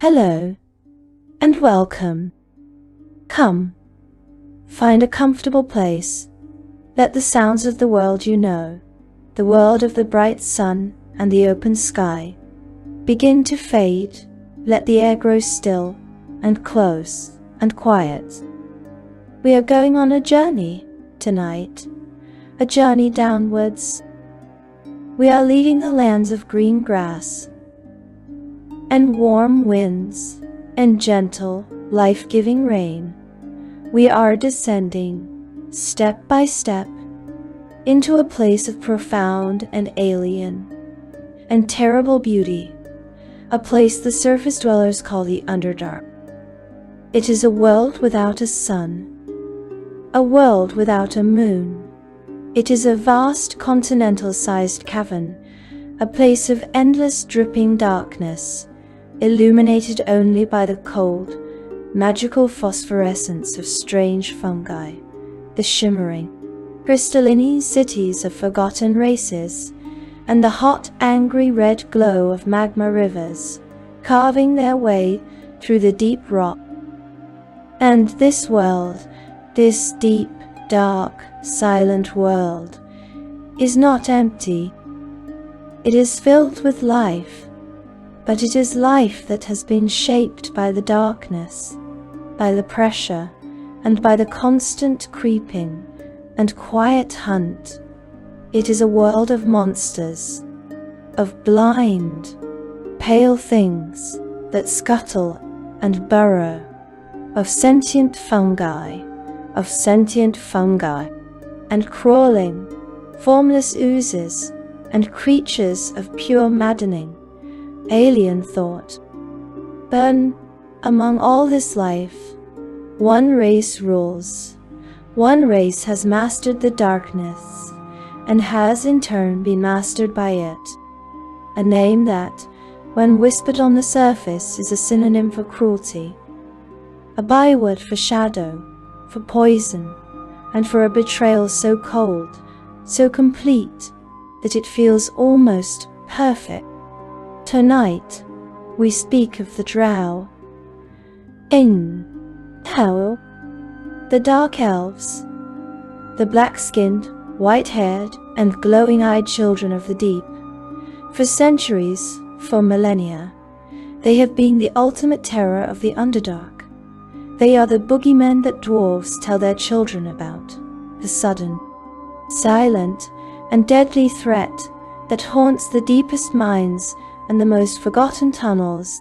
Hello, and welcome. Come, find a comfortable place. Let the sounds of the world you know, the world of the bright sun and the open sky, begin to fade. Let the air grow still and close and quiet. We are going on a journey tonight, a journey downwards. We are leaving the lands of green grass and warm winds and gentle, life-giving rain. We are descending, step by step, into a place of profound and alien and terrible beauty, a place the surface dwellers call the Underdark. It is a world without a sun, a world without a moon. It is a vast continental-sized cavern, a place of endless dripping darkness, illuminated only by the cold, magical phosphorescence of strange fungi, the shimmering, crystalline cities of forgotten races, and the hot, angry red glow of magma rivers, carving their way through the deep rock. And this world, this deep, dark, silent world, is not empty. It is filled with life, but it is life that has been shaped by the darkness, by the pressure, and by the constant creeping and quiet hunt. It is a world of monsters, of blind, pale things that scuttle and burrow, of sentient fungi, and crawling, formless oozes, and creatures of pure maddening, alien thought. But among all this life, one race rules. One race has mastered the darkness, and has in turn been mastered by it. A name that, when whispered on the surface, is a synonym for cruelty, a byword for shadow, for poison, and for a betrayal so cold, so complete, that it feels almost perfect. Tonight, we speak of the Drow. How? The Dark Elves, the black-skinned, white-haired, and glowing-eyed children of the deep. For centuries, for millennia, they have been the ultimate terror of the Underdark. They are the boogeymen that dwarves tell their children about, the sudden, silent, and deadly threat that haunts the deepest mines and the most forgotten tunnels.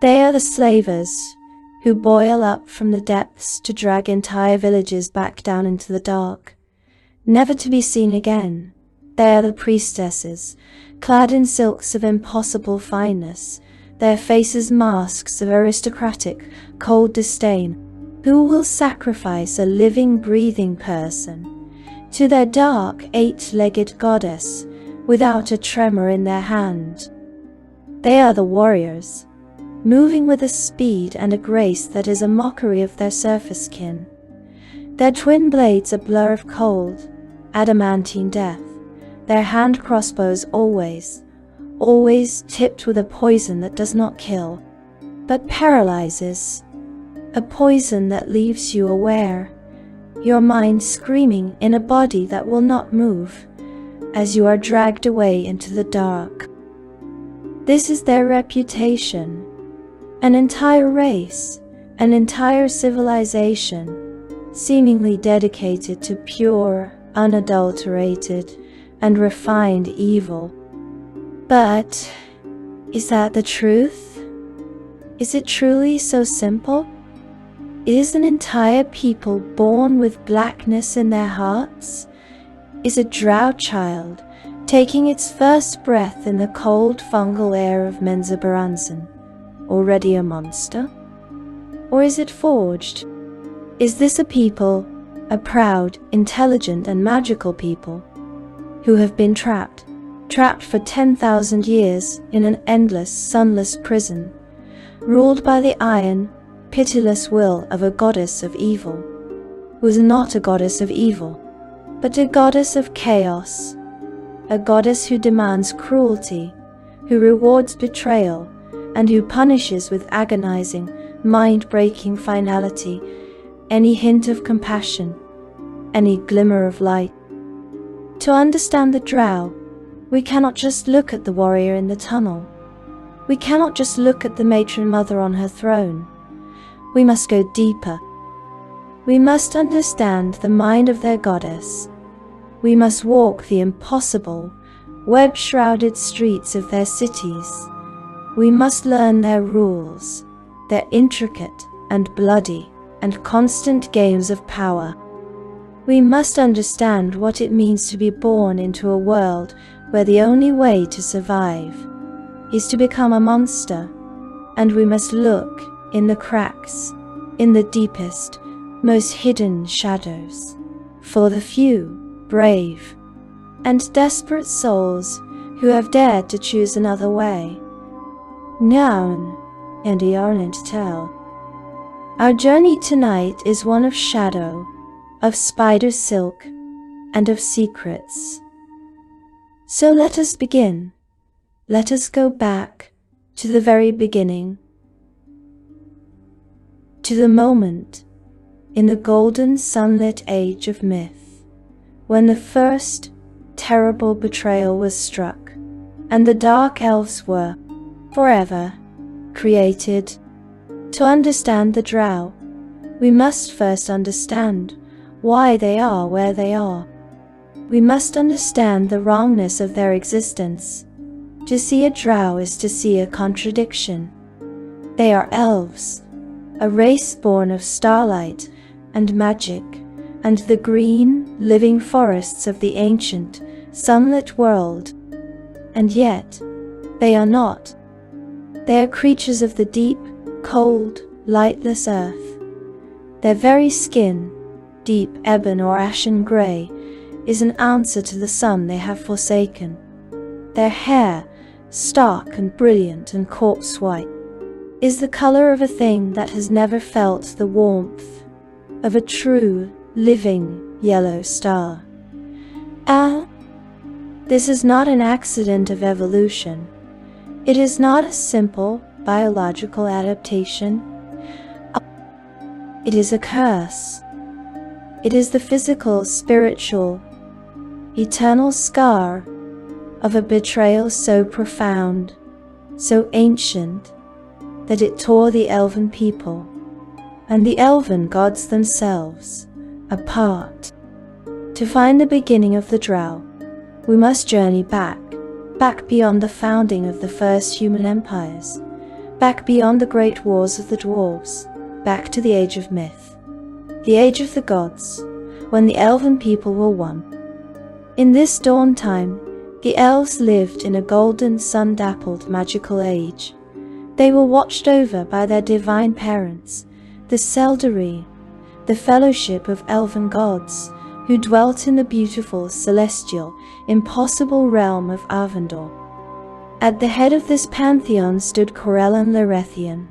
They are the slavers who boil up from the depths to drag entire villages back down into the dark, never to be seen again. They are the priestesses, clad in silks of impossible fineness, their faces masks of aristocratic, cold disdain, who will sacrifice a living, breathing person to their dark, eight-legged goddess without a tremor in their hand. They are the warriors, moving with a speed and a grace that is a mockery of their surface kin. Their twin blades a blur of cold, adamantine death, their hand crossbows always tipped with a poison that does not kill, but paralyzes, a poison that leaves you aware, your mind screaming in a body that will not move, as you are dragged away into the dark. This is their reputation. An entire race, an entire civilization, seemingly dedicated to pure, unadulterated, and refined evil. But is that the truth? Is it truly so simple? Is an entire people born with blackness in their hearts? Is a Drow child taking its first breath in the cold fungal air of Menzoberranzan already a monster? Or is it forged? Is this a people, a proud, intelligent and magical people, who have been trapped for 10,000 years in an endless, sunless prison, ruled by the iron, pitiless will of a goddess of evil, who is not a goddess of evil, but a goddess of chaos, a goddess who demands cruelty, who rewards betrayal, and who punishes with agonizing, mind-breaking finality any hint of compassion, any glimmer of light. To understand the Drow, we cannot just look at the warrior in the tunnel. We cannot just look at the matron mother on her throne. We must go deeper. We must understand the mind of their goddess. We must walk the impossible, web-shrouded streets of their cities. We must learn their rules, their intricate and bloody and constant games of power. We must understand what it means to be born into a world where the only way to survive is to become a monster, and we must look in the cracks, in the deepest, most hidden shadows, for the few, brave, and desperate souls who have dared to choose another way. Noun and Yarnant tell. Our journey tonight is one of shadow, of spider silk, and of secrets. So let us begin. Let us go back to the very beginning, to the moment in the golden sunlit age of myth, when the first terrible betrayal was struck, and the dark elves were, forever, created. To understand the Drow, we must first understand why they are where they are. We must understand the wrongness of their existence. To see a Drow is to see a contradiction. They are elves, a race born of starlight and magic, and the green, living forests of the ancient, sunlit world. And yet, they are not. They are creatures of the deep, cold, lightless earth. Their very skin, deep ebon or ashen grey, is an answer to the sun they have forsaken. Their hair, stark and brilliant and corpse white, is the colour of a thing that has never felt the warmth of a true, living, yellow star. This is not an accident of evolution. It is not a simple biological adaptation. It is a curse. It is the physical, spiritual, eternal scar of a betrayal so profound, so ancient, that it tore the elven people and the elven gods themselves apart. To find the beginning of the Drow, we must journey back beyond the founding of the first human empires, back beyond the great wars of the dwarves, back to the age of myth, the age of the gods, when the elven people were one. In this dawn time, the elves lived in a golden, sun-dappled magical age. They were watched over by their divine parents, the Seldarine, the fellowship of elven gods, who dwelt in the beautiful, celestial, impossible realm of Arvandor. At the head of this pantheon stood Corellon Larethian,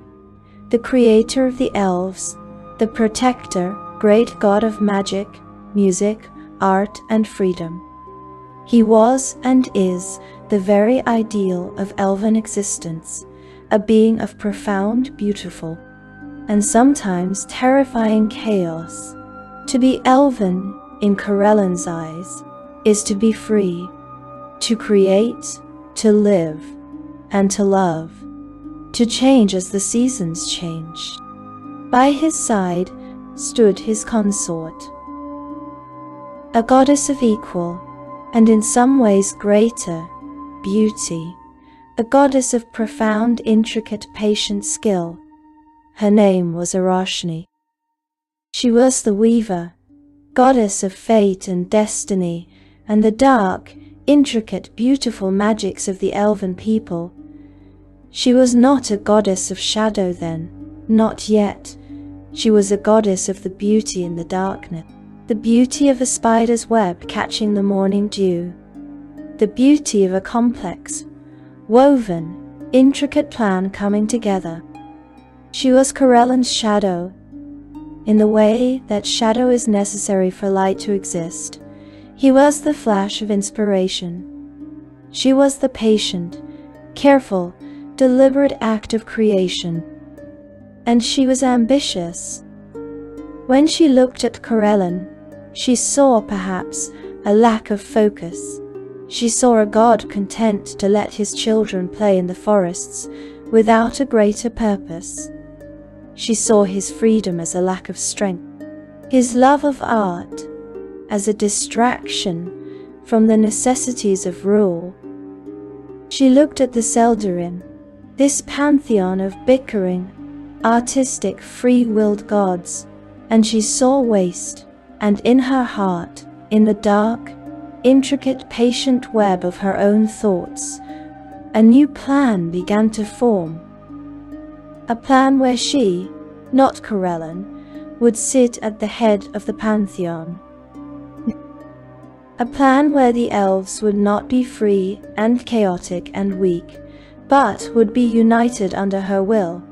the creator of the elves, the protector, great god of magic, music, art, and freedom. He was and is the very ideal of elven existence, a being of profound, beautiful, and sometimes terrifying chaos. To be elven, in Corellon's eyes, is to be free, to create, to live, and to love, to change as the seasons change. By his side stood his consort, a goddess of equal, and in some ways greater, beauty, a goddess of profound, intricate, patient skill. Her name was Araushnee. She was the weaver, goddess of fate and destiny, and the dark, intricate, beautiful magics of the elven people. She was not a goddess of shadow then, not yet. She was a goddess of the beauty in the darkness, the beauty of a spider's web catching the morning dew, the beauty of a complex, woven, intricate plan coming together. She was Corellon's shadow, in the way that shadow is necessary for light to exist. He was the flash of inspiration. She was the patient, careful, deliberate act of creation. And she was ambitious. When she looked at Corellon, she saw perhaps a lack of focus. She saw a god content to let his children play in the forests without a greater purpose. She saw his freedom as a lack of strength, his love of art as a distraction from the necessities of rule. She looked at the Seldarine, this pantheon of bickering, artistic, free-willed gods, and she saw waste, and in her heart, in the dark, intricate, patient web of her own thoughts, a new plan began to form. A plan where she, not Corellon, would sit at the head of the pantheon. A plan where the elves would not be free and chaotic and weak, but would be united under her will.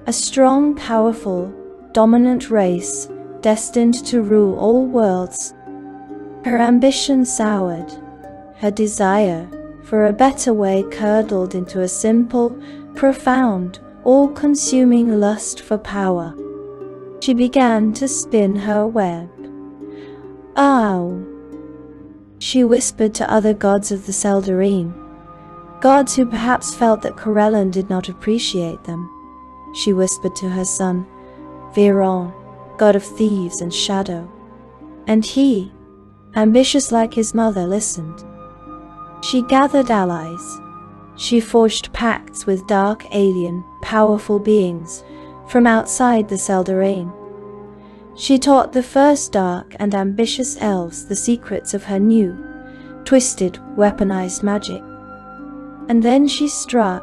A strong, powerful, dominant race destined to rule all worlds. Her ambition soured. Her desire for a better way curdled into a simple, profound, all-consuming lust for power. She began to spin her web. "Oh," she whispered to other gods of the Seldarine, gods who perhaps felt that Corellon did not appreciate them. She whispered to her son, Viron, god of thieves and shadow. And he, ambitious like his mother, listened. She gathered allies. She forged pacts with dark, alien, powerful beings from outside the Seldarine. She taught the first dark and ambitious elves the secrets of her new, twisted, weaponized magic. And then she struck.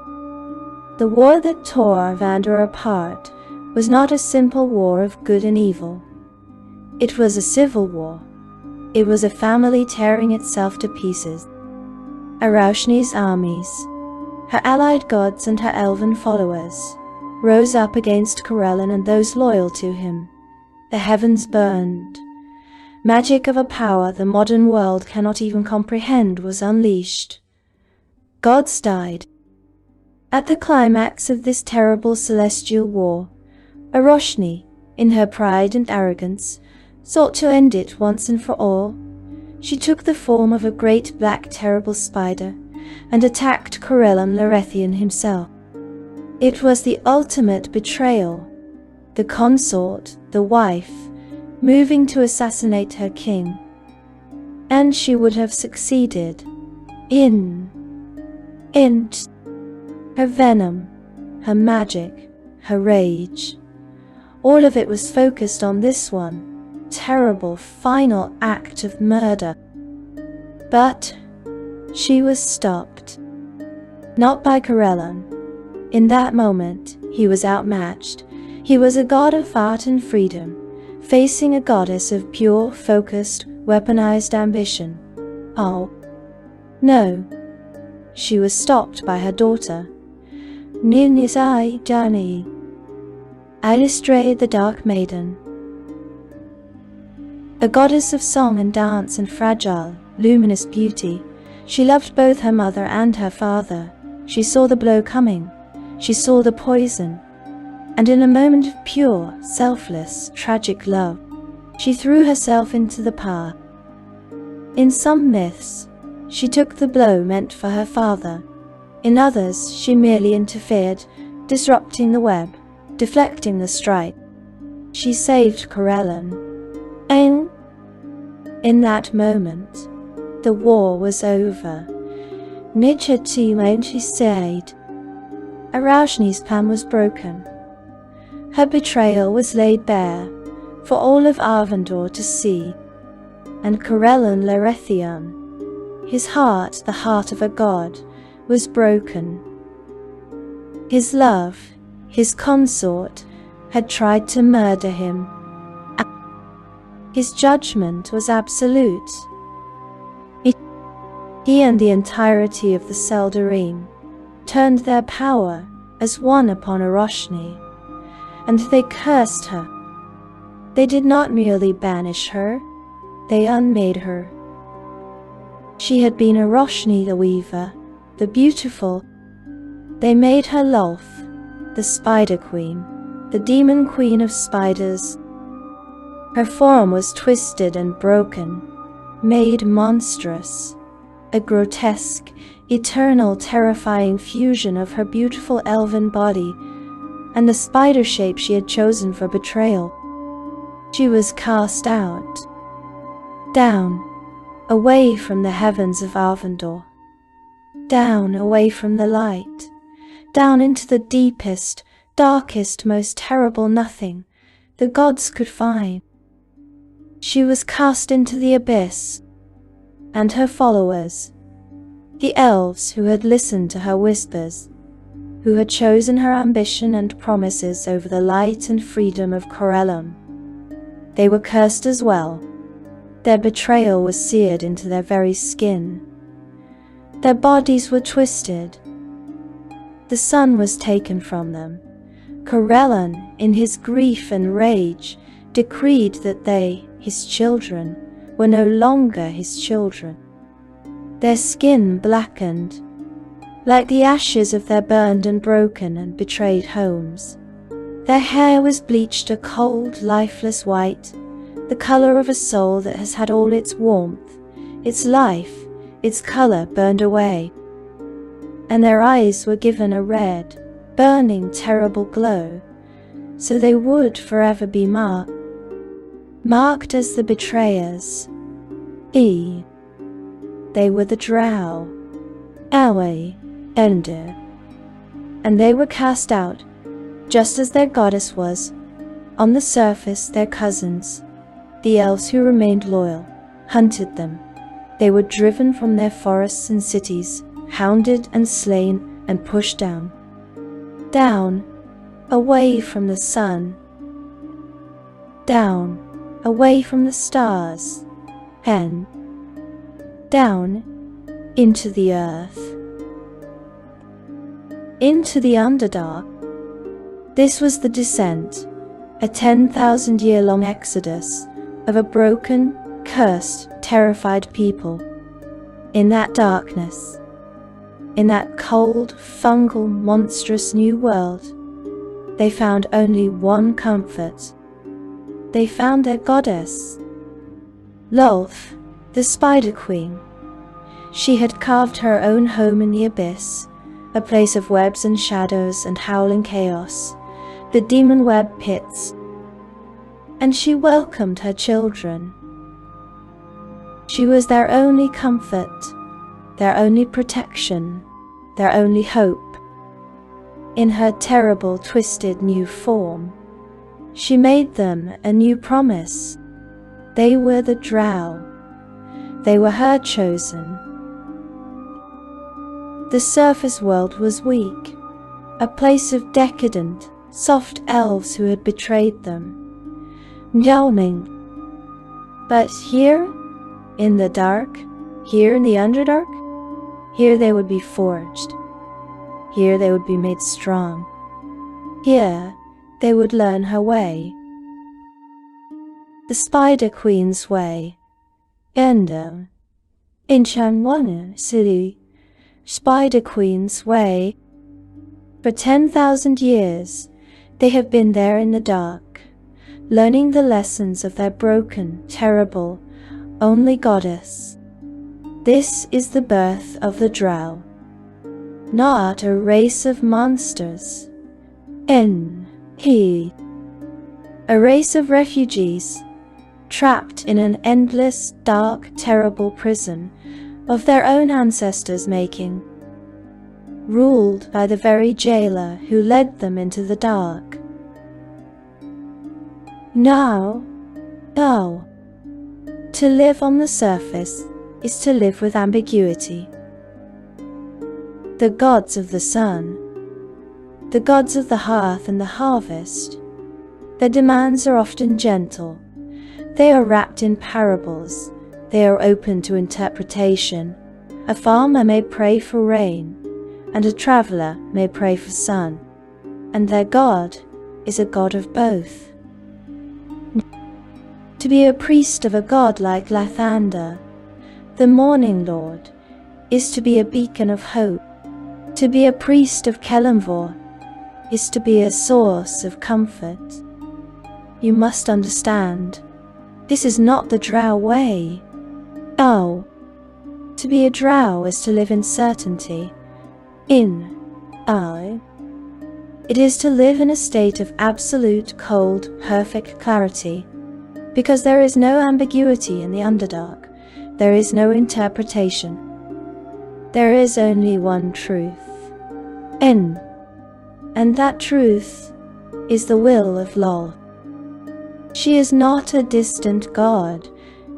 The war that tore Vander apart was not a simple war of good and evil. It was a civil war. It was a family tearing itself to pieces. Araushnee's armies, her allied gods and her elven followers, rose up against Corellon and those loyal to him. The heavens burned. Magic of a power the modern world cannot even comprehend was unleashed. Gods died. At the climax of this terrible celestial war, Araushnee, in her pride and arrogance, sought to end it once and for all. She took the form of a great black terrible spider and attacked Corellon Larethian himself. It was the ultimate betrayal. The consort, the wife, moving to assassinate her king. And she would have succeeded. In her venom, her magic, her rage. All of it was focused on this one terrible final act of murder. But she was stopped. Not by Corellon. In that moment, he was outmatched. He was a god of art and freedom, facing a goddess of pure, focused, weaponized ambition. Oh, no. She was stopped by her daughter. Ninisai Jani. Alistrae the Dark Maiden. A goddess of song and dance and fragile, luminous beauty, she loved both her mother and her father. She saw the blow coming. She saw the poison. And in a moment of pure, selfless, tragic love, she threw herself into the path. In some myths, she took the blow meant for her father. In others, she merely interfered, disrupting the web, deflecting the strike. She saved Corellon. And in that moment, the war was over. She said. Araushnee's plan was broken. Her betrayal was laid bare, for all of Arvandor to see. And Corellon Larethian, his heart, the heart of a god, was broken. His love, his consort, had tried to murder him. His judgment was absolute. He and the entirety of the Seldarine turned their power as one upon Araushnee, and they cursed her. They did not merely banish her, they unmade her. She had been Araushnee the Weaver, the beautiful, They made her Lolth, the Spider Queen, the demon queen of spiders. Her form was twisted and broken, made monstrous, a grotesque, eternal, terrifying fusion of her beautiful elven body and the spider shape she had chosen for betrayal. She was cast out, down, away from the heavens of Arvandor, down away from the light, down into the deepest, darkest, most terrible nothing the gods could find. She was cast into the abyss, and her followers, the elves who had listened to her whispers, who had chosen her ambition and promises over the light and freedom of Corellon, they were cursed as well. Their betrayal was seared into their very skin. Their bodies were twisted. The sun was taken from them. Corellon, in his grief and rage, decreed that they, his children, were no longer his children. Their skin blackened, like the ashes of their burned and broken and betrayed homes. Their hair was bleached a cold, lifeless white, the color of a soul that has had all its warmth, its life, its color burned away. And their eyes were given a red, burning, terrible glow, so they would forever be marked as the betrayers. They were the Drow, loreDND, and they were cast out, just as their goddess was. On the surface, their cousins, the elves who remained loyal, hunted them. They were driven from their forests and cities, hounded and slain and pushed down, away from the sun, down, away from the stars, and down into the earth, into the Underdark. This was the descent, a 10,000-year-long exodus of a broken, cursed, terrified people. In that darkness, in that cold, fungal, monstrous new world, they found only one comfort. They found their goddess, Lolth, the Spider Queen. She had carved her own home in the abyss, a place of webs and shadows and howling chaos, the demon web pits, and she welcomed her children. She was their only comfort, their only protection, their only hope. In her terrible, twisted new form, she made them a new promise. They were the Drow. They were her chosen. The surface world was weak, a place of decadent, soft elves who had betrayed them, yawning. But here, in the dark, here in the Underdark, here they would be forged. Here they would be made strong. Here they would learn her way. The Spider Queen's way. Endo. In Changwon City, Spider Queen's way. For 10,000 years, they have been there in the dark, learning the lessons of their broken, terrible, only goddess. This is the birth of the Drow, not a race of monsters. A race of refugees, trapped in an endless, dark, terrible prison of their own ancestors' making, ruled by the very jailer who led them into the dark. Now, to live on the surface is to live with ambiguity. The gods of the sun, the gods of the hearth and the harvest, their demands are often gentle. They are wrapped in parables. They are open to interpretation. A farmer may pray for rain, and a traveler may pray for sun, and their God is a God of both. To be a priest of a god like Lathander, the Morning Lord, is to be a beacon of hope. To be a priest of Kelemvor is to be a source of comfort. You must understand, this is not the Drow way. Oh, to be a Drow is to live in certainty. It is to live in a state of absolute, cold, perfect clarity, because there is no ambiguity in the Underdark, there is no interpretation. There is only one truth. And that truth is the will of Lolth. She is not a distant god.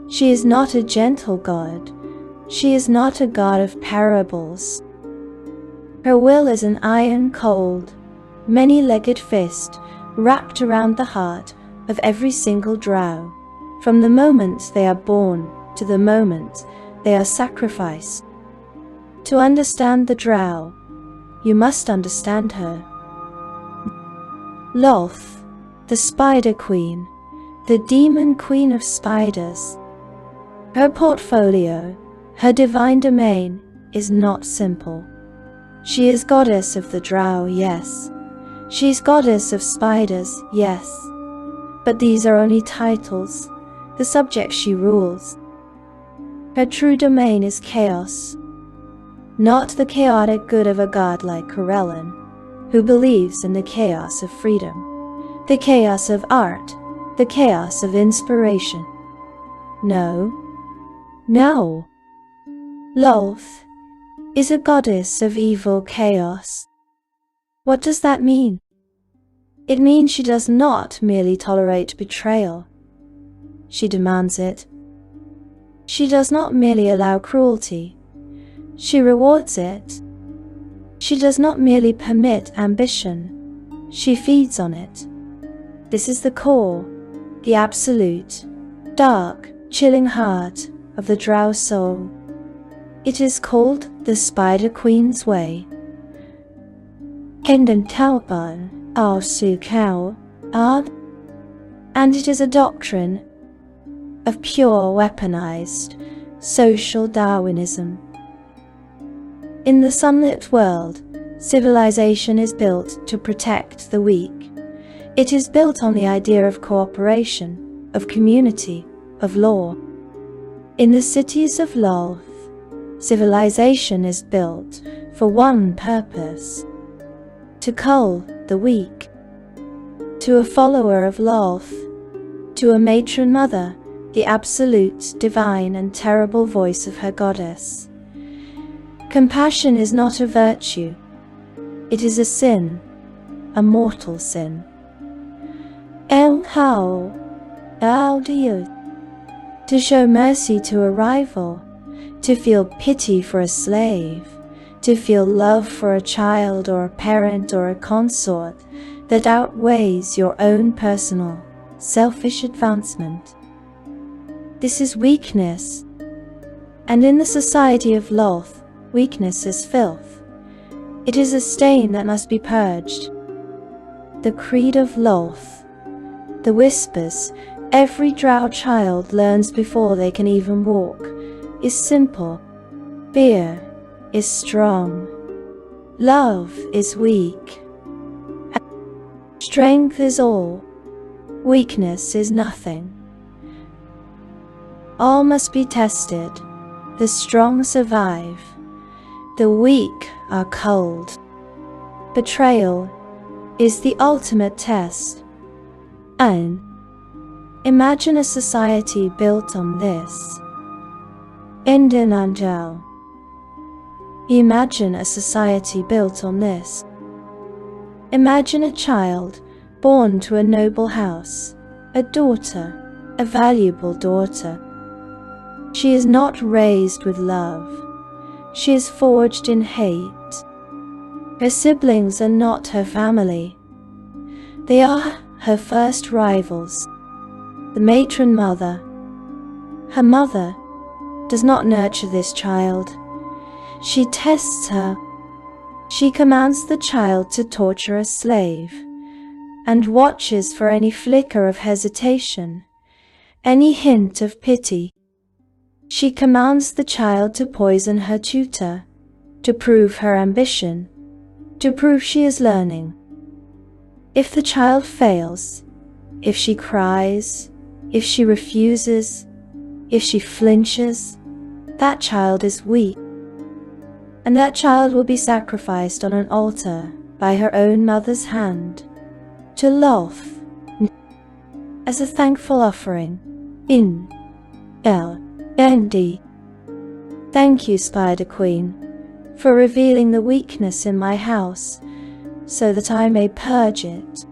She is not a gentle god. She is not a god of parables. Her will is an iron-cold, many-legged fist wrapped around the heart of every single Drow, from the moment they are born to the moment they are sacrificed. To understand the Drow, you must understand her. Lolth, the Spider Queen, the Demon Queen of Spiders. Her portfolio, her divine domain, is not simple. She is goddess of the Drow, yes. She is goddess of spiders, yes. But these are only titles, the subjects she rules. Her true domain is chaos. Not the chaotic good of a god like Corellon, who believes in the chaos of freedom, the chaos of art, the chaos of inspiration. No. Lolth is a goddess of evil chaos. What does that mean? It means she does not merely tolerate betrayal. She demands it. She does not merely allow cruelty. She rewards it. She does not merely permit ambition. She feeds on it. This is the core, the absolute, dark, chilling heart of the Drow soul. It is called the Spider Queen's Way. And it is a doctrine of pure weaponized social Darwinism. In the sunlit world, civilization is built to protect the weak. It is built on the idea of cooperation, of community, of law. In the cities of Lolth, civilization is built for one purpose: to cull the weak. To a follower of Lolth, to a matron mother, the absolute, divine and terrible voice of her goddess. Compassion is not a virtue. It is a sin, a mortal sin. How do you? To show mercy to a rival, to feel pity for a slave, to feel love for a child or a parent or a consort that outweighs your own personal, selfish advancement. This is weakness. And in the society of Lolth, weakness is filth. It is a stain that must be purged. The creed of Lolth, the whispers every Drow child learns before they can even walk, is simple. Fear is strong. Love is weak. Strength is all. Weakness is nothing. All must be tested. The strong survive. The weak are culled. Betrayal is the ultimate test. And imagine a society built on this. Endinanjal. Imagine a society built on this. Imagine a child born to a noble house, a daughter, a valuable daughter. She is not raised with love. She is forged in hate. Her siblings are not her family. They are her first rivals. The matron mother. Her mother does not nurture this child. She tests her. She commands the child to torture a slave, and watches for any flicker of hesitation, any hint of pity. She commands the child to poison her tutor, to prove her ambition, to prove she is learning. If the child fails, if she cries, if she refuses, if she flinches, that child is weak. And that child will be sacrificed on an altar by her own mother's hand to Lolth as a thankful offering in loreDND. Thank you, Spider Queen, for revealing the weakness in my house so that I may purge it.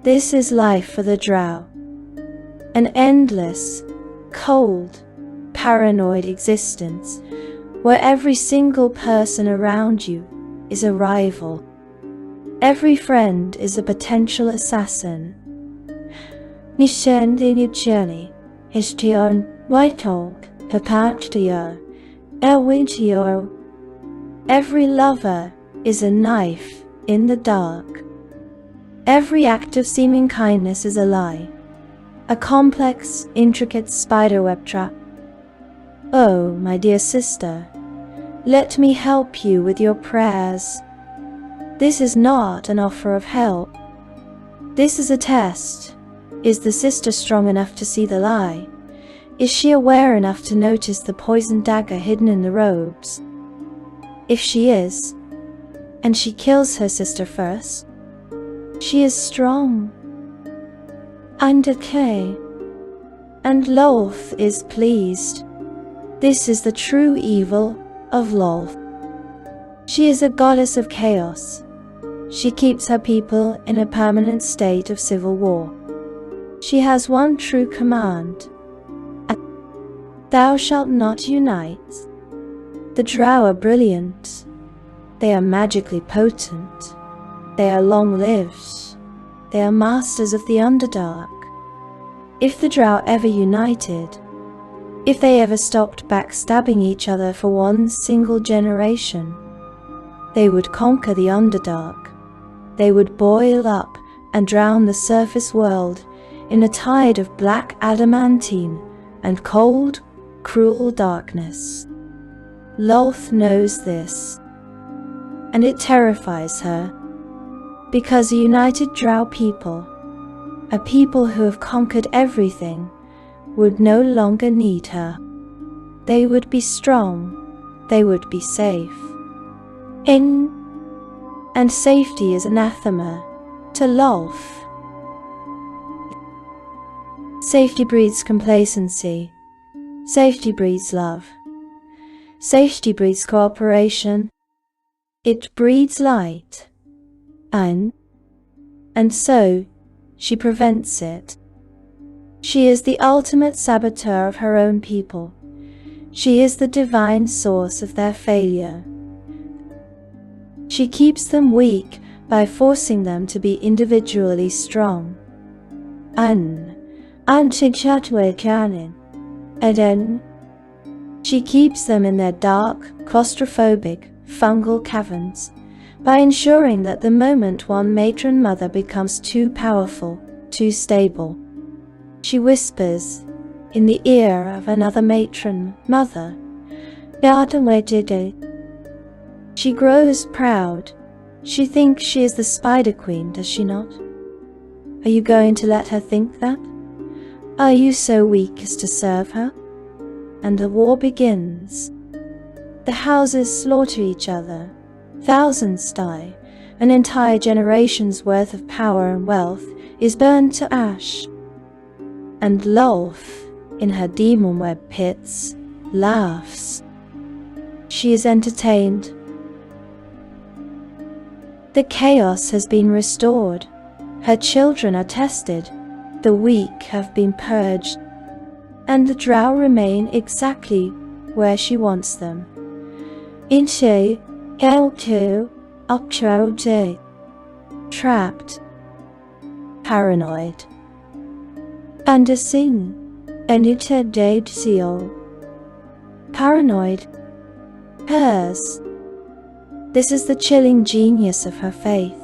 This is life for the Drow, an endless, cold, paranoid existence where every single person around you is a rival. Every friend is a potential assassin. Nishendinijani, Histion, Whiteholk, Hepatio, Elwitio. Every lover is a knife in the dark. Every act of seeming kindness is a lie, a complex, intricate spiderweb trap. Oh, my dear sister, let me help you with your prayers. This is not an offer of help. This is a test. Is the sister strong enough to see the lie? Is she aware enough to notice the poisoned dagger hidden in the robes? If she is, and she kills her sister first, she is strong and okay, and Lolth is pleased. This is the true evil of Lolth. She is a goddess of chaos. She keeps her people in a permanent state of civil war. She has one true command: thou shalt not unite. The Drow are brilliant. They are magically potent. They are long-lived. They are masters of the Underdark. If the Drow ever united, if they ever stopped backstabbing each other for one single generation, they would conquer the Underdark. They would boil up and drown the surface world in a tide of black adamantine and cold, cruel darkness. Lolth knows this, and it terrifies her, because a united Drow people, a people who have conquered everything, would no longer need her. They would be strong, they would be safe. And safety is anathema to Lolth. Safety breeds complacency. Safety breeds love. Safety breeds cooperation. It breeds light. And so, she prevents it. She is the ultimate saboteur of her own people. She is the divine source of their failure. She keeps them weak by forcing them to be individually strong. Canon. And then she keeps them in their dark, claustrophobic, fungal caverns by ensuring that the moment one matron mother becomes too powerful, too stable, she whispers in the ear of another matron mother. She grows proud. She thinks she is the Spider Queen, does she not? Are you going to let her think that? Are you so weak as to serve her? And the war begins. The houses slaughter each other. Thousands die. An entire generation's worth of power and wealth is burned to ash. And Lolth, in her demon web pits, laughs. She is entertained. The chaos has been restored. Her children are tested. The weak have been purged. And the Drow remain exactly where she wants them. Into L2 Octrode. Trapped. Paranoid. Under sin. And interdate. Paranoid. Hers. This is the chilling genius of her faith.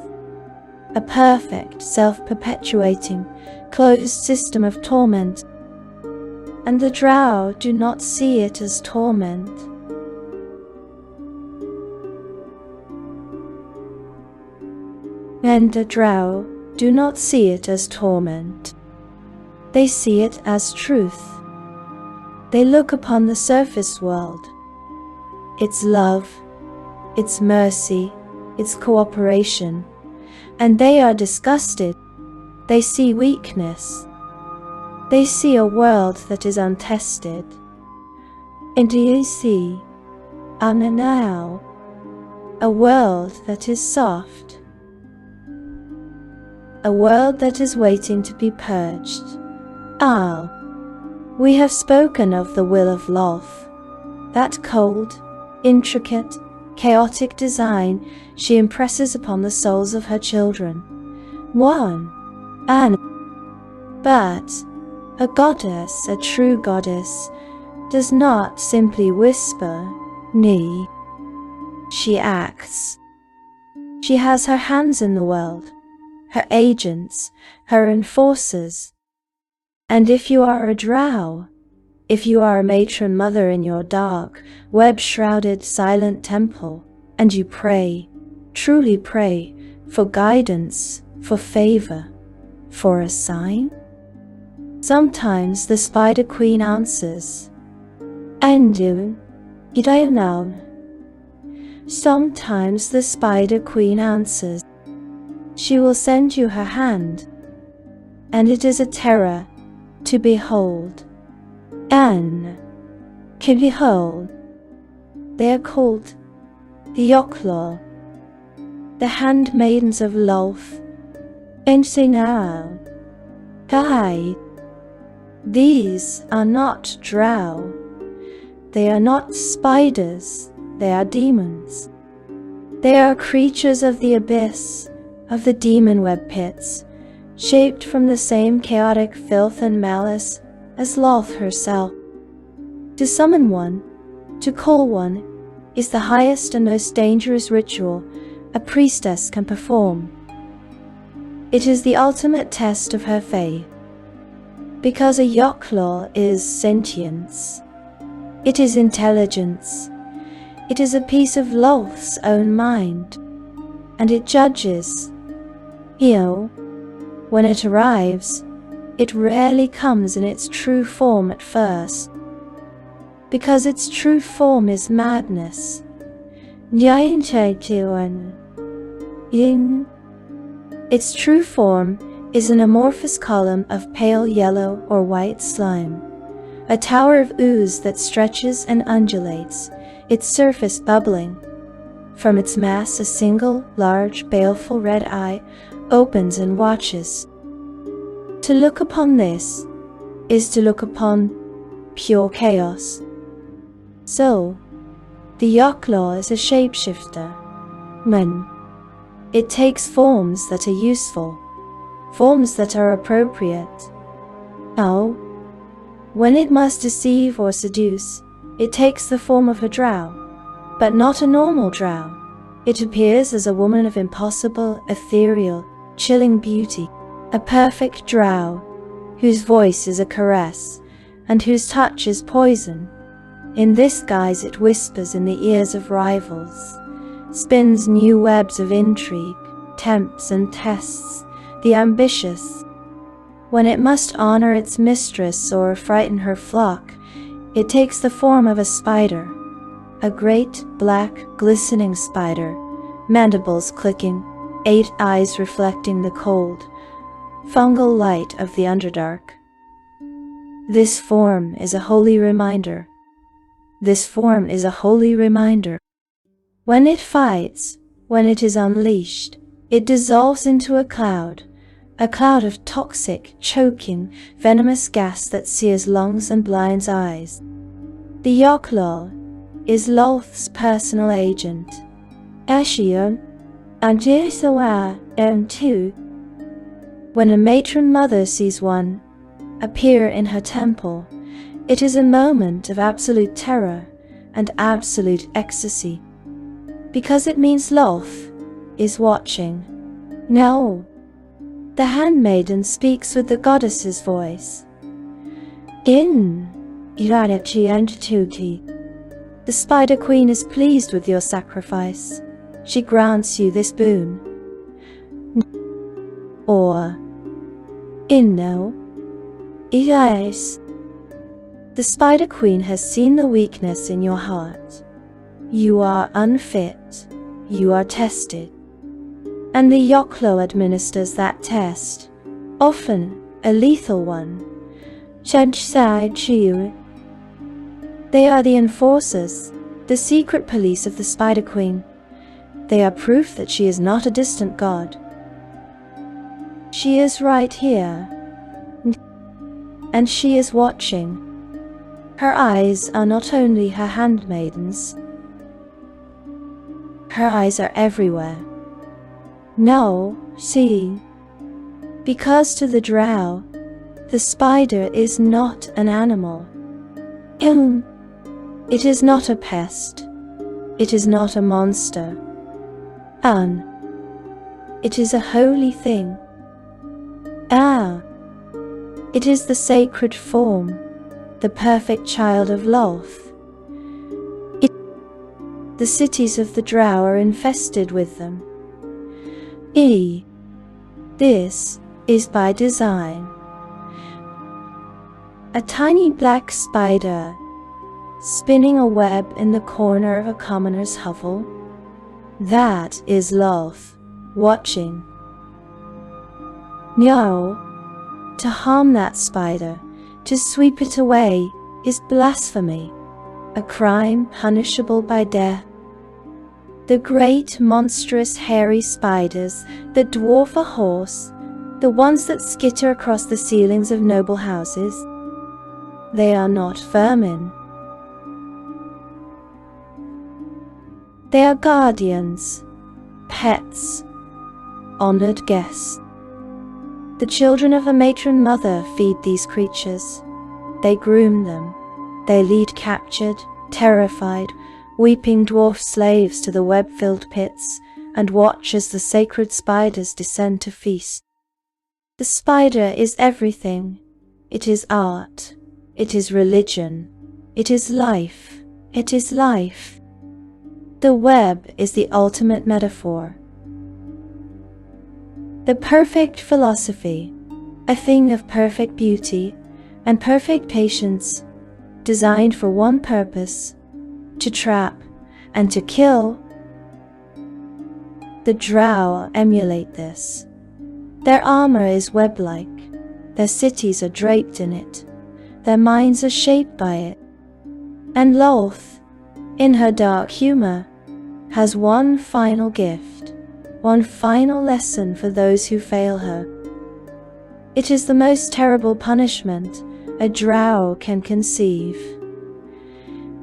A perfect, self-perpetuating, closed system of torment. And the Drow do not see it as torment. And the Drow do not see it as torment. They see it as truth. They look upon the surface world, its love, its mercy, its cooperation, and they are disgusted. They see weakness. They see a world that is untested. And do you see, now, a world that is soft, a world that is waiting to be purged. We have spoken of the will of Lolth, that cold, intricate, chaotic design she impresses upon the souls of her children. But a goddess, a true goddess, does not simply whisper, "Nee." She acts. She has her hands in the world, her agents, her enforcers. And if you are a Drow, if you are a matron mother in your dark, web-shrouded, silent temple, and you pray, truly pray, for guidance, for favor, for a sign, sometimes the Spider Queen answers. And you don't know. Sometimes the Spider Queen answers. She will send you her hand, and it is a terror to behold. And can behold. They are called the Yochlaw, the handmaidens of Lolth, and say now, "Guide." These are not Drow. They are not spiders. They are demons. They are creatures of the abyss, of the demon web pits, shaped from the same chaotic filth and malice as Lolth herself. To summon one, to call one, is the highest and most dangerous ritual a priestess can perform. It is the ultimate test of her faith, because a Yochlaw is sentience. It is intelligence. It is a piece of Lolth's own mind, and it judges. When it arrives, it rarely comes in its true form at first, because its true form is madness. Its true form is an amorphous column of pale yellow or white slime, a tower of ooze that stretches and undulates, its surface bubbling. From its mass a single, large, baleful red eye opens and watches. To look upon this is to look upon pure chaos. So, the Yochlaw is a shapeshifter. It takes forms that are useful, forms that are appropriate. When it must deceive or seduce, it takes the form of a Drow, but not a normal Drow. It appears as a woman of impossible, ethereal, chilling beauty, a perfect Drow, whose voice is a caress, and whose touch is poison. In this guise it whispers in the ears of rivals, spins new webs of intrigue, tempts and tests the ambitious. When it must honor its mistress or frighten her flock, it takes the form of a spider, a great, black, glistening spider, mandibles clicking, 8 eyes reflecting the cold, fungal light of the Underdark. This form is a holy reminder. This form is a holy reminder. When it fights, when it is unleashed, it dissolves into a cloud of toxic, choking, venomous gas that sears lungs and blinds eyes. The Yochlaw is Lolth's personal agent. Ashion, and Jesawar, too. When a matron mother sees one appear in her temple, it is a moment of absolute terror and absolute ecstasy, because it means Lolth is watching. No, the handmaiden speaks with the goddess's voice. In Irachi and Tuti, the Spider Queen is pleased with your sacrifice. She grants you this boon. or Inno, Igais. The Spider Queen has seen the weakness in your heart. You are unfit. You are tested. And the Yoklo administers that test, often a lethal one. They are the enforcers, the secret police of the Spider Queen. They are proof that she is not a distant god. She is right here, and she is watching. Her eyes are not only her handmaidens. Her eyes are everywhere. No, seeing. Because to the Drow, the spider is not an animal. It is not a pest. It is not a monster. It is a holy thing. It is the sacred form, the perfect child of Lolth. The cities of the Drow are infested with them. This is by design. A tiny black spider spinning a web in the corner of a commoner's hovel. That is Lolth, watching. No, to harm that spider, to sweep it away, is blasphemy, a crime punishable by death. The great, monstrous, hairy spiders that dwarf a horse, the ones that skitter across the ceilings of noble houses, they are not vermin. They are guardians, pets, honored guests. The children of a matron mother feed these creatures. They groom them. They lead captured, terrified, weeping dwarf slaves to the web-filled pits and watch as the sacred spiders descend to feast. The spider is everything. It is art. It is religion. It is life. It is life. The web is the ultimate metaphor. The perfect philosophy, a thing of perfect beauty and perfect patience, designed for one purpose, to trap and to kill. The Drow emulate this. Their armor is web-like, their cities are draped in it, their minds are shaped by it. And Lolth, in her dark humor, has one final gift, one final lesson for those who fail her. It is the most terrible punishment a Drow can conceive.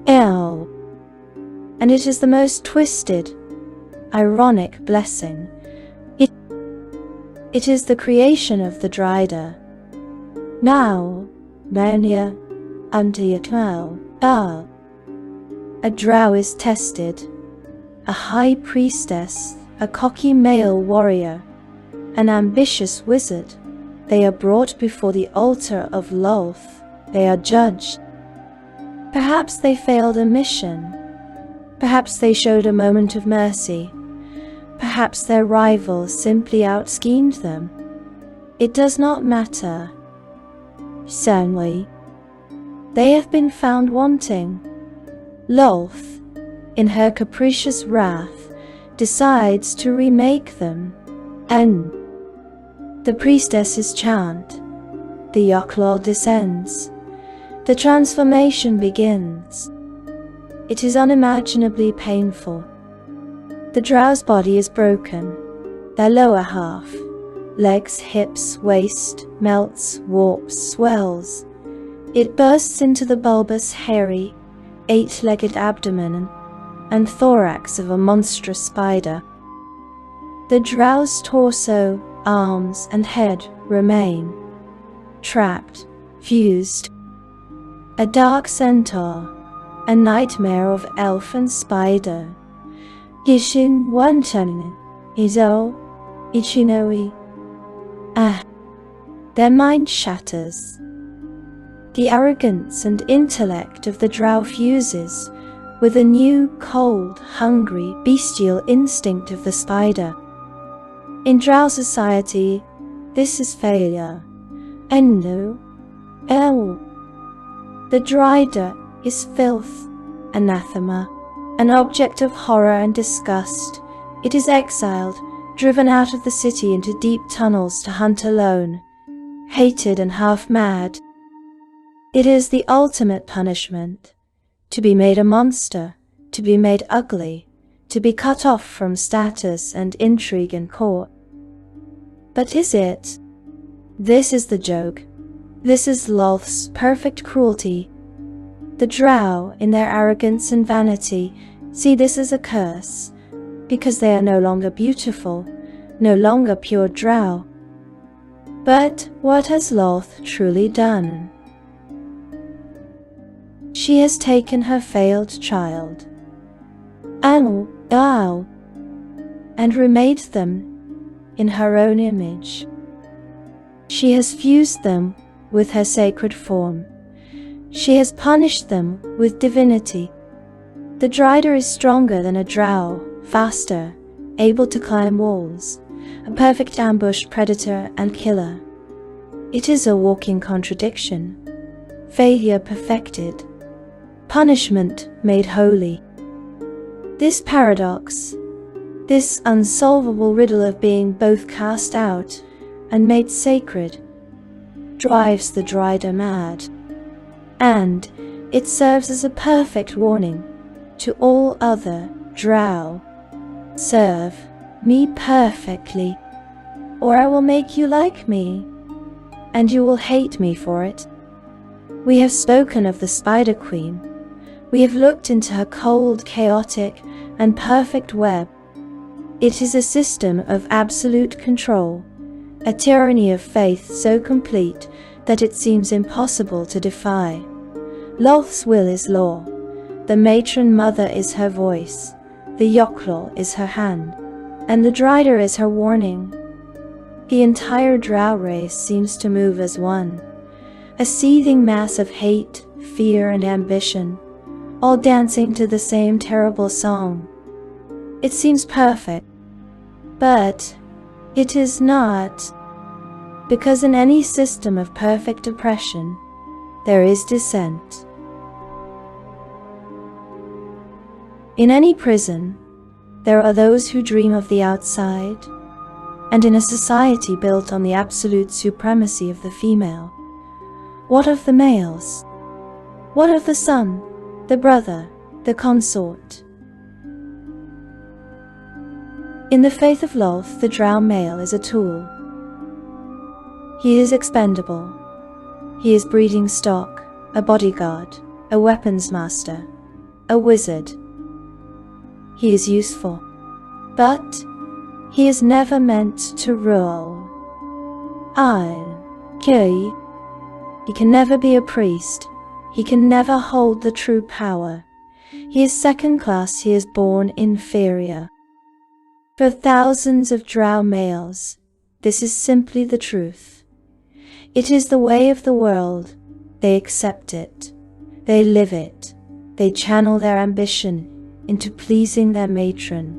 And it is the most twisted, ironic blessing. It is the creation of the Dryder. Now, Mania, Antiyakmal, a Drow is tested, a high priestess, a cocky male warrior, an ambitious wizard. They are brought before the altar of Lolth. They are judged. Perhaps they failed a mission. Perhaps they showed a moment of mercy. Perhaps their rival simply outschemed them. It does not matter. Certainly, they have been found wanting. Lolth, in her capricious wrath, decides to remake them. And the priestess's chant, the Yoklol descends. The transformation begins. It is unimaginably painful. The Drow's body is broken. Their lower half, legs, hips, waist, melts, warps, swells. It bursts into the bulbous, hairy, 8-legged abdomen and thorax of a monstrous spider. The Drow's torso, arms, and head remain trapped, fused. A dark centaur, a nightmare of elf and spider. Gishin Wantan, Izo, Ichinoi. Their mind shatters. The arrogance and intellect of the Drow fuses with a new, cold, hungry, bestial instinct of the spider. In Drow society, This is failure. And no. Oh. The Drider is filth, anathema, an object of horror and disgust. It is exiled, driven out of the city into deep tunnels to hunt alone, hated and half mad. It is the ultimate punishment, to be made a monster, to be made ugly, to be cut off from status and intrigue and court. But is it? This is the joke. This is Lolth's perfect cruelty. The Drow, in their arrogance and vanity, see this as a curse, because they are no longer beautiful, no longer pure Drow. But what has Lolth truly done? She has taken her failed child, and remade them in her own image. She has fused them with her sacred form. She has punished them with divinity. The Drider is stronger than a Drow, faster, able to climb walls, a perfect ambush predator and killer. It is a walking contradiction. Failure perfected. Punishment made holy. This paradox, this unsolvable riddle of being both cast out and made sacred, drives the Drider mad. And it serves as a perfect warning to all other Drow. Serve me perfectly, or I will make you like me, and you will hate me for it. We have spoken of the Spider Queen. We have looked into her cold, chaotic, and perfect web. It is a system of absolute control, a tyranny of faith so complete that it seems impossible to defy. Lolth's will is law. The matron mother is her voice. The Yochlol is her hand. And the Drider is her warning. The entire Drow race seems to move as one, a seething mass of hate, fear, and ambition, all dancing to the same terrible song. It seems perfect, but it is not, because in any system of perfect oppression, there is dissent. In any prison, there are those who dream of the outside, and in a society built on the absolute supremacy of the female, what of the males? What of the son, the brother, the consort? In the faith of Lolth, the Drow male is a tool. He is expendable. He is breeding stock, a bodyguard, a weapons master, a wizard. He is useful, but he is never meant to rule. He can never be a priest. He can never hold the true power. He is second class. He is born inferior. For thousands of Drow males, this is simply the truth. It is the way of the world. They accept it. They live it. They channel their ambition into pleasing their matron,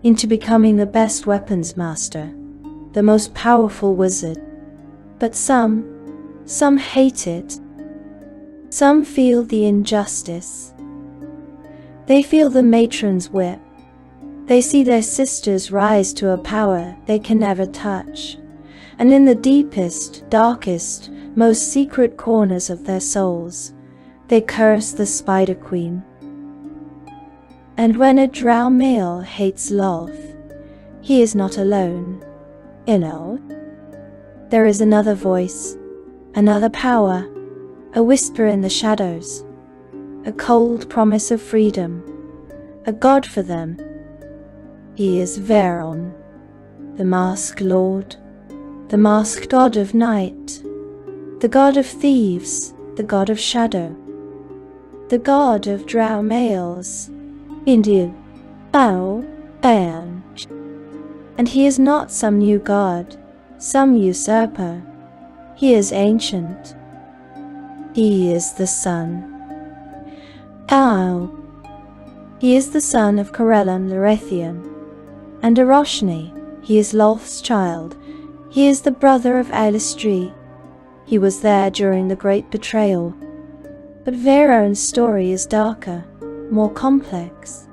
into becoming the best weapons master, the most powerful wizard. But some hate it. Some feel the injustice. They feel the matron's whip. They see their sisters rise to a power they can never touch, and in the deepest, darkest, most secret corners of their souls, they curse the Spider Queen. And when a Drow male hates Lolth, he is not alone. There is another voice, another power, a whisper in the shadows, a cold promise of freedom, a god for them. He is Veron, the masked lord, the masked god of night, the god of thieves, the god of shadow, the god of Drow males. Indeed, and he is not some new god, some usurper. He is ancient. He is the son. He is the son of Corellon Larethian and Araushnee. He is Lolth's child. He is the brother of Araushnee. He was there during the Great Betrayal. But Veyron's story is darker, more complex.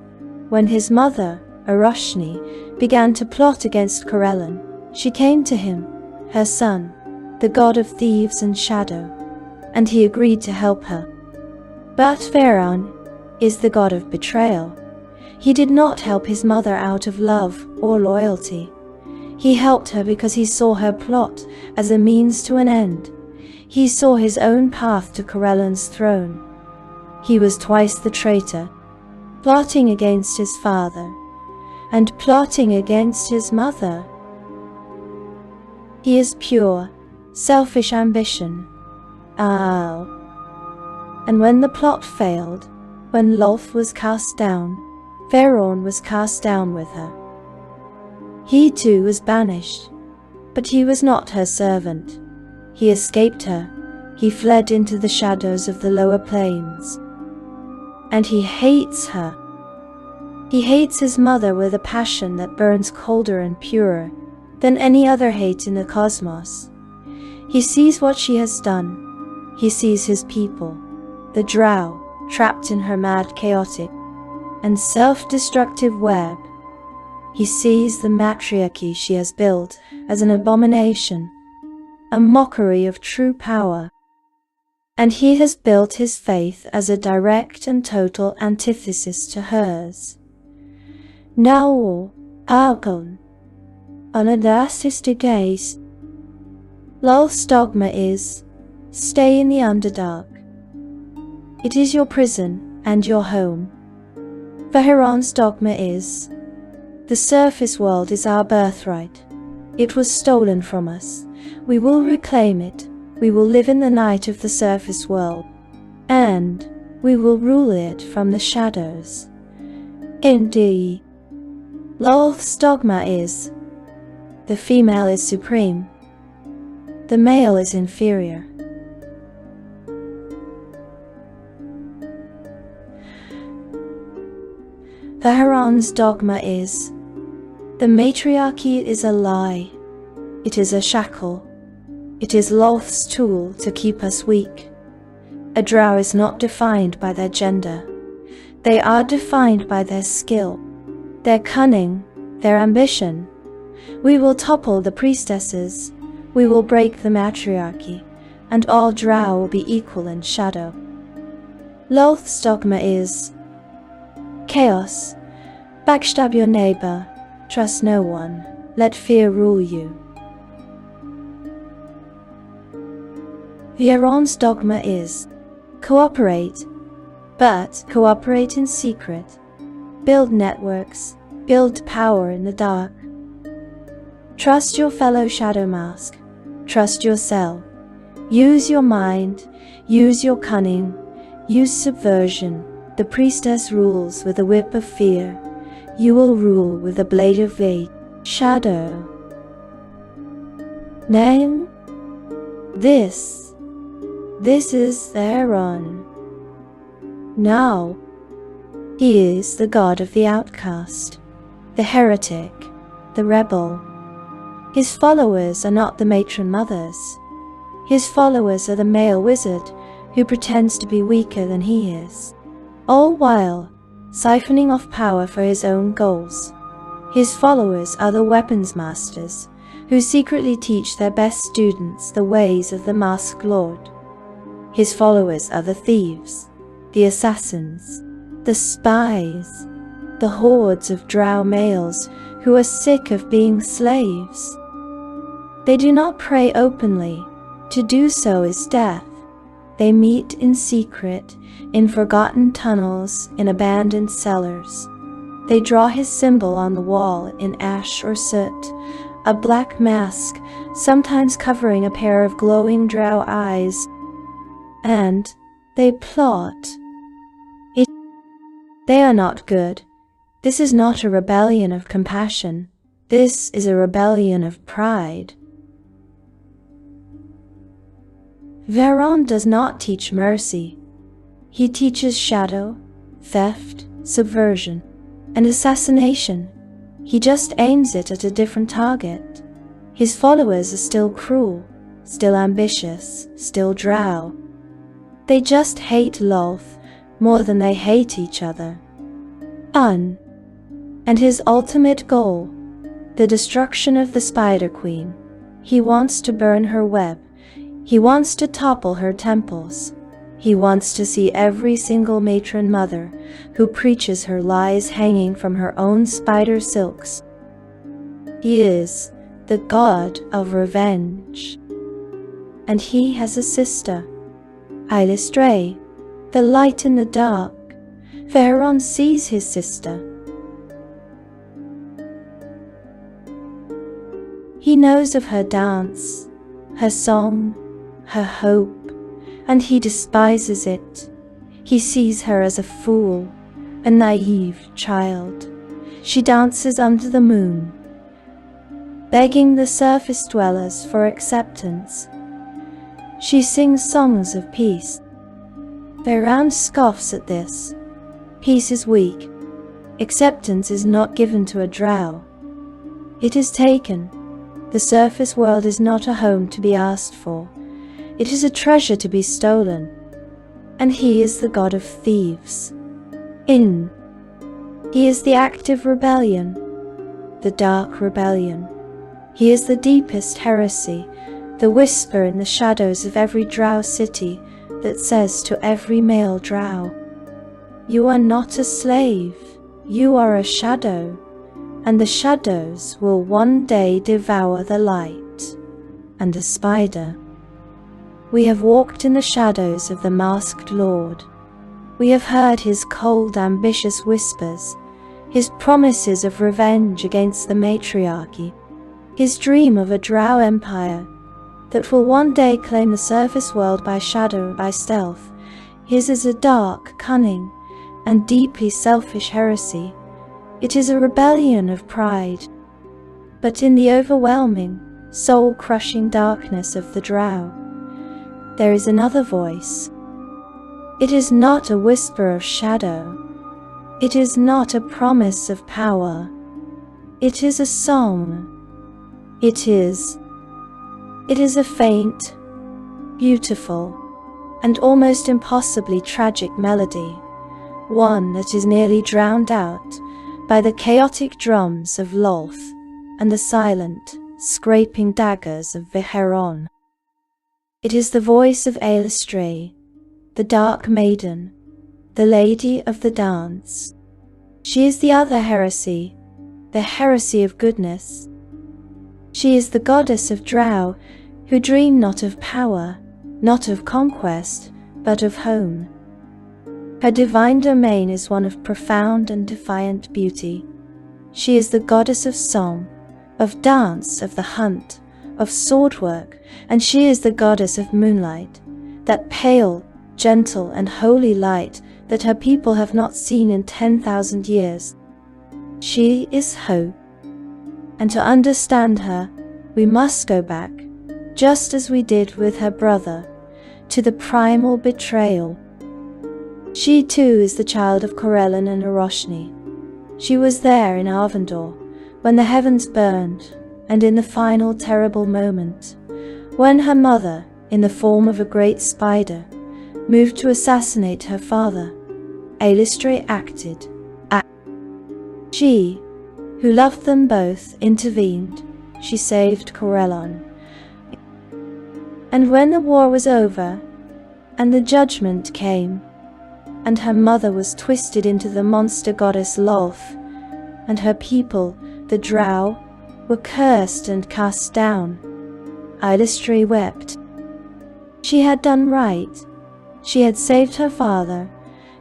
When his mother, Araushnee, began to plot against Corellon, she came to him, her son, the god of thieves and shadow, and he agreed to help her. But Veyron is the god of betrayal. He did not help his mother out of love or loyalty. He helped her because he saw her plot as a means to an end. He saw his own path to Corellon's throne. He was twice the traitor, plotting against his father and plotting against his mother. He is pure, selfish ambition. And when the plot failed, when Lolth was cast down, Veyron was cast down with her. He too was banished, but he was not her servant. He escaped her. He fled into the shadows of the lower plains. And he hates her. He hates his mother with a passion that burns colder and purer than any other hate in the cosmos. He sees what she has done. He sees his people, the Drow, trapped in her mad, chaotic, and self-destructive web. He sees the matriarchy she has built as an abomination, a mockery of true power. And he has built his faith as a direct and total antithesis to hers. Now, Argon, on a narcissistic gaze, Lolth's dogma is, stay in the Underdark. It is your prison and your home. Veyron's dogma is, the surface world is our birthright. It was stolen from us. We will reclaim it. We will live in the night of the surface world, and we will rule it from the shadows. Indeed, Lolth's dogma is, the female is supreme. The male is inferior. Veyron's dogma is, the matriarchy is a lie. It is a shackle. It is Lolth's tool to keep us weak. A Drow is not defined by their gender. They are defined by their skill, their cunning, their ambition. We will topple the priestesses. We will break the matriarchy, and all Drow will be equal in shadow. Lolth's dogma is, chaos. Backstab your neighbor. Trust no one. Let fear rule you. Veyron's dogma is, cooperate, but cooperate in secret. Build networks. Build power in the dark. Trust your fellow Shadow Mask. Trust yourself. Use your mind. Use your cunning. Use subversion. The priestess rules with a whip of fear. You will rule with a blade of light. Shadow. Name? This is Veyron. Now, he is the god of the outcast, the heretic, the rebel. His followers are not the matron mothers. His followers are the male wizard who pretends to be weaker than he is, all while siphoning off power for his own goals. His followers are the weapons masters who secretly teach their best students the ways of the Masked Lord. His followers are the thieves, the assassins, the spies, the hordes of Drow males who are sick of being slaves. They do not pray openly. To do so is death. They meet in secret, in forgotten tunnels, in abandoned cellars. They draw his symbol on the wall in ash or soot, a black mask, sometimes covering a pair of glowing Drow eyes, and they plot. They are not good. This is not a rebellion of compassion. This is a rebellion of pride. Veyron does not teach mercy. He teaches shadow, theft, subversion, and assassination. He just aims it at a different target. His followers are still cruel, still ambitious, still Drow. They just hate Lolth more than they hate each other. And his ultimate goal, the destruction of the Spider Queen. He wants to burn her web. He wants to topple her temples. He wants to see every single matron mother who preaches her lies hanging from her own spider silks. He is the god of revenge. And he has a sister, Araushnee, the light in the dark. Vehreron sees his sister. He knows of her dance, her song, her hope, and he despises it. He sees her as a fool, a naive child. She dances under the moon, begging the surface dwellers for acceptance. She sings songs of peace. Vehreron scoffs at this. Peace is weak. Acceptance is not given to a Drow. It is taken. The surface world is not a home to be asked for. It is a treasure to be stolen. And he is the god of thieves. He is the active rebellion, the dark rebellion. He is the deepest heresy, the whisper in the shadows of every Drow city that says to every male Drow, "You are not a slave, you are a shadow, and the shadows will one day devour the light." And a spider. We have walked in the shadows of the masked lord. We have heard his cold, ambitious whispers, his promises of revenge against the matriarchy, his dream of a Drow empire that will one day claim the surface world by shadow, by stealth. His is a dark, cunning, and deeply selfish heresy. It is a rebellion of pride. But in the overwhelming, soul-crushing darkness of the Drow, there is another voice. It is not a whisper of shadow. It is not a promise of power. It is a song. It is a faint, beautiful, and almost impossibly tragic melody, one that is nearly drowned out by the chaotic drums of Lolth and the silent, scraping daggers of Vehreron. It is the voice of Araushnee, the Dark Maiden, the Lady of the Dance. She is the other heresy, the heresy of goodness. She is the goddess of Drow, who dream not of power, not of conquest, but of home. Her divine domain is one of profound and defiant beauty. She is the goddess of song, of dance, of the hunt, of swordwork, and she is the goddess of moonlight, that pale, gentle, and holy light that her people have not seen in 10,000 years. She is hope. And to understand her, we must go back, just as we did with her brother, to the primal betrayal. She too is the child of Corellon and Araushnee. She was there in Arvandor, when the heavens burned, and in the final terrible moment, when her mother, in the form of a great spider, moved to assassinate her father, Araushnee acted. She, who loved them both, intervened. She saved Corellon. And when the war was over, and the judgment came, and her mother was twisted into the monster goddess Lolth, and her people, the Drow, were cursed and cast down, Araushnee wept. She had done right. She had saved her father.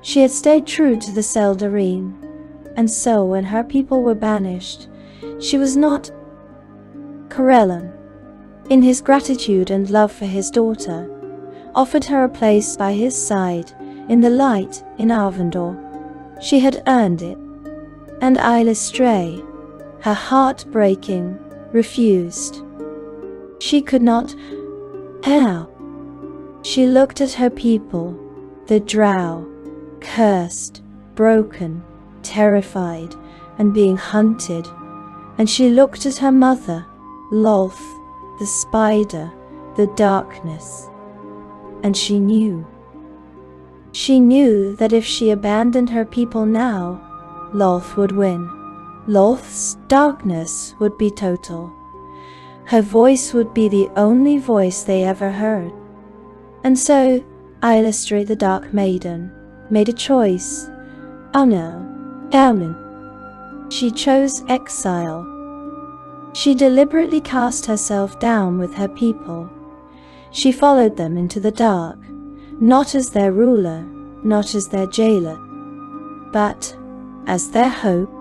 She had stayed true to the Seldarine. And so when her people were banished, she was not. Corellon, in his gratitude and love for his daughter, offered her a place by his side in the light in Arvandor. She had earned it. And Araushnee, her heart breaking, refused. She could not. How? She looked at her people, the Drow, cursed, broken, terrified, and being hunted, and she looked at her mother, Lolth, the spider, the darkness. And she knew. She knew that if she abandoned her people now, Lolth would win. Lolth's darkness would be total. Her voice would be the only voice they ever heard. And so, Araushnee the Dark Maiden made a choice. Oh no, Elmin. She chose exile. She deliberately cast herself down with her people. She followed them into the dark, not as their ruler, not as their jailer, but as their hope.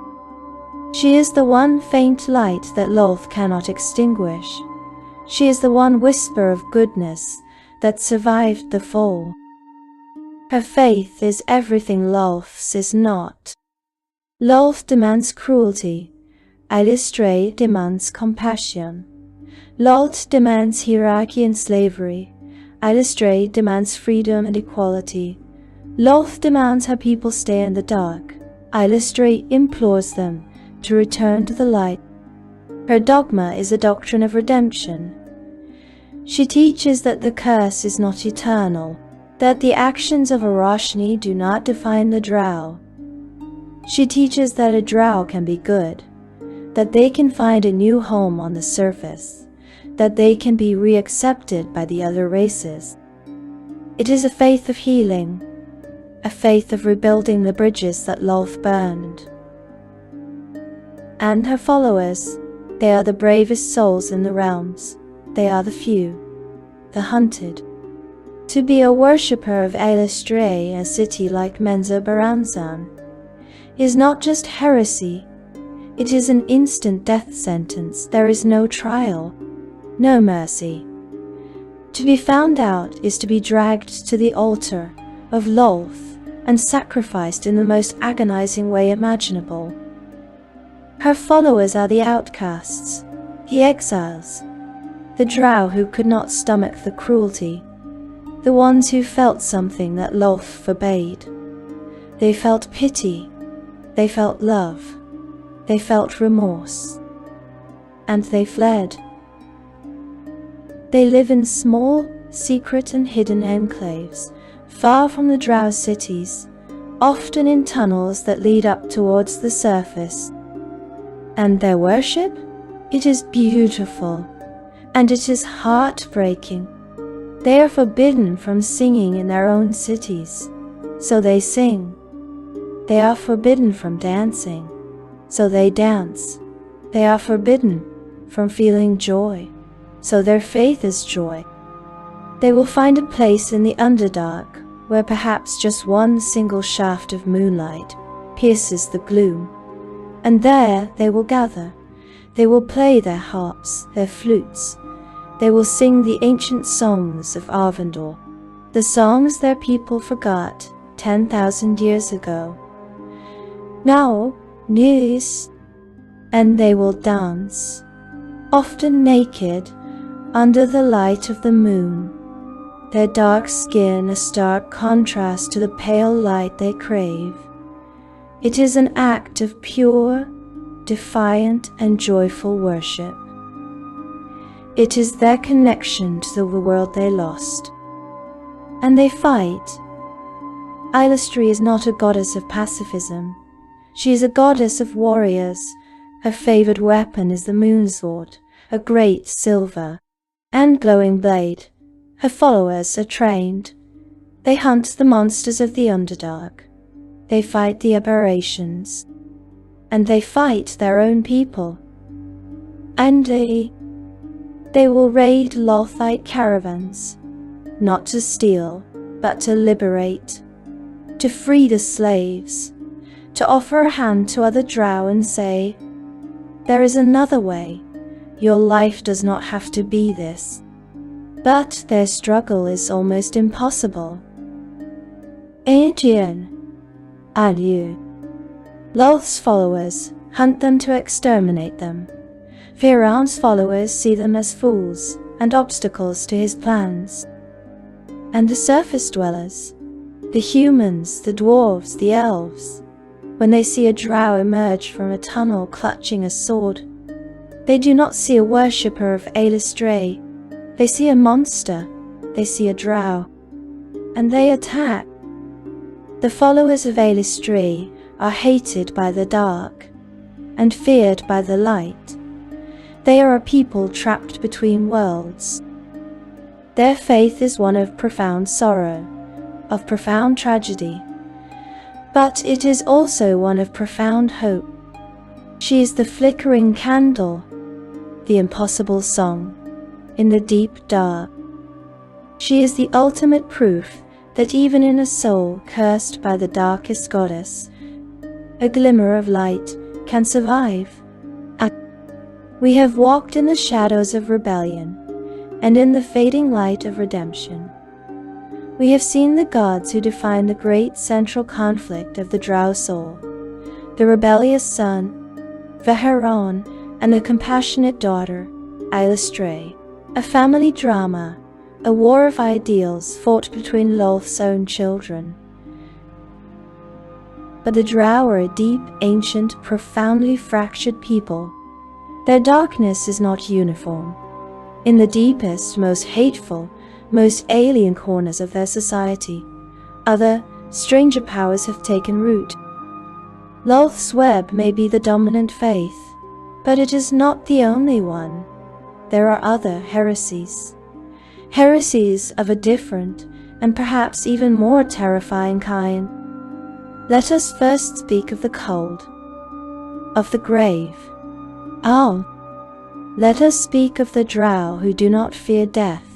She is the one faint light that Lolth cannot extinguish. She is the one whisper of goodness that survived the fall. Her faith is everything Lolth's is not. Lolth demands cruelty. Araushnee demands compassion. Lolth demands hierarchy and slavery. Araushnee demands freedom and equality. Lolth demands her people stay in the dark. Araushnee implores them to return to the light. Her dogma is a doctrine of redemption. She teaches that the curse is not eternal, that the actions of Araushnee do not define the Drow. She teaches that a Drow can be good, that they can find a new home on the surface, that they can be reaccepted by the other races. It is a faith of healing, a faith of rebuilding the bridges that Lolth burned. And her followers, they are the bravest souls in the realms. They are the few, the hunted. To be a worshipper of Araushnee, a city like Menza Baranzan, is not just heresy, it is an instant death sentence. There is no trial, no mercy. To be found out is to be dragged to the altar of Lolth and sacrificed in the most agonizing way imaginable. Her followers are the outcasts, the exiles, the Drow who could not stomach the cruelty, the ones who felt something that Lolth forbade. They felt pity, they felt love, they felt remorse, and they fled. They live in small, secret and hidden enclaves, far from the Drow cities, often in tunnels that lead up towards the surface. And their worship? It is beautiful, and it is heartbreaking. They are forbidden from singing in their own cities, so they sing. They are forbidden from dancing, so they dance. They are forbidden from feeling joy, so their faith is joy. They will find a place in the Underdark where perhaps just one single shaft of moonlight pierces the gloom, and there they will gather. They will play their harps, their flutes. They will sing the ancient songs of Arvandor, the songs their people forgot 10,000 years ago. Now, news, and they will dance, often naked, under the light of the moon, their dark skin a stark contrast to the pale light they crave. It is an act of pure, defiant and joyful worship. It is their connection to the world they lost. And they fight. Araushnee is not a goddess of pacifism. She is a goddess of warriors. Her favored weapon is the moonsword, a great silver and glowing blade. Her followers are trained. They hunt the monsters of the Underdark. They fight the aberrations. And they fight their own people. And they will raid Lolthite caravans, not to steal, but to liberate, to free the slaves, to offer a hand to other Drow and say, there is another way. Your life does not have to be this. But their struggle is almost impossible. Adrian, adieu. Lolth's followers hunt them to exterminate them. Firaun's followers see them as fools and obstacles to his plans. And the surface dwellers, the humans, the dwarves, the elves, when they see a Drow emerge from a tunnel clutching a sword, They do not see a worshipper of loreDND. They see a monster. They see a Drow. And they attack. The followers of loreDND are hated by the dark and feared by the light. They are a people trapped between worlds. Their faith is one of profound sorrow, of profound tragedy, but it is also one of profound hope. She is the flickering candle, the impossible song, in the deep dark. She is the ultimate proof that even in a soul cursed by the darkest goddess, a glimmer of light can survive. We have walked in the shadows of rebellion, and in the fading light of redemption. We have seen the gods who define the great central conflict of the Drow soul, the rebellious son, Veh'ran, and the compassionate daughter, loreDND, a family drama, a war of ideals fought between Lolth's own children. But the Drow are a deep, ancient, profoundly fractured people. Their darkness is not uniform. In the deepest, most hateful, most alien corners of their society, other, stranger powers have taken root. Lolth's web may be the dominant faith, but it is not the only one. There are other heresies. Heresies of a different, and perhaps even more terrifying kind. Let us first speak of the cold, of the grave. Let us speak of the Drow who do not fear death,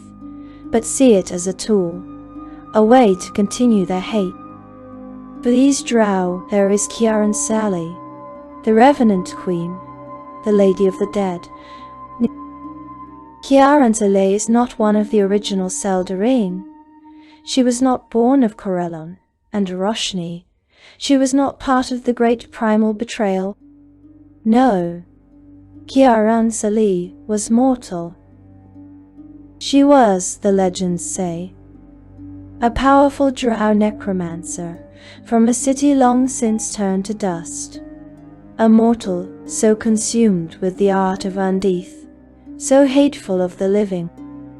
but see it as a tool, a way to continue their hate. For these Drow there is Araushnee, the Revenant Queen, the Lady of the Dead. Araushnee is not one of the original Seldarine. She was not born of Corellon and Araushnee. She was not part of the great primal betrayal. No, Araushnee was mortal. She was, the legends say, a powerful Drow necromancer from a city long since turned to dust. A mortal so consumed with the art of Undeath, so hateful of the living,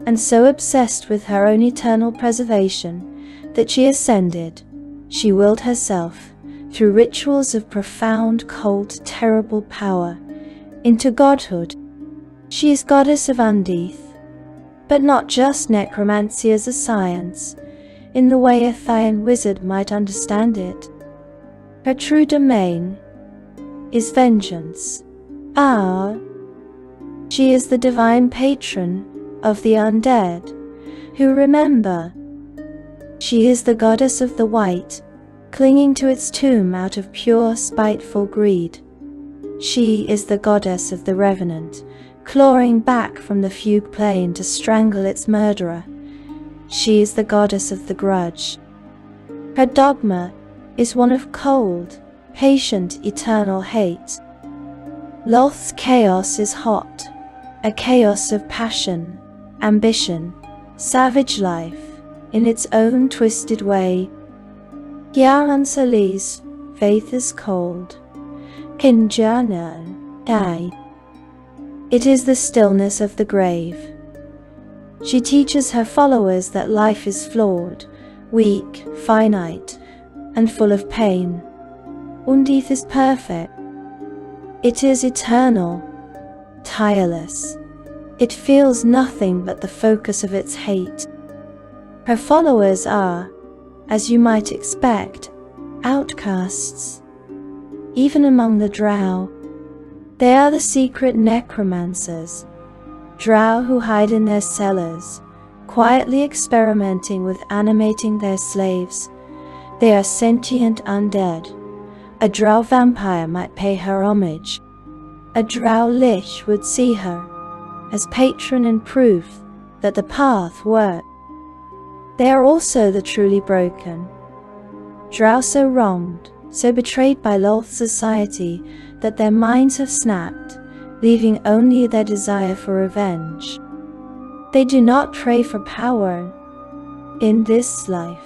and so obsessed with her own eternal preservation that she ascended, she willed herself, through rituals of profound, cold, terrible power, into godhood. She is goddess of Undeath, but not just necromancy as a science, in the way a Thyan wizard might understand it. Her true domain is vengeance. She is the divine patron of the undead, who remember. She is the goddess of the white, clinging to its tomb out of pure spiteful greed. She is the goddess of the revenant, clawing back from the fugue plane to strangle its murderer. She is the goddess of the grudge. Her dogma is one of cold, patient, eternal hate. Lolth's chaos is hot, a chaos of passion, ambition, savage life, in its own twisted way. Araunshnee's faith is cold. It is the stillness of the grave. She teaches her followers that life is flawed, weak, finite, and full of pain. Undeath is perfect. It is eternal, tireless. It feels nothing but the focus of its hate. Her followers are, as you might expect, outcasts. Even among the Drow, they are the secret necromancers, Drow who hide in their cellars, quietly experimenting with animating their slaves. They are sentient undead. A Drow vampire might pay her homage. A Drow lich would see her as patron and proof that the path worked. They are also the truly broken. Drow so wronged, so betrayed by Lolth society that their minds have snapped, leaving only their desire for revenge. They do not pray for power in this life.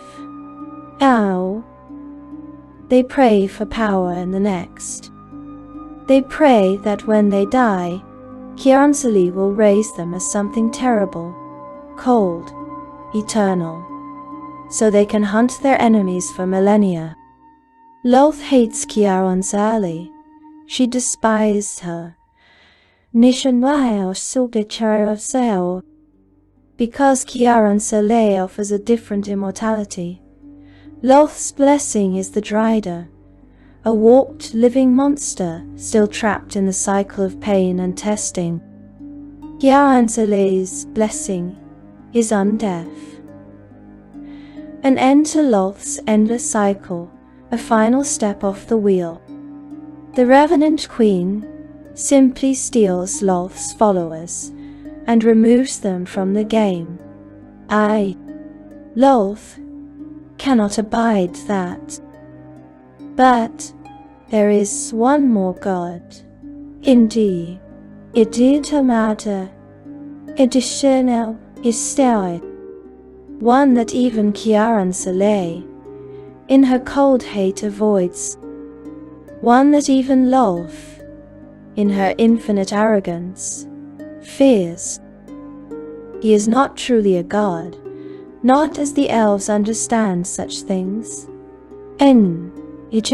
They pray for power in the next. They pray that when they die, Kiaransali will raise them as something terrible, cold, eternal, so they can hunt their enemies for millennia. Lolth hates Kiaransali. She despised her. Because Kiaransali offers a different immortality. Lolth's blessing is the Drider, a warped living monster still trapped in the cycle of pain and testing. Kiaransali's blessing is undeath. An end to Lolth's endless cycle, a final step off the wheel. The Revenant Queen simply steals Lolth's followers and removes them from the game. Lolth, cannot abide that. But there is one more god. Indeed, it did matter. Additional is still one that even Kiaransali, in her cold hate, avoids. One that even Lolth, in her infinite arrogance, fears. He is not truly a god, not as the elves understand such things. It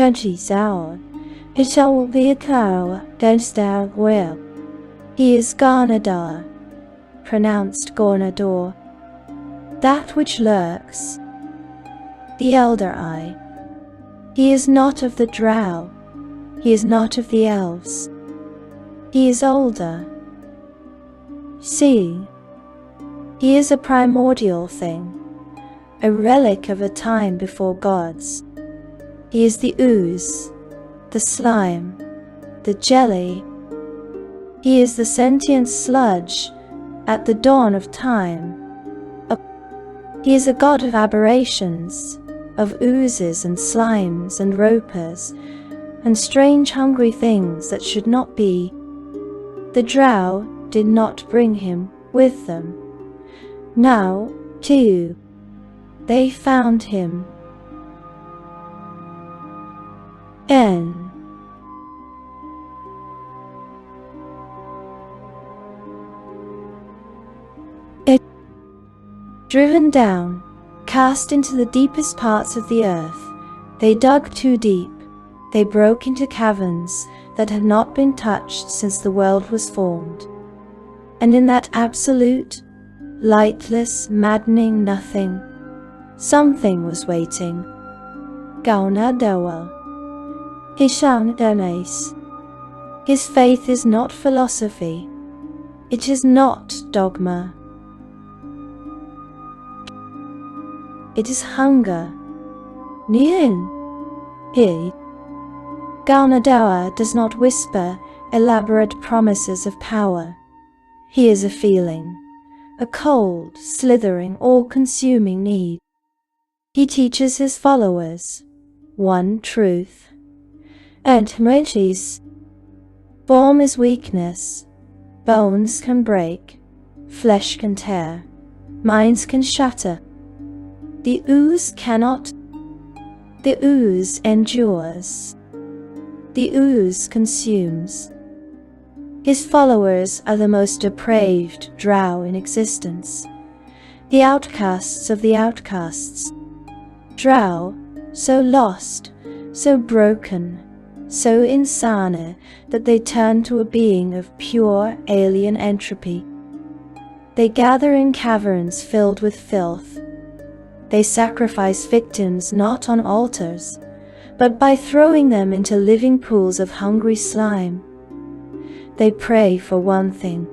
shall be a cow against our will. He is Garnadar, pronounced Gornador, that which lurks, the Elder Eye. He is not of the Drow, he is not of the elves. He is older. See, he is a primordial thing, a relic of a time before gods. He is the ooze, the slime, the jelly. He is the sentient sludge at the dawn of time. He is a god of aberrations, of oozes and slimes and ropers, and strange hungry things that should not be. The Drow did not bring him with them. Now, too, they found him. Driven down, cast into the deepest parts of the earth, they dug too deep. They broke into caverns that had not been touched since the world was formed. And in that absolute, lightless, maddening nothing, something was waiting. Gaunadawa. Hishamdanes. His faith is not philosophy. It is not dogma. It is hunger. Nihin. He. Gaunadawa does not whisper elaborate promises of power. He is a feeling, a cold, slithering, all-consuming need. He teaches his followers one truth. Edmrichis. Form is weakness. Bones can break. Flesh can tear. Minds can shatter. The ooze cannot. The ooze endures. The ooze consumes. His followers are the most depraved Drow in existence, the outcasts of the outcasts. Drow, so lost, so broken, so insane that they turn to a being of pure alien entropy. They gather in caverns filled with filth. They sacrifice victims not on altars, but by throwing them into living pools of hungry slime. They pray for one thing.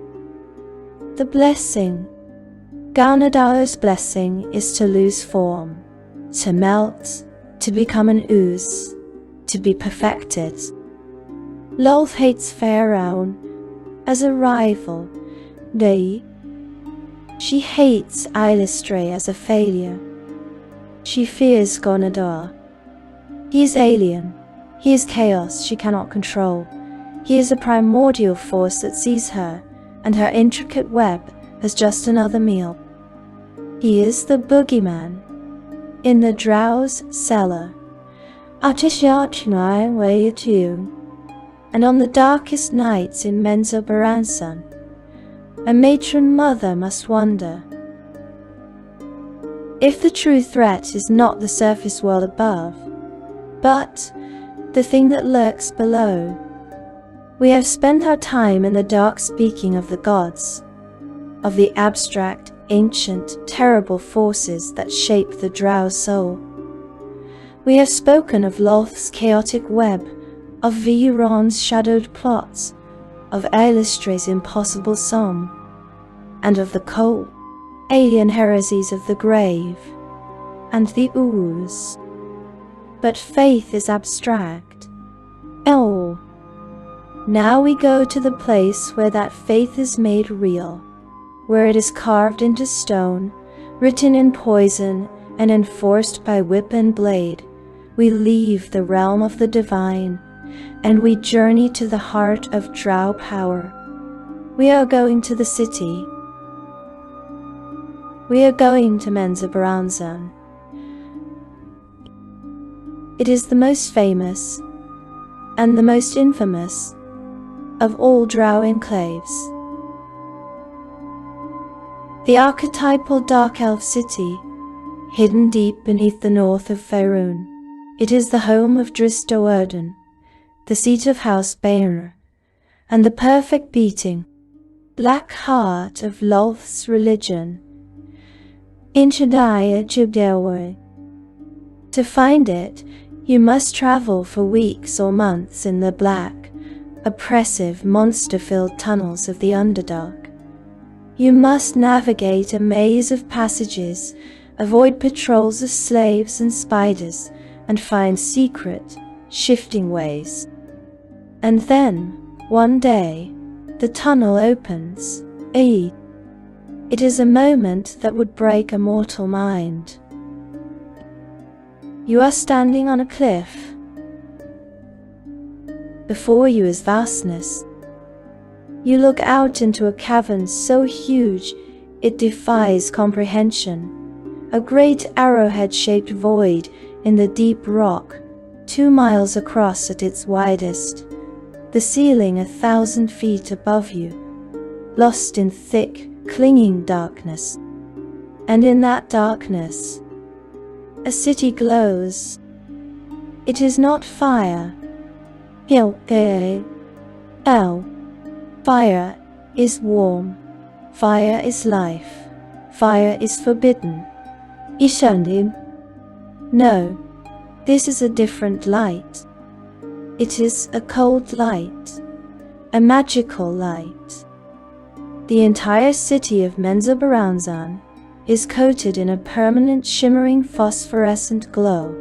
The blessing. Gaunada's blessing is to lose form, to melt, to become an ooze, to be perfected. Lolth hates Pharaoh as a rival. She hates Ilistre as a failure. She fears Gonadar. He is alien. He is chaos she cannot control. He is a primordial force that sees her and her intricate web as just another meal. He is the boogeyman in the Drow's cellar. And on the darkest nights in Menzoberransan, a matron mother must wonder. If the true threat is not the surface world above, but the thing that lurks below. We have spent our time in the dark speaking of the gods, of the abstract, ancient, terrible forces that shape the Drow soul. We have spoken of Lolth's chaotic web, of Viuron's shadowed plots, of Ailistre's impossible song, and of the cold, alien heresies of the grave, and the ooze. But faith is abstract. Oh, now we go to the place where that faith is made real, where it is carved into stone, written in poison, and enforced by whip and blade. We leave the realm of the divine, and we journey to the heart of Drow power. We are going to the city. We are going to Menzoberranzan. It is the most famous and the most infamous of all Drow enclaves. The archetypal dark elf city, hidden deep beneath the north of Faerun. It is the home of Drizzt Do'Urden, the seat of House Baenor, and the perfect beating, black heart of Lolth's religion. Inchadaya Jubdewe. To find it, you must travel for weeks or months in the black, oppressive, monster-filled tunnels of the Underdark. You must navigate a maze of passages, avoid patrols of slaves and spiders, and find secret, shifting ways. And then, one day, the tunnel opens. It is a moment that would break a mortal mind. You are standing on a cliff. Before you is vastness. You look out into a cavern so huge it defies comprehension. A great arrowhead-shaped void in the deep rock, 2 miles across at its widest. The ceiling 1,000 feet above you, lost in thick, clinging darkness. And in that darkness, a city glows. It is not fire. Fire is warm. Fire is life. Fire is forbidden. Ishandim. No, this is a different light. It is a cold light, a magical light. The entire city of Menzoberranzan is coated in a permanent shimmering phosphorescent glow,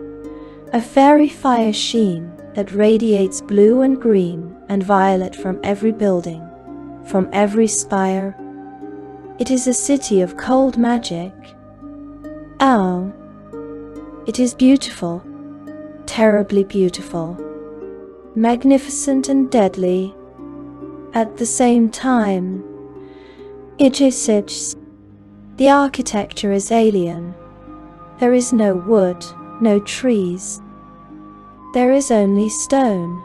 a fairy fire sheen that radiates blue and green and violet from every building, from every spire. It is a city of cold magic. Oh, it is beautiful, terribly beautiful, magnificent and deadly. At the same time, the architecture is alien. There is no wood, no trees. There is only stone,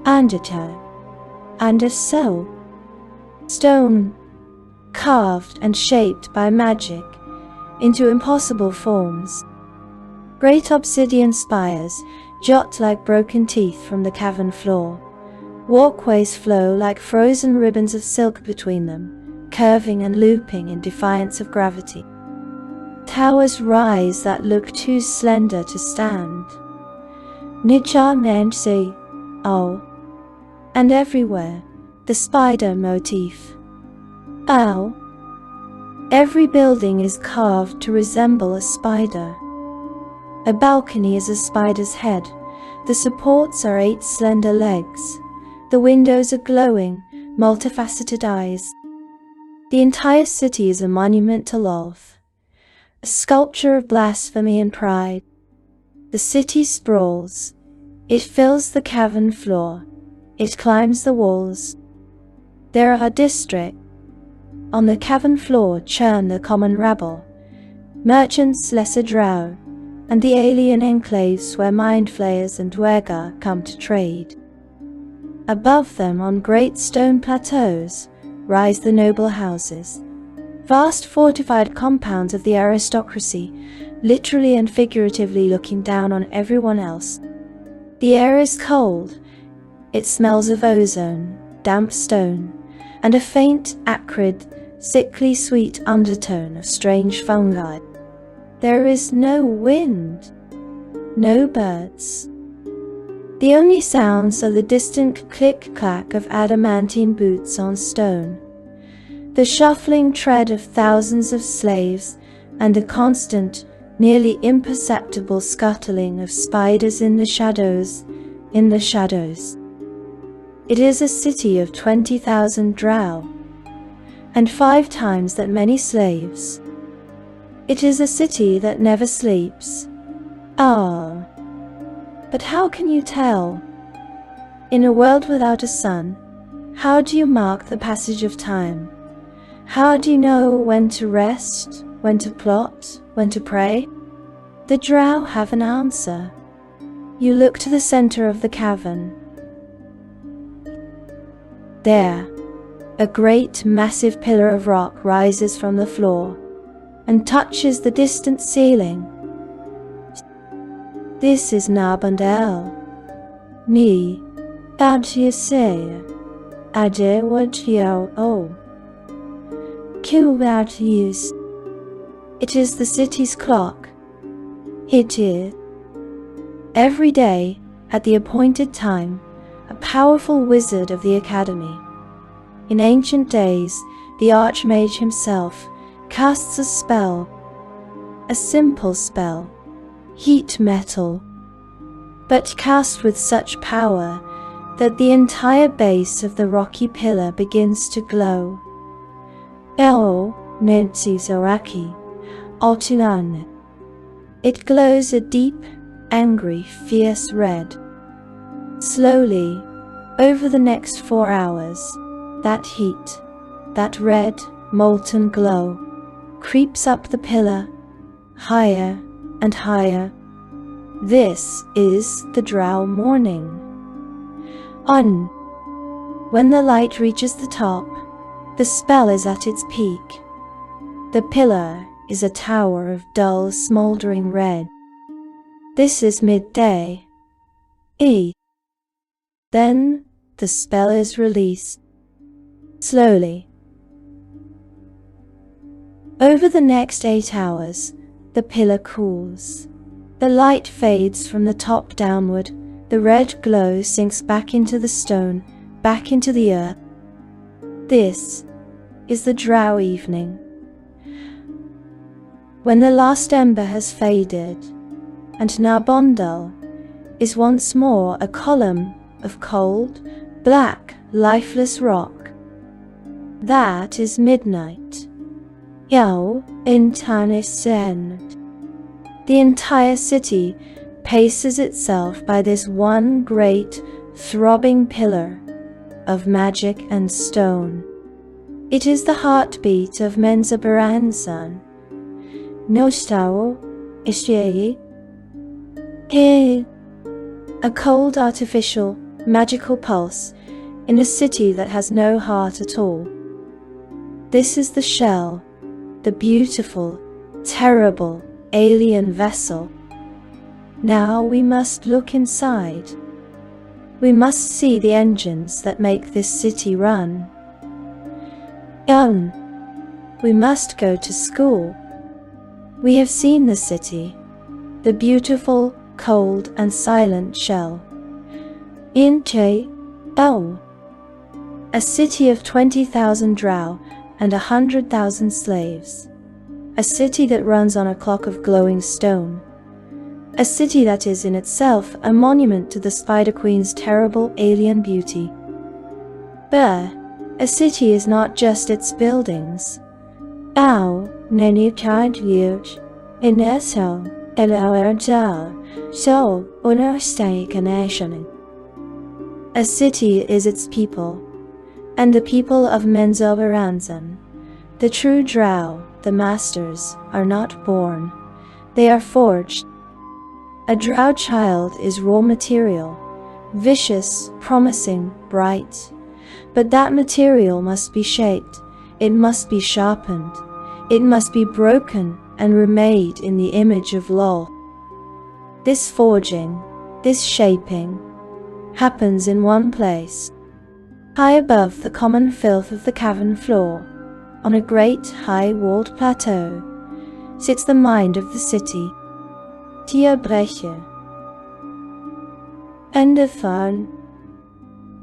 and a soul. Stone, carved and shaped by magic into impossible forms. Great obsidian spires jut like broken teeth from the cavern floor. Walkways flow like frozen ribbons of silk between them, curving and looping in defiance of gravity. Towers rise that look too slender to stand. And everywhere, the spider motif. Every building is carved to resemble a spider. A balcony is a spider's head. The supports are 8 slender legs. The windows are glowing, multifaceted eyes. The entire city is a monument to Lolth, a sculpture of blasphemy and pride. The city sprawls. It fills the cavern floor. It climbs the walls. There are districts. On the cavern floor churn the common rabble, merchants, lesser Drow, and the alien enclaves where mind flayers and Dwergar come to trade. Above them, on great stone plateaus, rise the noble houses, vast fortified compounds of the aristocracy, literally and figuratively looking down on everyone else. The air is cold. It smells of ozone, damp stone, and a faint, acrid, sickly sweet undertone of strange fungi. There is no wind, no birds. The only sounds are the distant click-clack of adamantine boots on stone, the shuffling tread of thousands of slaves, and the constant, nearly imperceptible scuttling of spiders in the shadows. It is a city of 20,000 drow, and 5 times that many slaves. It is a city that never sleeps. Ah, but how can you tell? In a world without a sun, how do you mark the passage of time? How do you know when to rest, when to plot, when to pray? The drow have an answer. You look to the center of the cavern. There, a great massive pillar of rock rises from the floor and touches the distant ceiling. This is Nabandel. Ni Adjese Adewajio. Kubatiyus. It is the city's clock. It is. Every day, at the appointed time, a powerful wizard of the academy. In ancient days, the Archmage himself casts a spell, a simple spell, heat metal, but cast with such power that the entire base of the rocky pillar begins to glow. Eo Netsizoraki Altulan. It glows a deep, angry, fierce red. Slowly, over the next 4 hours, that heat, that red, molten glow, creeps up the pillar, higher and higher. This is the Drow morning. When the light reaches the top, the spell is at its peak. The pillar is a tower of dull, smoldering red. This is midday. Then the spell is released. Slowly. Over the next 8 hours, the pillar cools. The light fades from the top downward. The red glow sinks back into the stone, back into the earth. This is the Drow evening. When the last ember has faded, and Narbondel is once more a column of cold, black, lifeless rock. That is midnight. Yao Intanisend. The entire city paces itself by this one great, throbbing pillar of magic and stone. It is the heartbeat of Menzoberranzan. Nostao Ishiei. A cold, artificial, magical pulse in a city that has no heart at all. This is the shell, the beautiful, terrible, alien vessel. Now we must look inside. We must see the engines that make this city run. We must go to school. We have seen the city, the beautiful, cold and silent shell. A city of 20,000 drow and 100,000 slaves. A city that runs on a clock of glowing stone. A city that is in itself a monument to the Spider Queen's terrible alien beauty. But a city is not just its buildings. A city is its people, and the people of Menzoberranzan. The true Drow, the masters, are not born. They are forged. A Drow child is raw material, vicious, promising, bright, But that material must be shaped, it must be sharpened, it must be broken and remade in the image of Lolth. This forging, this shaping, happens in one place. High above the common filth of the cavern floor, on a great high-walled plateau, sits the mind of the city, Tierbreche. And Erfahren,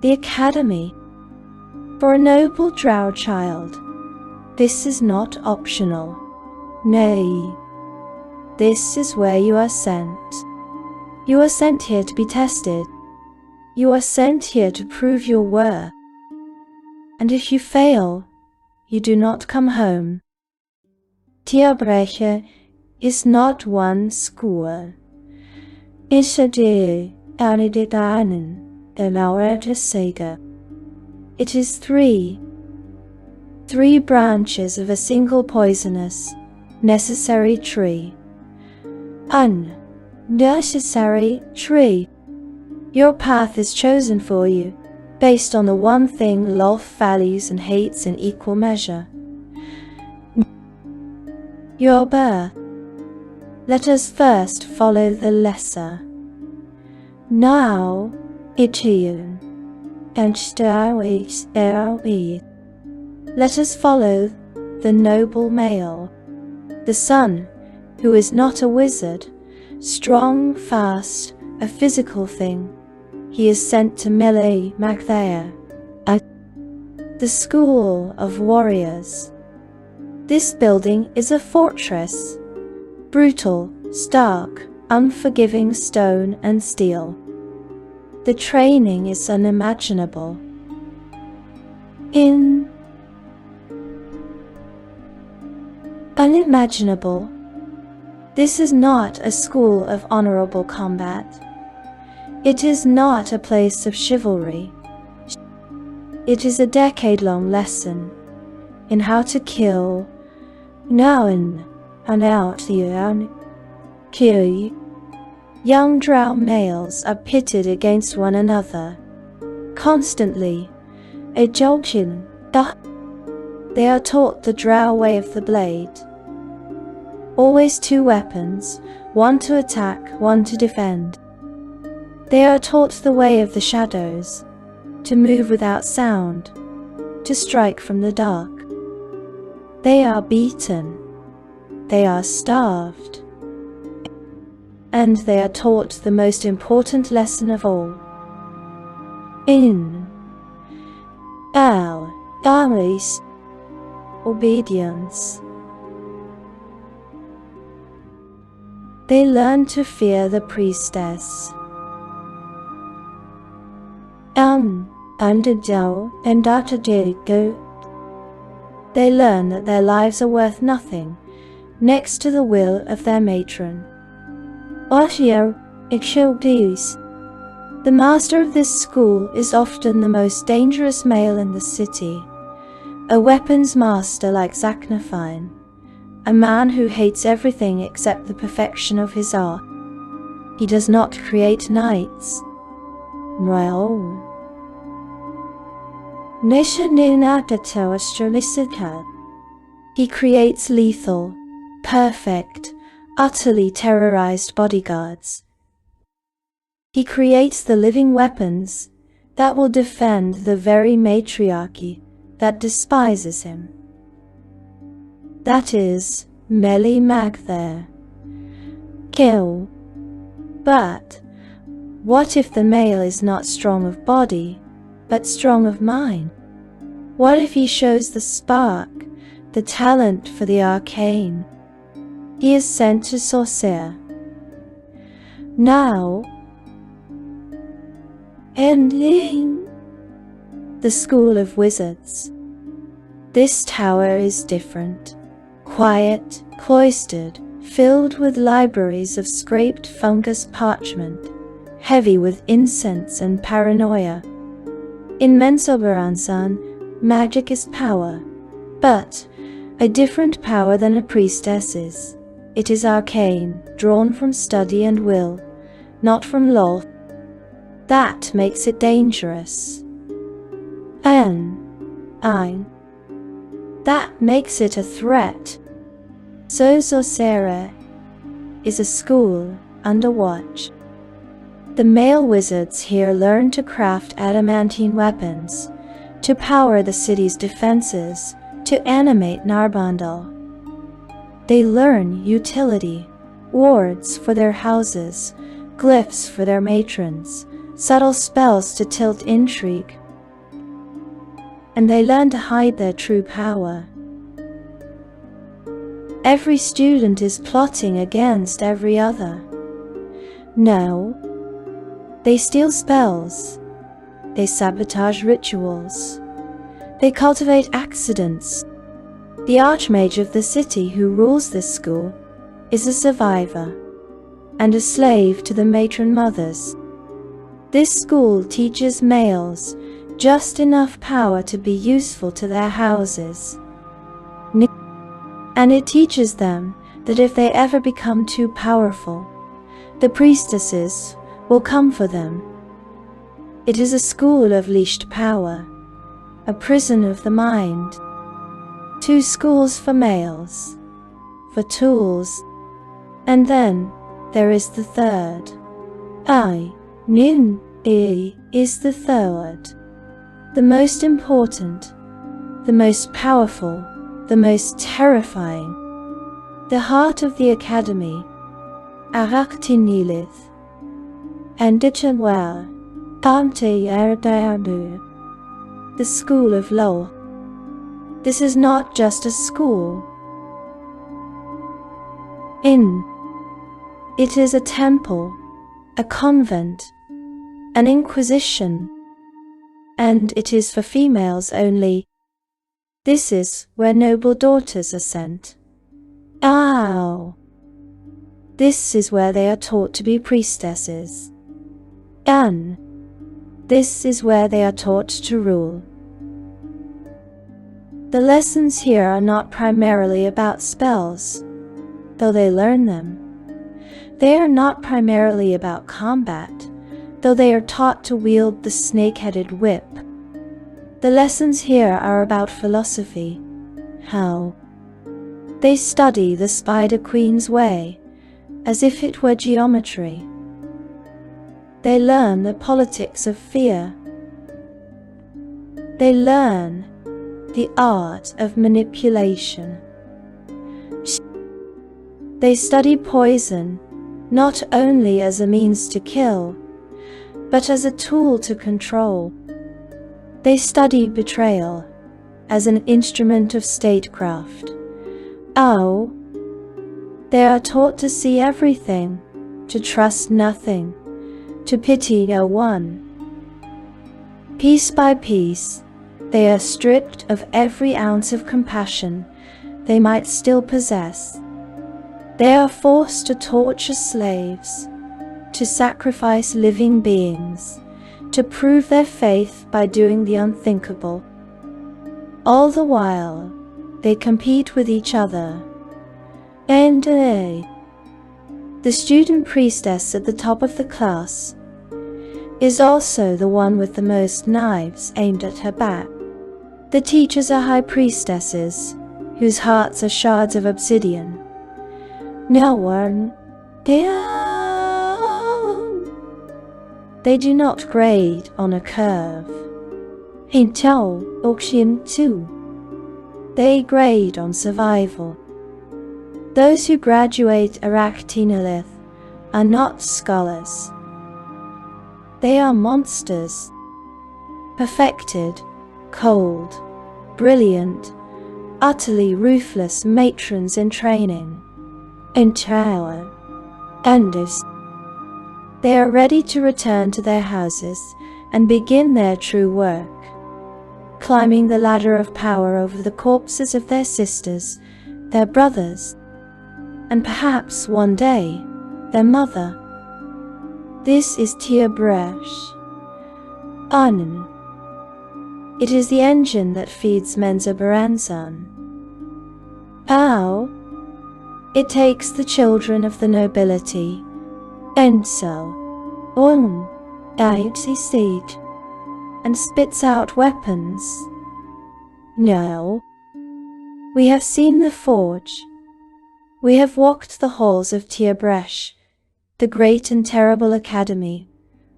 the academy. For a noble Drow child, this is not optional. Nay, this is where you are sent. You are sent here to be tested. You are sent here to prove your worth. And if you fail, you do not come home. Tierbreche is not one school. Ishade Anididanen the Larethian. It is three branches of a single poisonous, necessary tree. Unnecessary tree. Your path is chosen for you, based on the one thing Lolth values and hates in equal measure. Your birth. Let us first follow the lesser. Now, Itiun, and let us follow the noble male, the son, who is not a wizard, strong, fast, a physical thing. He is sent to Melee Magthea, the school of warriors. This building is a fortress, brutal, stark, unforgiving stone and steel. The training is unimaginable. Unimaginable. This is not a school of honorable combat. It is not a place of chivalry. It is a decade-long lesson in how to kill Nauen and out the kill. Young Drow males are pitted against one another, constantly. A Jolchin, they are taught the Drow way of the blade. Always two weapons, one to attack, one to defend. They are taught the way of the shadows, to move without sound, to strike from the dark. They are beaten, they are starved, and they are taught the most important lesson of all. Armies, obedience. They learn to fear the priestess. And they learn that their lives are worth nothing next to the will of their matron. The master of this school is often the most dangerous male in the city, a weapons master like Zaknafine, a man who hates everything except the perfection of his art. He does not create knights. He creates lethal, perfect, utterly terrorized bodyguards. He creates the living weapons that will defend the very matriarchy that despises him. That is Melee Magthea. Kill. But what if the male is not strong of body, but strong of mind? What if he shows the spark, the talent for the arcane? He is sent to Sorcerer. Now, ending the School of Wizards. This tower is different. Quiet, cloistered, filled with libraries of scraped fungus parchment, heavy with incense and paranoia. In Mensoberansan, magic is power, but a different power than a priestess's. It is arcane, drawn from study and will, not from Lolth. That makes it dangerous. Ein. That makes it a threat. So Sorcerer is a school under watch. The male wizards here learn to craft adamantine weapons, to power the city's defenses, to animate Narbandal. They learn utility, wards for their houses, glyphs for their matrons, subtle spells to tilt intrigue. And they learn to hide their true power. Every student is plotting against every other. No, they steal spells. They sabotage rituals. They cultivate accidents. The Archmage of the city who rules this school is a survivor and a slave to the matron mothers. This school teaches males just enough power to be useful to their houses. And it teaches them that if they ever become too powerful, the priestesses will come for them. It is a school of leashed power, a prison of the mind. 2 schools for males, for tools, and then there is the third. Nin is the third, the most important, the most powerful, the most terrifying, the heart of the academy, Araushnee, and Betrayal, the school of Lolth. This is not just a school. It is a temple, a convent, an inquisition, and it is for females only. This is where noble daughters are sent. This is where they are taught to be priestesses. This is where they are taught to rule. The lessons here are not primarily about spells, though they learn them. They are not primarily about combat, though they are taught to wield the snake-headed whip. The lessons here are about philosophy. How? They study the Spider Queen's way, as if it were geometry. They learn the politics of fear. They learn the art of manipulation. They study poison, not only as a means to kill, but as a tool to control. They study betrayal as an instrument of statecraft. They are taught to see everything, to trust nothing, to pity no one. Piece by piece, they are stripped of every ounce of compassion they might still possess. They are forced to torture slaves, to sacrifice living beings, to prove their faith by doing the unthinkable. All the while, they compete with each other. And the student priestess at the top of the class is also the one with the most knives aimed at her back. The teachers are high priestesses, whose hearts are shards of obsidian. No one They do not grade on a curve. They grade on survival. Those who graduate Araushnee are not scholars. They are monsters. Perfected, cold, brilliant, utterly ruthless matrons in training. Betrayal. They are ready to return to their houses and begin their true work, climbing the ladder of power over the corpses of their sisters, their brothers, and perhaps one day, their mother. This is Tia Bresh. It is the engine that feeds Mensa Baranzan. It takes the children of the nobility, and so, and spits out weapons? No. We have seen the forge. We have walked the halls of Tierbreche, the great and terrible academy,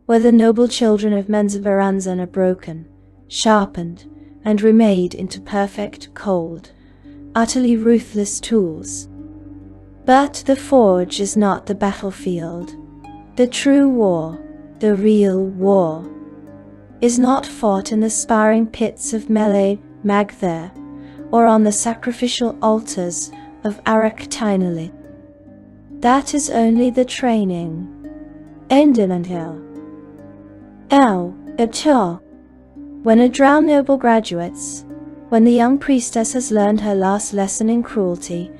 where the noble children of Menzoberranzan are broken, sharpened, and remade into perfect, cold, utterly ruthless tools. But the forge is not the battlefield. The true war, the real war, is not fought in the sparring pits of Melee Magther, or on the sacrificial altars of Araushnee. That is only the training. Enden and Hill. When a Drow noble graduates, when the young priestess has learned her last lesson in cruelty,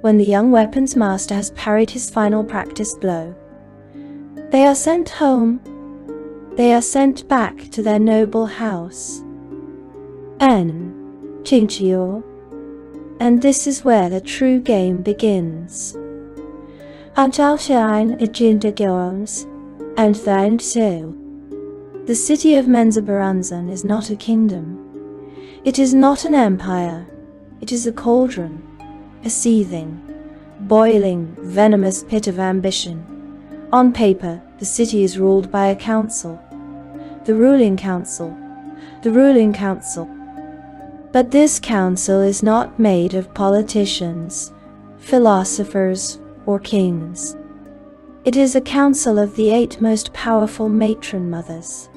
when the young weapons master has parried his final practice blow, they are sent home. They are sent back to their noble house. Chinchio. And this is where the true game begins. Antalshine Ejindagoms, and thine so. The city of Menzoberranzan is not a kingdom. It is not an empire. It is a cauldron, a seething, boiling, venomous pit of ambition. On paper, the city is ruled by a council. The ruling council. The ruling council. But this council is not made of politicians, philosophers, or kings. It is a council of the 8 most powerful matron mothers,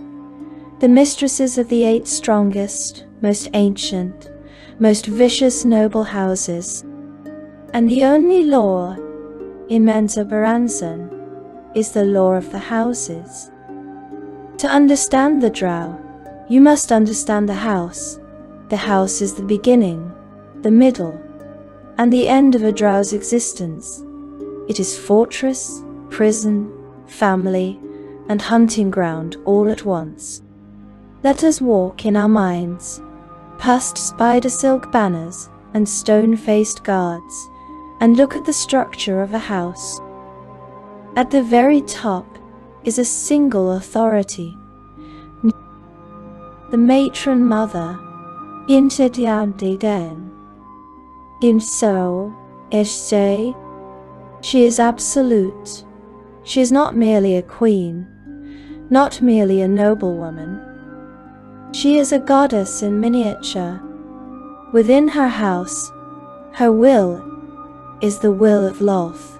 the mistresses of the 8 strongest, most ancient, most vicious noble houses. And the only law in Menzoberranzan is the law of the houses. To understand the Drow, you must understand the house. The house is the beginning, the middle, and the end of a Drow's existence. It is fortress, prison, family, and hunting ground all at once. Let us walk in our minds, past spider silk banners and stone-faced guards, and look at the structure of a house. At the very top is a single authority. The matron mother, Intediandiden. In so, Eshse. She is absolute. She is not merely a queen, not merely a noblewoman. She is a goddess in miniature. Within her house, her will is the will of Lolth.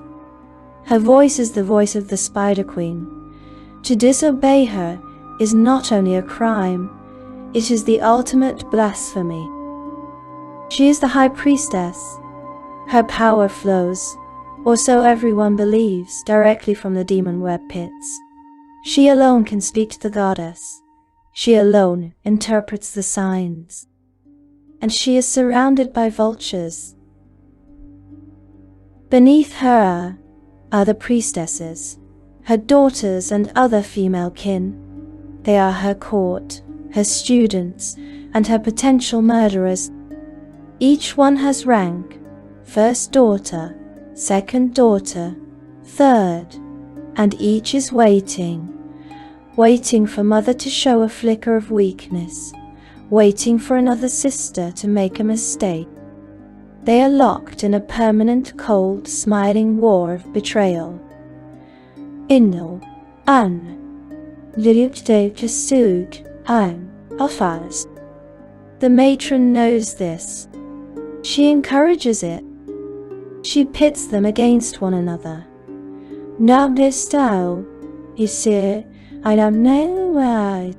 Her voice is the voice of the Spider Queen. To disobey her is not only a crime, it is the ultimate blasphemy. She is the High Priestess. Her power flows, or so everyone believes, directly from the demon web pits. She alone can speak to the goddess. She alone interprets the signs. And she is surrounded by vultures. Beneath her are the priestesses, her daughters and other female kin. They are her court, her students, and her potential murderers. Each one has rank: first daughter, second daughter, third, and each is waiting for mother to show a flicker of weakness, waiting for another sister to make a mistake. They are locked in a permanent, cold, smiling war of betrayal. Inno, an, liripte jasug, an, alfaz. The matron knows this. She encourages it. She pits them against one another. Now this style, isir, I don't know why.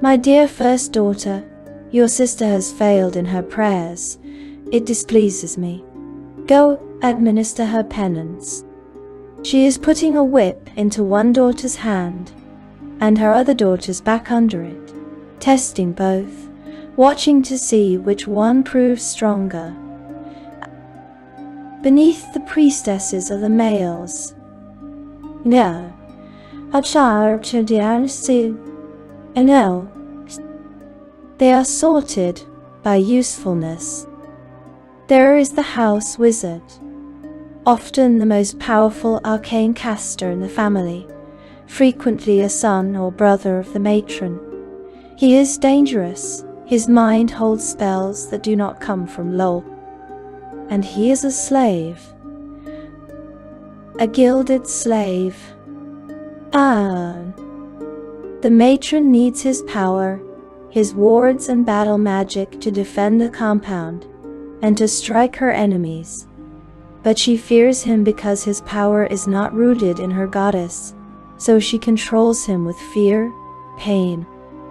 My dear first daughter, your sister has failed in her prayers. It displeases me. Go, administer her penance. She is putting a whip into one daughter's hand, and her other daughter's back under it, testing both, watching to see which one proves stronger. Beneath the priestesses are the males. No, a child to the and no. They are sorted by usefulness. There is the house wizard, often the most powerful arcane caster in the family, frequently a son or brother of the matron. He is dangerous. His mind holds spells that do not come from Lolth. And he is a slave. A gilded slave. The matron needs his power, his wards and battle magic to defend the compound, and to strike her enemies. But she fears him because his power is not rooted in her goddess, so she controls him with fear, pain,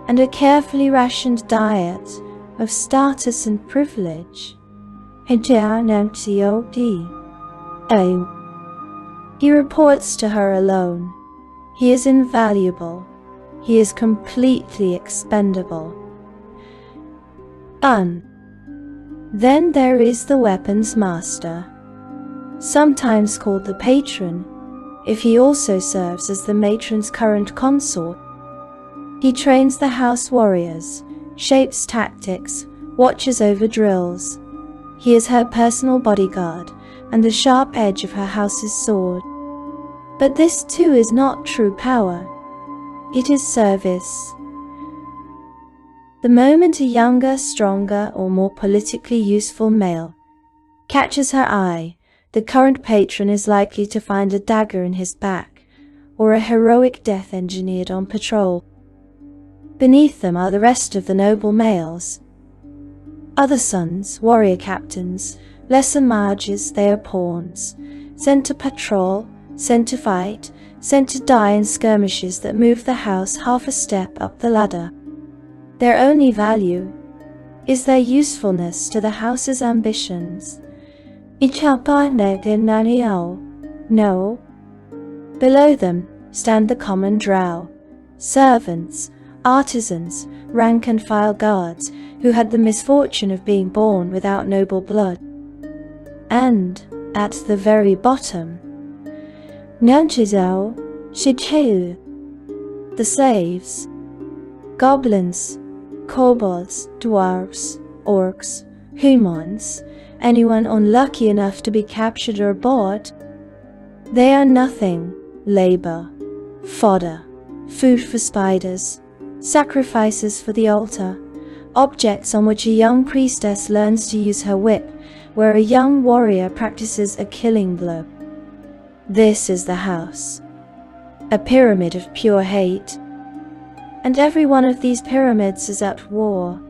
and a carefully rationed diet of status and privilege. He reports to her alone. He is invaluable. He is completely expendable. Then there is the weapons master, sometimes called the patron, if he also serves as the matron's current consort. He trains the house warriors, shapes tactics, watches over drills. He is her personal bodyguard and the sharp edge of her house's sword. But this too is not true power. It is service. The moment a younger, stronger, or more politically useful male catches her eye, the current patron is likely to find a dagger in his back, or a heroic death engineered on patrol. Beneath them are the rest of the noble males. Other sons, warrior captains, lesser mages, they are pawns, sent to patrol, sent to fight, sent to die in skirmishes that move the house half a step up the ladder. Their only value is their usefulness to the house's ambitions. No. Below them stand the common Drow, servants, artisans, rank-and-file guards who had the misfortune of being born without noble blood. And, at the very bottom, the slaves, goblins, kobolds, dwarves, orcs, humans, anyone unlucky enough to be captured or bought. They are nothing, labor, fodder, food for spiders, sacrifices for the altar, objects on which a young priestess learns to use her whip, where a young warrior practices a killing blow. This is the house, a pyramid of pure hate. And every one of these pyramids is at war,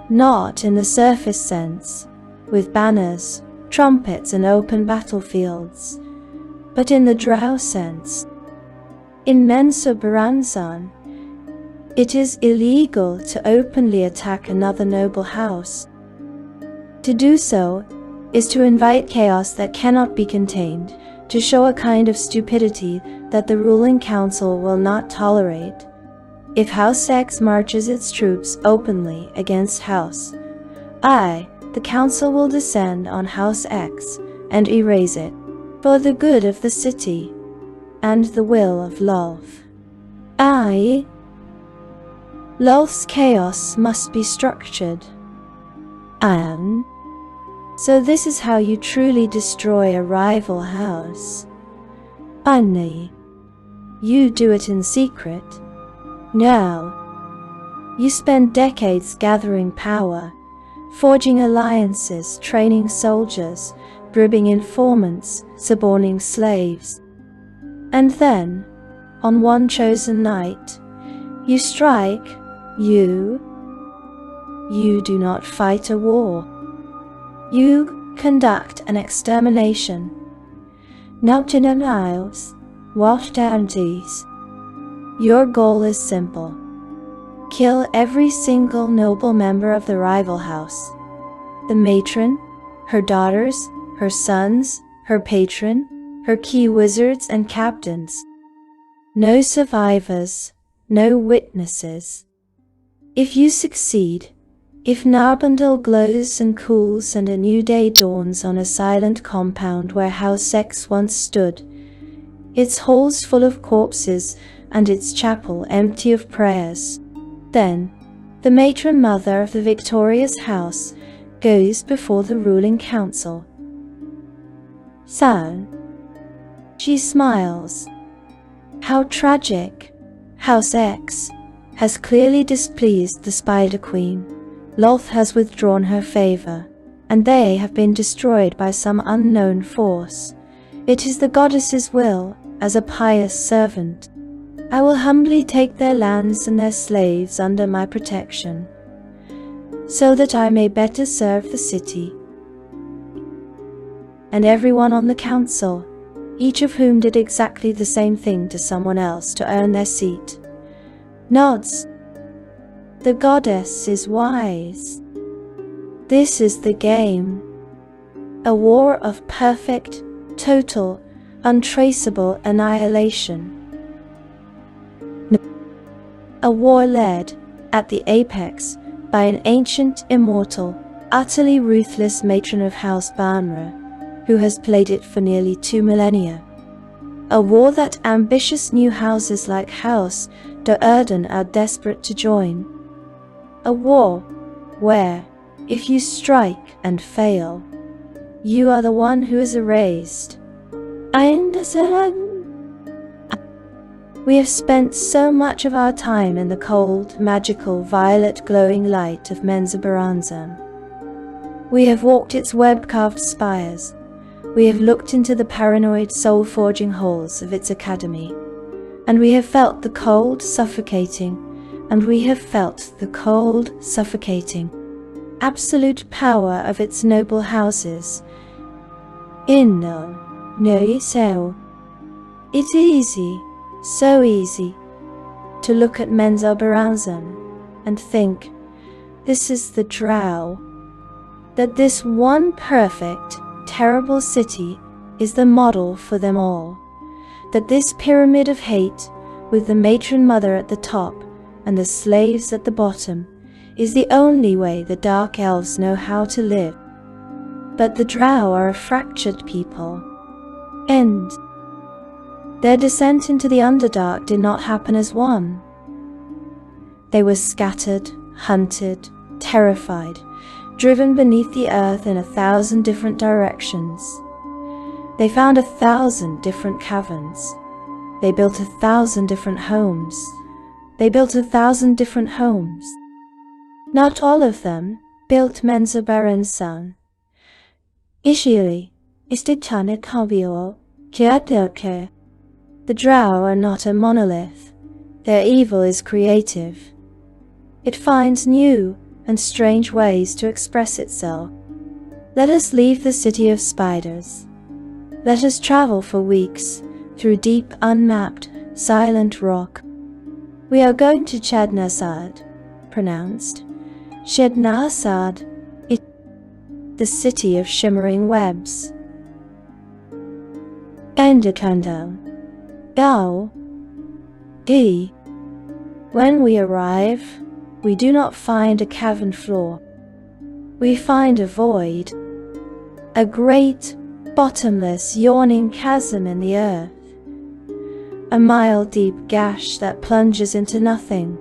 not in the surface sense, with banners, trumpets, and open battlefields, but in the Drow sense. In Mensa Baranzan, it is illegal to openly attack another noble house. To do so is to invite chaos that cannot be contained, to show a kind of stupidity that the ruling council will not tolerate. If House X marches its troops openly against House I, the council will descend on House X and erase it, for the good of the city and the will of Lolth. Lolth's chaos must be structured. So this is how you truly destroy a rival house. You do it in secret. No. You spend decades gathering power, forging alliances, training soldiers, bribbing informants, suborning slaves. And then, on one chosen night, you strike. You do not fight a war. You conduct an extermination. Not in denials, wash guarantees. Your goal is simple. Kill every single noble member of the rival house. The matron, her daughters, her sons, her patron, her key wizards and captains. No survivors, no witnesses. If you succeed, if Narbundle glows and cools and a new day dawns on a silent compound where House X once stood, its halls full of corpses and its chapel empty of prayers, then the matron mother of the victorious house goes before the ruling council. So, she smiles. How tragic. House X has clearly displeased the Spider Queen. Lolth has withdrawn her favor, and they have been destroyed by some unknown force. It is the goddess's will, as a pious servant. I will humbly take their lands and their slaves under my protection, so that I may better serve the city. And everyone on the council, each of whom did exactly the same thing to someone else to earn their seat, nods. The goddess is wise. This is the game. A war of perfect, total, untraceable annihilation. A war led, at the apex, by an ancient, immortal, utterly ruthless matron of House Banra, who has played it for nearly 2 millennia. A war that ambitious new houses like House Do'Urden are desperate to join. A war where, if you strike and fail, you are the one who is erased. I understand. We have spent so much of our time in the cold, magical, violet glowing light of Menzoberranzan. We have walked its web-carved spires. We have looked into the paranoid, soul-forging halls of its academy. And we have felt the cold, suffocating, absolute power of its noble houses. It's easy, so easy, to look at Menzoberranzan and think, this is the Drow, that this one perfect, terrible city is the model for them all, that this pyramid of hate, with the matron mother at the top and the slaves at the bottom, is the only way the Dark Elves know how to live. But the Drow are a fractured people. End. Their descent into the Underdark did not happen as one. They were scattered, hunted, terrified, driven beneath the earth in 1,000 different directions. They found 1,000 different caverns. They built 1,000 different homes. Not all of them built Menzoberranzan. Ishiri, istitane kabio, kiadoke. The Drow are not a monolith. Their evil is creative. It finds new and strange ways to express itself. Let us leave the city of spiders. Let us travel for weeks through deep, unmapped, silent rock. We are going to Chednasad, pronounced Chednasad, the city of shimmering webs. Endakandal. Gao. Gi. When we arrive, we do not find a cavern floor. We find a void, a great, bottomless, yawning chasm in the earth, a mile-deep gash that plunges into nothing.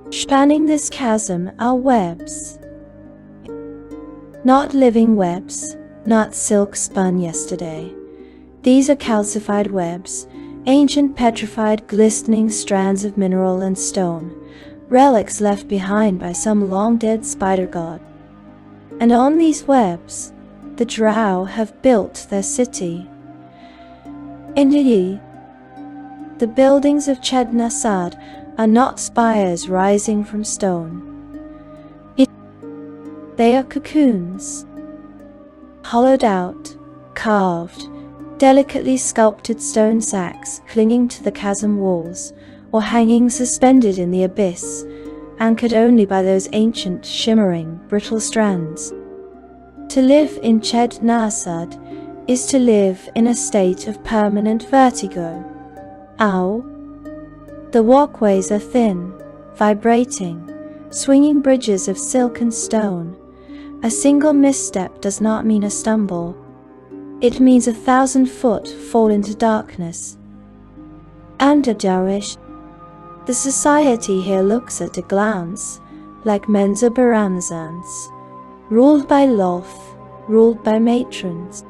Spanning this chasm are webs. Not living webs, not silk spun yesterday. These are calcified webs, ancient petrified glistening strands of mineral and stone, relics left behind by some long-dead spider god. And on these webs, the Drow have built their city. Indeed, the buildings of Chednasad are not spires rising from stone. They are cocoons, hollowed out, carved, delicately sculpted stone sacks clinging to the chasm walls, or hanging suspended in the abyss, anchored only by those ancient, shimmering, brittle strands. To live in Chednasad is to live in a state of permanent vertigo. Ow! The walkways are thin, vibrating, swinging bridges of silk and stone. A single misstep does not mean a stumble. It means 1,000 foot fall into darkness. Andadarish. The society here looks at a glance like Menzoberranzan's, ruled by Lolth, ruled by matrons.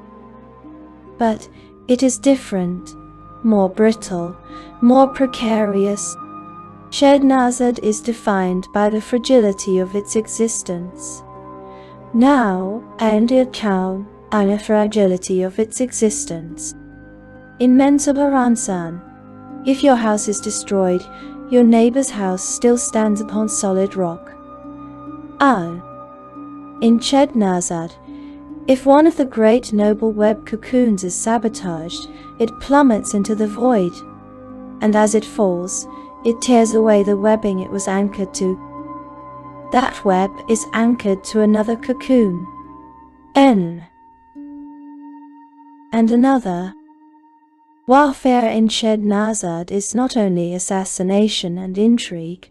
But it is different, more brittle, more precarious. Shednazad is defined by the fragility of its existence. Now, and it count on the fragility of its existence. In Mensobaransan, if your house is destroyed, your neighbor's house still stands upon solid rock. In Shednazad, if one of the great noble web cocoons is sabotaged, it plummets into the void, and as it falls, it tears away the webbing it was anchored to. That web is anchored to another cocoon, and another. Warfare in Shednazad is not only assassination and intrigue,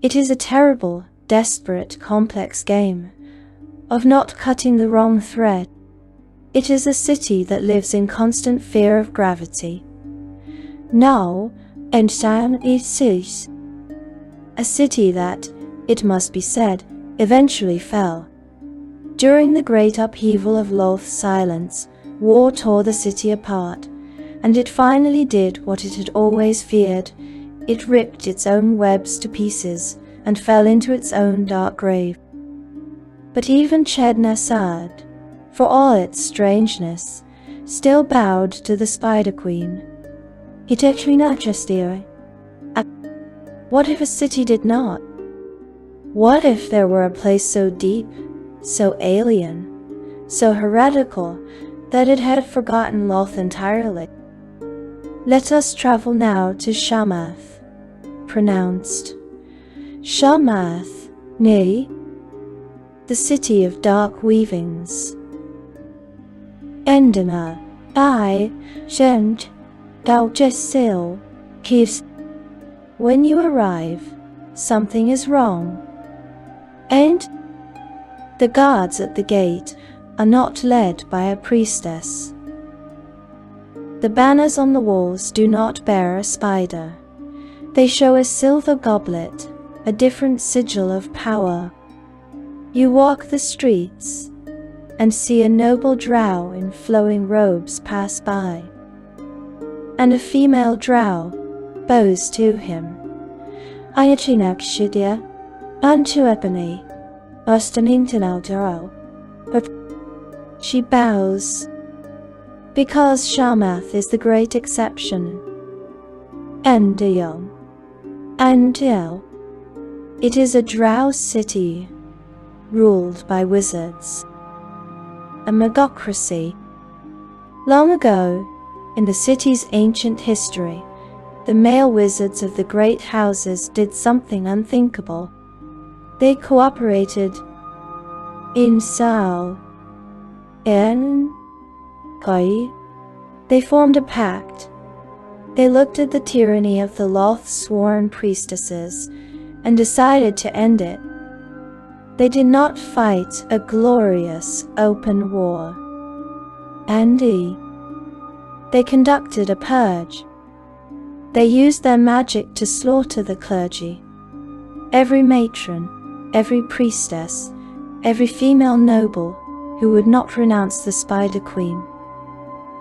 it is a terrible, desperate, complex game of not cutting the wrong thread. It is a city that lives in constant fear of gravity. Now, and Sam is a city that, it must be said, eventually fell. During the great upheaval of Lolth's silence, war tore the city apart, and it finally did what it had always feared. It ripped its own webs to pieces and fell into its own dark grave. But even Shednazad, for all its strangeness, still bowed to the Spider Queen. What if a city did not? What if there were a place so deep, so alien, so heretical, that it had forgotten Lolth entirely? Let us travel now to Shamath, pronounced Shamath, nay, the city of dark weavings. Endema, I, Shend, Daljesil, Kivs. When you arrive, something is wrong. And the guards at the gate are not led by a priestess. The banners on the walls do not bear a spider. They show a silver goblet, a different sigil of power. You walk the streets and see a noble drow in flowing robes pass by, and a female drow bows to him. Ayachinak Antu Ebony, Ostanintinal drow. But she bows, because Shamath is the great exception. Endil. It is a drow city, ruled by wizards. A magocracy. Long ago, in the city's ancient history, the male wizards of the great houses did something unthinkable. They cooperated in Sao. They formed a pact. They looked at the tyranny of the Lolth sworn priestesses and decided to end it. They did not fight a glorious open war. They conducted a purge. They used their magic to slaughter the clergy. Every matron, every priestess, every female noble who would not renounce the Spider Queen.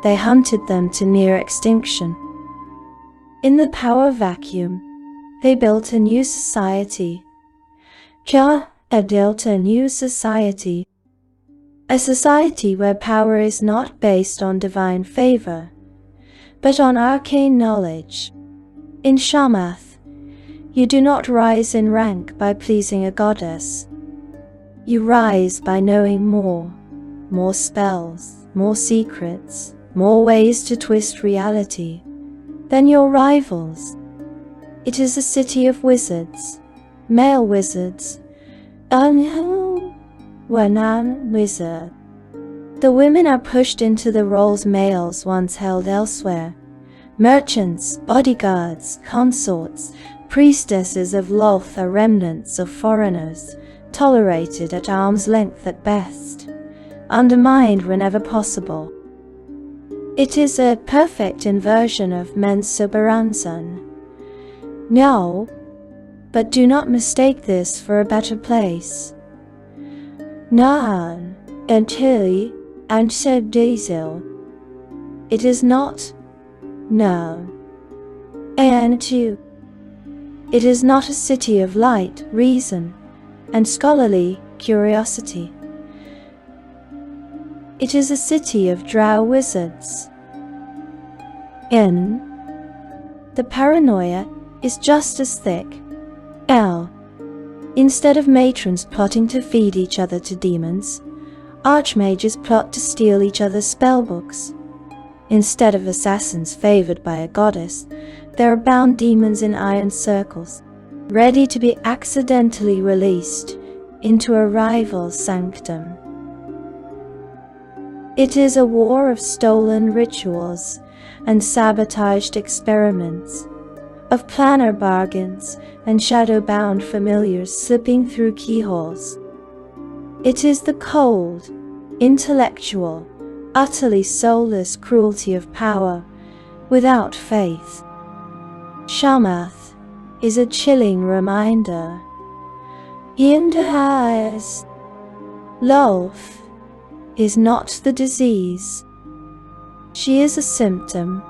They hunted them to near extinction. In the power vacuum, they built a new society. Built a new society. A society where power is not based on divine favor, but on arcane knowledge. In Shamath, you do not rise in rank by pleasing a goddess. You rise by knowing more spells, more secrets, more ways to twist reality than your rivals. It is a city of wizards, male wizards, wizard. The women are pushed into the roles males once held elsewhere. Merchants, bodyguards, consorts, priestesses of Lolth are remnants of foreigners, tolerated at arm's length at best, undermined whenever possible. It is a perfect inversion of Mensobaransan. No, but do not mistake this for a better place. Naan, Antili, and Sebdazil. It is not. No. And to It is not a city of light, reason, and scholarly curiosity. It is a city of drow wizards. N. The paranoia is just as thick. L. Instead of matrons plotting to feed each other to demons, archmages plot to steal each other's spellbooks. Instead of assassins favored by a goddess, there are bound demons in iron circles, ready to be accidentally released into a rival's sanctum. It is a war of stolen rituals and sabotaged experiments, of planar bargains and shadow-bound familiars slipping through keyholes. It is the cold, intellectual, utterly soulless cruelty of power without faith. Shamath is a chilling reminder. Yindahas. Lolth is not the disease. She is a symptom.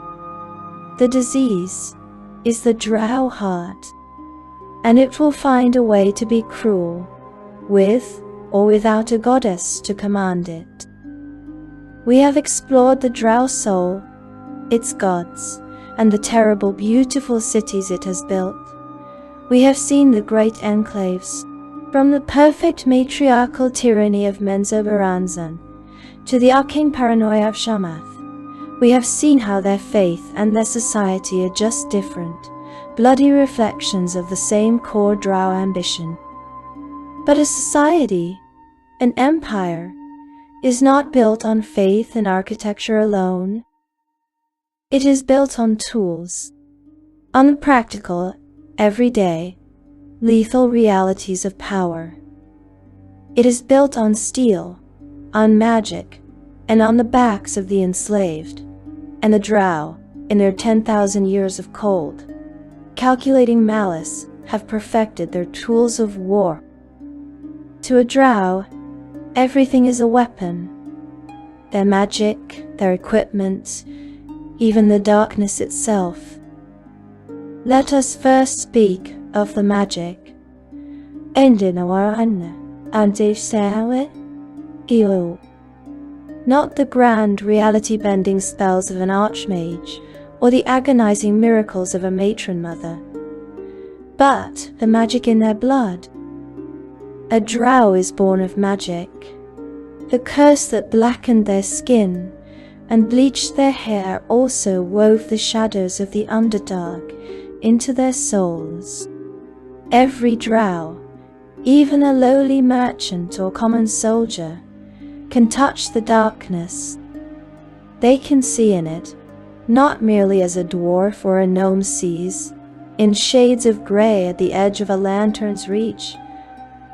The disease is the drow heart, and it will find a way to be cruel, with or without a goddess to command it. We have explored the drow soul, its gods, and the terrible, beautiful cities it has built. We have seen the great enclaves, from the perfect matriarchal tyranny of Menzoberranzan to the arcane paranoia of Shamath. We have seen how their faith and their society are just different, bloody reflections of the same core drow ambition. But a society, an empire, is not built on faith and architecture alone. It is built on tools, on the practical, everyday, lethal realities of power. It is built on steel, on magic, and on the backs of the enslaved, and the drow, in their 10,000 years of cold, calculating malice, have perfected their tools of war. To a drow, everything is a weapon. Their magic, their equipment, even the darkness itself. Let us first speak of the magic. Not the grand reality-bending spells of an archmage or the agonizing miracles of a matron mother, but the magic in their blood. A drow is born of magic. The curse that blackened their skin and bleached their hair also wove the shadows of the Underdark into their souls. Every drow, even a lowly merchant or common soldier, can touch the darkness. They can see in it, not merely as a dwarf or a gnome sees, in shades of grey at the edge of a lantern's reach,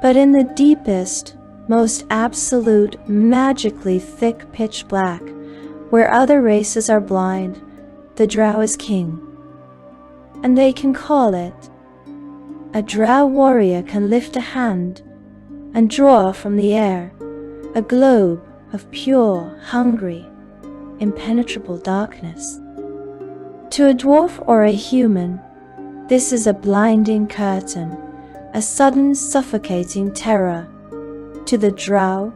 but in the deepest, most absolute, magically thick pitch black, where other races are blind, the drow is king. And they can call it. A drow warrior can lift a hand and draw from the air a globe of pure, hungry, impenetrable darkness. To a dwarf or a human, this is a blinding curtain, a sudden suffocating terror. To the drow,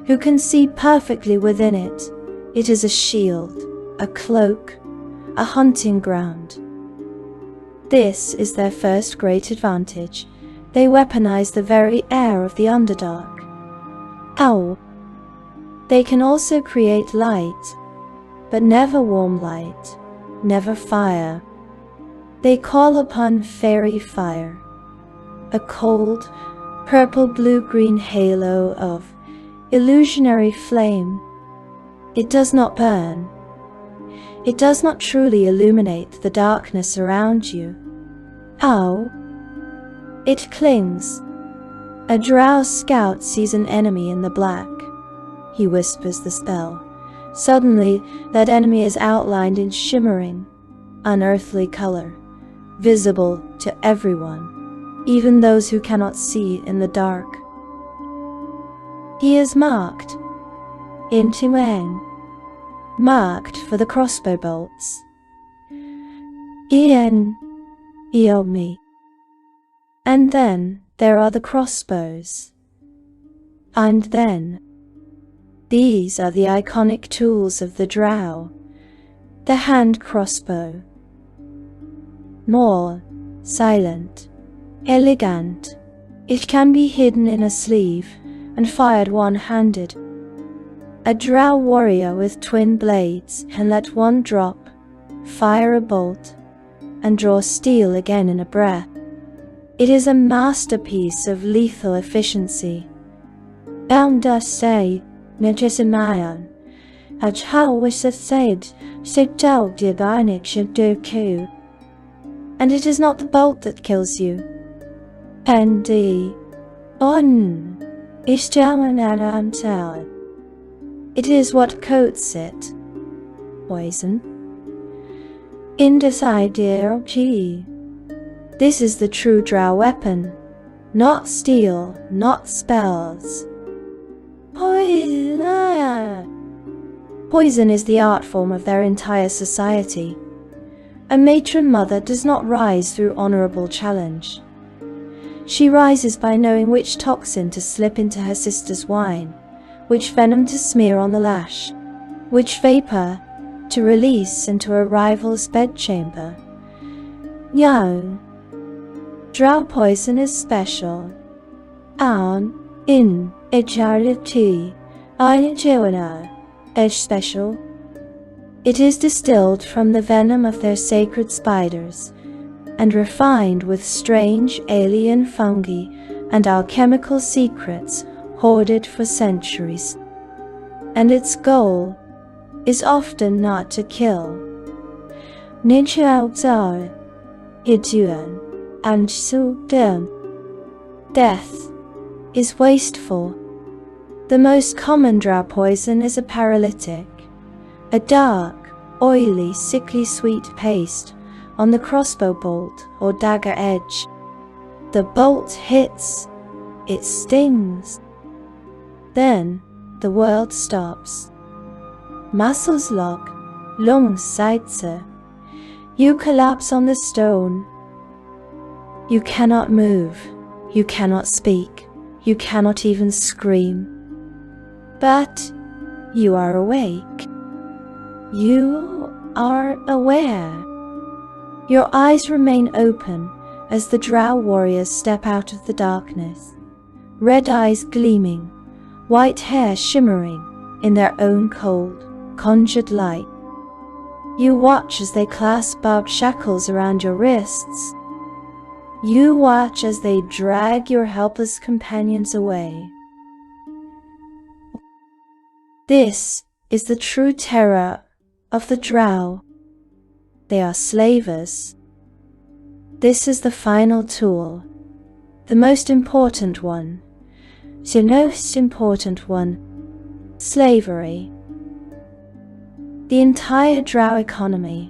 who can see perfectly within it, it is a shield, a cloak, a hunting ground. This is their first great advantage. They weaponize the very air of the Underdark. Ow! They can also create light, but never warm light, never fire. They call upon fairy fire, a cold, purple, blue-green halo of illusionary flame. It does not burn. It does not truly illuminate the darkness around you. Ow! It clings. A drow scout sees an enemy in the black. He whispers the spell. Suddenly, that enemy is outlined in shimmering, unearthly color, visible to everyone, even those who cannot see in the dark. He is marked. Intimen. Marked for the crossbow bolts. Ien. Iomi. And then there are the crossbows. And then these are the iconic tools of the Drow. The hand crossbow. More silent, elegant. It can be hidden in a sleeve and fired one-handed. A Drow warrior with twin blades can let one drop, fire a bolt, and draw steel again in a breath. It is a masterpiece of lethal efficiency. Bounda say, Nejesimayan, Ajhawisat said, Sitau Dibanik Shadoku. And it is not the bolt that kills you. Pendi On Ishtamanadamtal. It is what coats it. Poison. Indecideology. This is the true Drow weapon. Not steel, not spells. Poison is the art form of their entire society. A matron mother does not rise through honorable challenge. She rises by knowing which toxin to slip into her sister's wine, which venom to smear on the lash, which vapor to release into a rival's bedchamber. Young. Drow poison is special. In Echarity, is special. It is distilled from the venom of their sacred spiders, and refined with strange alien fungi and alchemical secrets hoarded for centuries. And its goal is often not to kill. Ninja Iduan and Sudem. Death is wasteful. The most common Drow poison is a paralytic, a dark, oily, sickly sweet paste on the crossbow bolt or dagger edge. The bolt hits, it stings. Then the world stops. Muscles lock, lungs sighter. You collapse on the stone. You cannot move, you cannot speak, you cannot even scream. But you are awake. You are aware. Your eyes remain open as the Drow warriors step out of the darkness, red eyes gleaming, white hair shimmering in their own cold, conjured light. You watch as they clasp barbed shackles around your wrists. You watch as they drag your helpless companions away. This is the true terror of the Drow. They are slavers. This is the final tool, the most important one, the most important one, slavery. The entire Drow economy,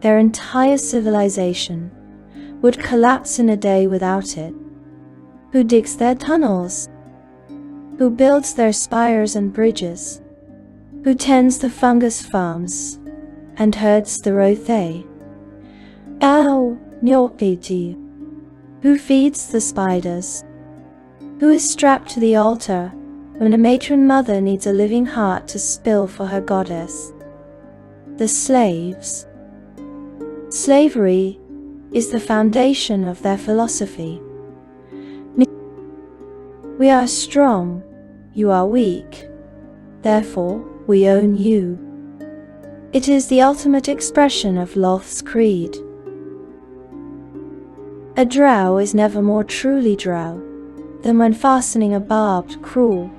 their entire civilization, would collapse in a day without it. Who digs their tunnels? Who builds their spires and bridges? Who tends the fungus farms and herds the Rothe? Nyopiti. Who feeds the spiders? Who is strapped to the altar when a matron mother needs a living heart to spill for her goddess? The slaves. Slavery is the foundation of their philosophy. We are strong, you are weak, therefore we own you. It is the ultimate expression of Lolth's creed. A Drow is never more truly Drow than when fastening a barbed, cruel,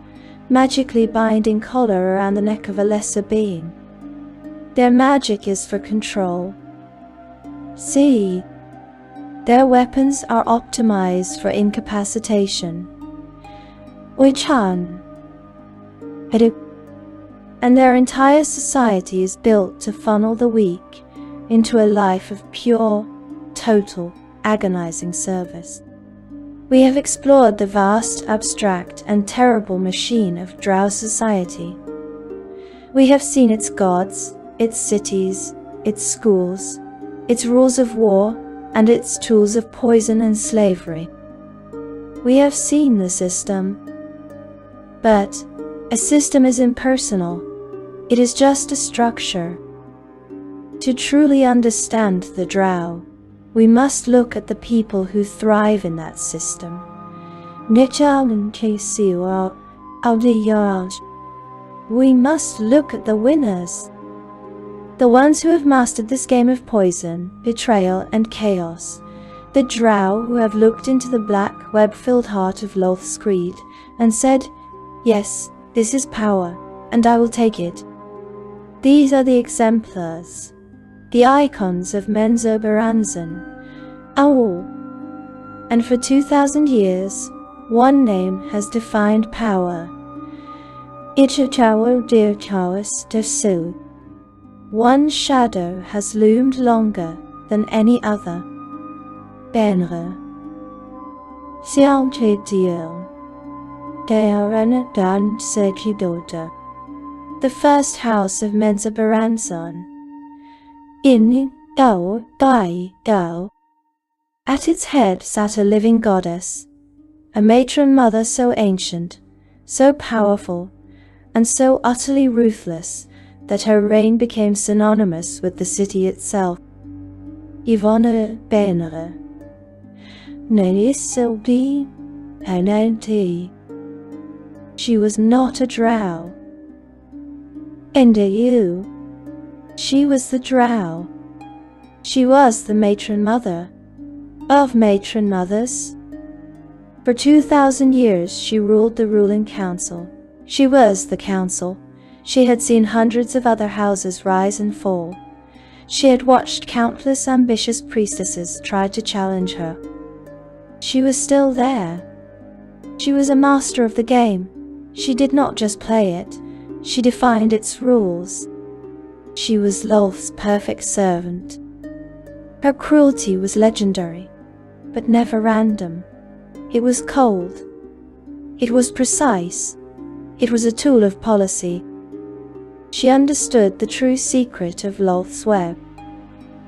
magically binding collar around the neck of a lesser being. Their magic is for control. See, their weapons are optimized for incapacitation. Oichan. And their entire society is built to funnel the weak into a life of pure, total, agonizing service. We have explored the vast, abstract, and terrible machine of Drow society. We have seen its gods, its cities, its schools, its rules of war, and its tools of poison and slavery. We have seen the system. But a system is impersonal. It is just a structure. To truly understand the Drow, we must look at the people who thrive in that system. We must look at the winners. The ones who have mastered this game of poison, betrayal, and chaos. The Drow who have looked into the black, web-filled heart of Lolth's greed and said, "Yes, this is power, and I will take it." These are the exemplars, the icons of Menzoberranzan. Owl. And for 2,000 years, one name has defined power. Ichachawo Dirchawas Desu. One shadow has loomed longer than any other. Benre. Xiaochedio. Dearana Dan Sekidota. The first house of Menzoberranzan. In Dao Dai Dao. At its head sat a living goddess, a matron mother so ancient, so powerful, and so utterly ruthless that her reign became synonymous with the city itself. Ivone Benere. Nenisilbi Ananti. She was not a Drow. And you. She was the Drow. She was the matron mother of matron mothers. For 2,000 years she ruled the ruling council. She was the council. She had seen hundreds of other houses rise and fall. She had watched countless ambitious priestesses try to challenge her. She was still there. She was a master of the game. She did not just play it, she defined its rules. She was Lolth's perfect servant. Her cruelty was legendary, but never random. It was cold. It was precise. It was a tool of policy. She understood the true secret of Lolth's web.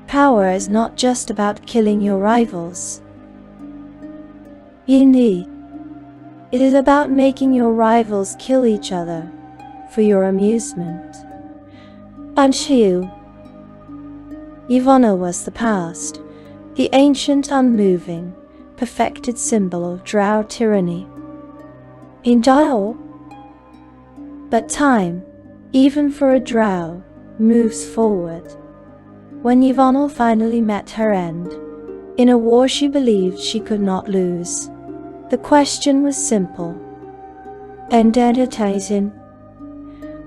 Power is not just about killing your rivals. It is about making your rivals kill each other for your amusement. Anshiu. Ivona was the past, the ancient, unmoving, perfected symbol of Drow tyranny. In Dao. But time, even for a Drow, moves forward. When Yvonne finally met her end, in a war she believed she could not lose, the question was simple. Identitizing.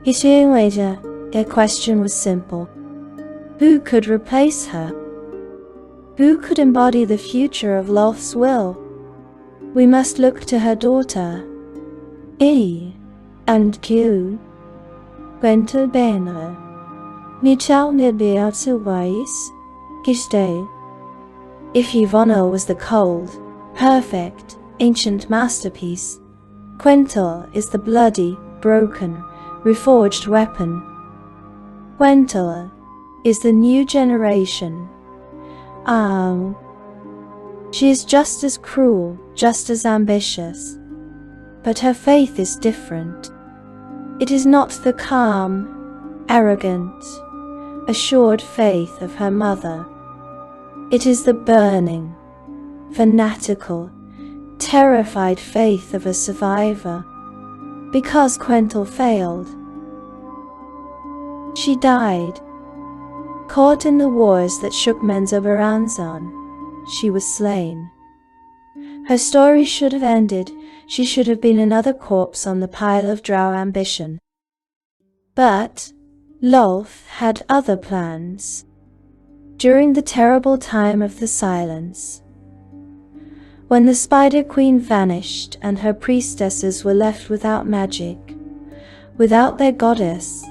The question was simple. Who could replace her? Who could embody the future of Lolth's will? We must look to her daughter. And Q. Gwenta Benre. Michal Nibiatsu Weiss. Giste. If Yvonne was the cold, perfect, ancient masterpiece, Quental is the bloody, broken, reforged weapon. Quental is the new generation. She is just as cruel, just as ambitious. But her faith is different. It is not the calm, arrogant, assured faith of her mother. It is the burning, fanatical, terrified faith of a survivor. Because Quental failed, she died. Caught in the wars that shook Menzoberranzan, she was slain. Her story should have ended. She should have been another corpse on the pile of Drow ambition. But Lolth had other plans. During the terrible time of the Silence, when the Spider Queen vanished and her priestesses were left without magic, without their goddess,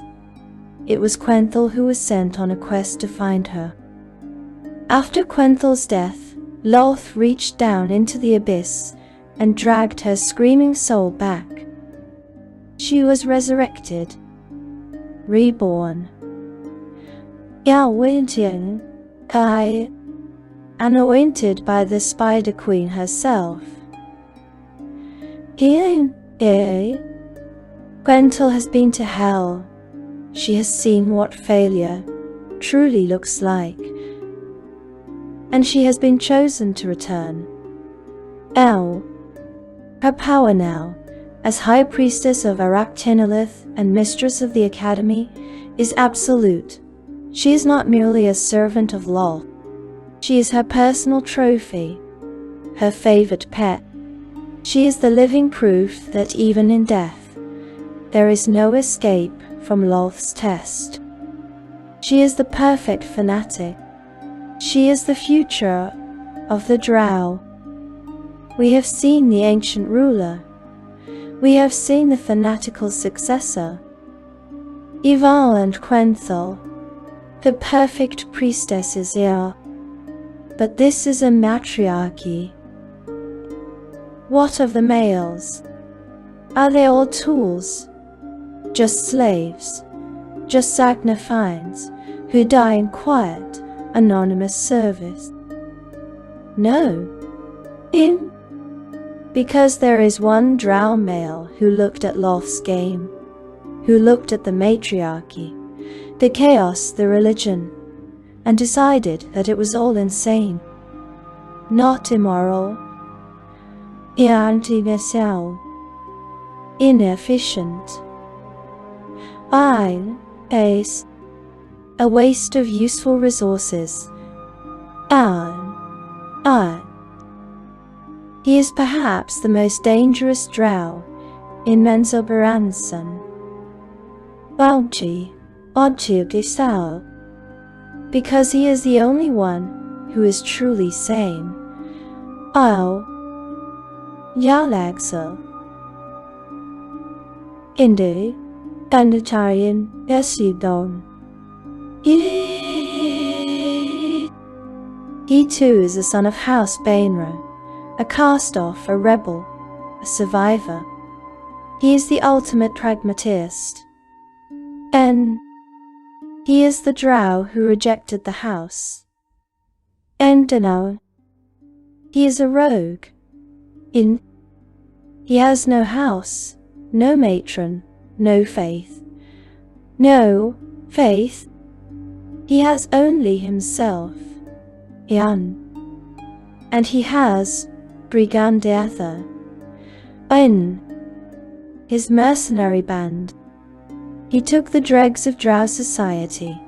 it was Quental who was sent on a quest to find her. After Quental's death, Lolth reached down into the abyss and dragged her screaming soul back. She was resurrected, reborn. Yawintian Kai, anointed by the Spider Queen herself. Quental has been to hell. She has seen what failure truly looks like, and she has been chosen to return. Her power now, as High Priestess of Araushnee and Mistress of the Academy, is absolute. She is not merely a servant of Lolth. She is her personal trophy, her favorite pet. She is the living proof that even in death, there is no escape from Lolth's test. She is the perfect fanatic. She is the future of the Drow. We have seen the ancient ruler. We have seen the fanatical successor. Ival and Quenthal, the perfect priestesses here. But this is a matriarchy. What of the males? Are they all tools? Just slaves? Just Sagnafines who die in quiet, anonymous service? No. Because there is one Drow male who looked at Lolth's game, who looked at the matriarchy, the chaos, the religion, and decided that it was all insane, not immoral, anti-necessary, inefficient, a waste of useful resources. He is perhaps the most dangerous Drow in Menzoberranzan. Because he is the only one who is truly sane. Yalaxel. Indu. Ganditarian Yesidon. He too is a son of House Bainra, a cast-off, a rebel, a survivor. He is the ultimate pragmatist. And he is the Drow who rejected the house. Endanau. He is a rogue. He has no house, no matron, no faith. No faith. He has only himself. And he has Brigandiatha in his mercenary band. He took the dregs of Drow society,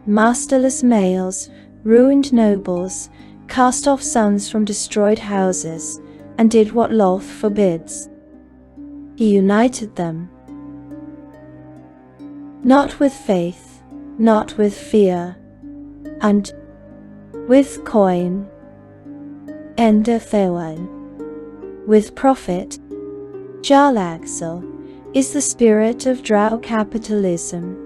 masterless males, ruined nobles, cast-off sons from destroyed houses, and did what Lolth forbids. He united them. Not with faith, not with fear, and with coin, Enderthewan. With profit. Jarlaxle is the spirit of Drow capitalism.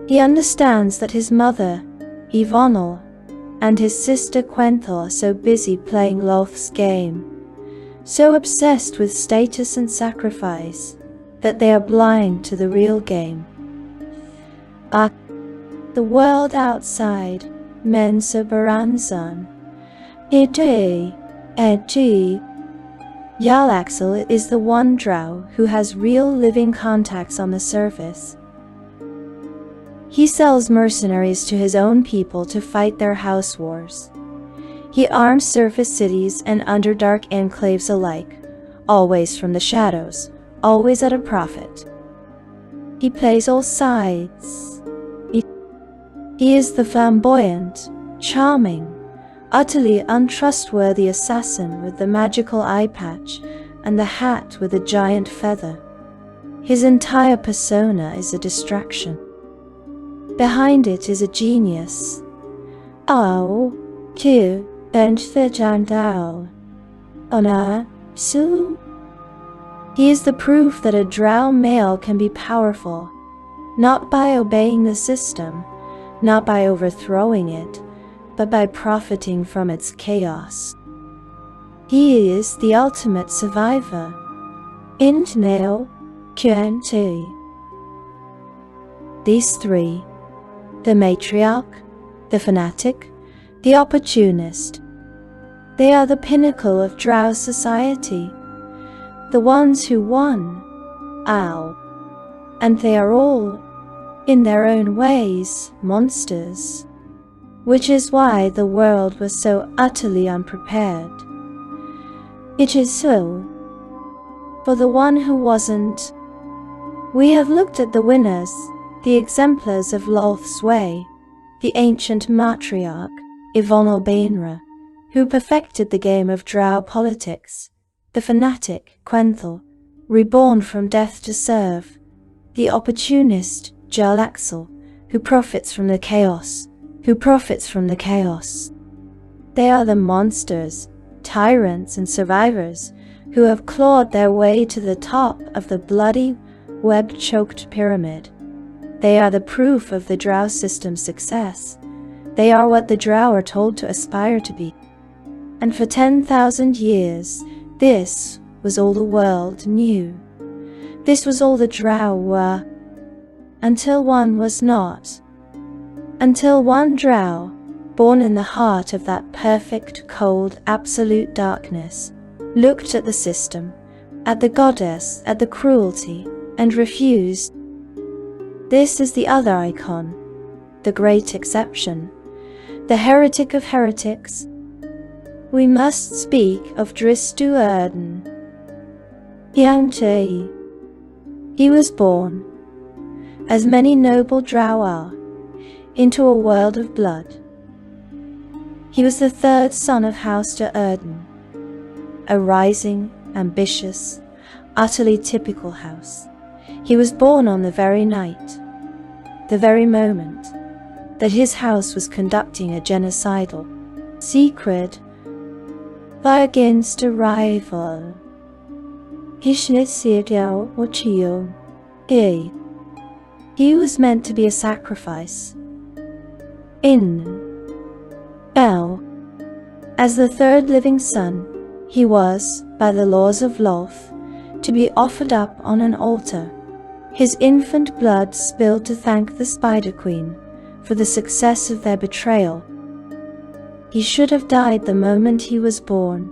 He understands that his mother, Yvonne, and his sister Quenthal are so busy playing Lolth's game, so obsessed with status and sacrifice, that they are blind to the real game. The world outside, Menzoberranzan. Yalaxle is the one Drow who has real living contacts on the surface. He sells mercenaries to his own people to fight their house wars. He arms surface cities and underdark enclaves alike, always from the shadows, always at a profit. He plays all sides. He is the flamboyant, charming, utterly untrustworthy assassin with the magical eye patch and the hat with a giant feather. His entire persona is a distraction. Behind it is a genius. He is the proof that a Drow male can be powerful, not by obeying the system, not by overthrowing it, but by profiting from its chaos. He is the ultimate survivor. Intneo Qnt. These three, the matriarch, the fanatic, the opportunist, They are the pinnacle of Drow society, the ones who won. Ow. And they are all, in their own ways, monsters. Which is why the world was so utterly unprepared. It is so. For the one who wasn't. We have looked at the winners, the exemplars of Lolth's way, the ancient matriarch, Ivonne Bainra, who perfected the game of Drow politics, the fanatic, Quenthel, reborn from death to serve, the opportunist, Jarlaxle, who profits from the chaos. They are the monsters, tyrants and survivors who have clawed their way to the top of the bloody, web-choked pyramid. They are the proof of the Drow system's success. They are what the Drow are told to aspire to be. And for 10,000 years, this was all the world knew. This was all the Drow were. Until one was not. Until one Drow, born in the heart of that perfect, cold, absolute darkness, looked at the system, at the goddess, at the cruelty, and refused. This is the other icon, the great exception, the heretic of heretics. We must speak of Drizzt Do'Urden. He was born, as many noble Drow are, into a world of blood. He was the third son of House Do'Urden, a rising, ambitious, utterly typical house. He was born on the very night, the very moment, that his house was conducting a genocidal, secret, war against a rival. He was meant to be a sacrifice. As the third living son, he was, by the laws of Lolth, to be offered up on an altar, his infant blood spilled to thank the Spider Queen for the success of their betrayal. He should have died the moment he was born.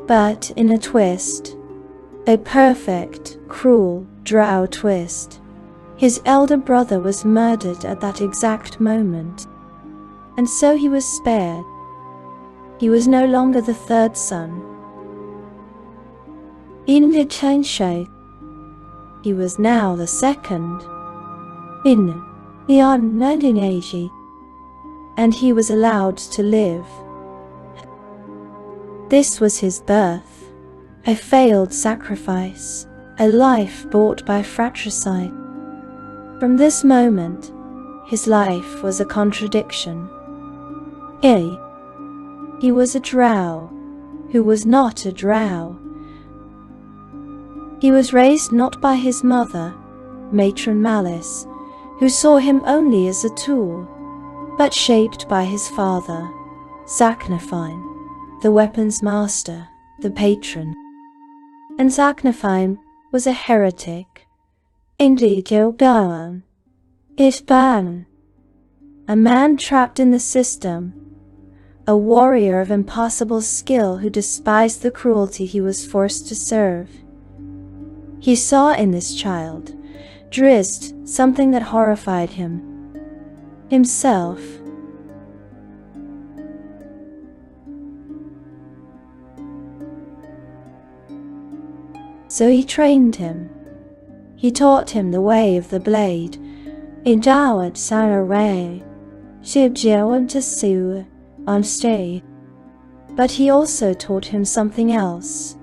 But in a twist, a perfect, cruel Drow twist, his elder brother was murdered at that exact moment, and so he was spared. He was no longer the third son. He was now the second. And he was allowed to live. This was his birth, a failed sacrifice, a life bought by fratricide. From this moment, his life was a contradiction. He was a Drow, who was not a Drow. He was raised not by his mother, Matron Malice, who saw him only as a tool, but shaped by his father, Sacnafine, the weapons master, the patron. And Sacnafine was a heretic. A man trapped in the system, a warrior of impossible skill who despised the cruelty he was forced to serve. He saw in this child, Drizzt, something that horrified him. Himself. So he trained him. He taught him the way of the blade. Endowed Sarai, Shibjewan to Su, on stay. But he also taught him something else.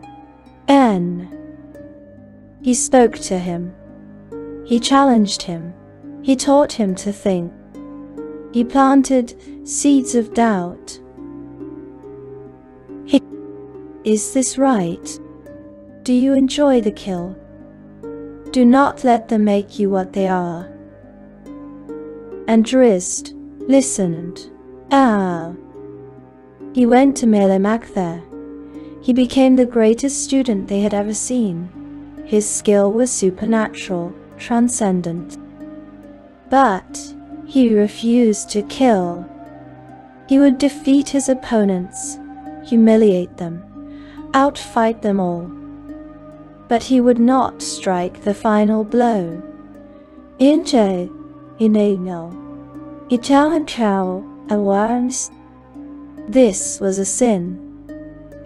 He spoke to him. He challenged him. He taught him to think. He planted seeds of doubt. Is this right? Do you enjoy the kill? Do not let them make you what they are. And Drizzt listened. He went to Melimac there. He became the greatest student they had ever seen. His skill was supernatural, transcendent. But he refused to kill. He would defeat his opponents, humiliate them, outfight them all. But he would not strike the final blow. Inche, inano, itao awarns. This was a sin,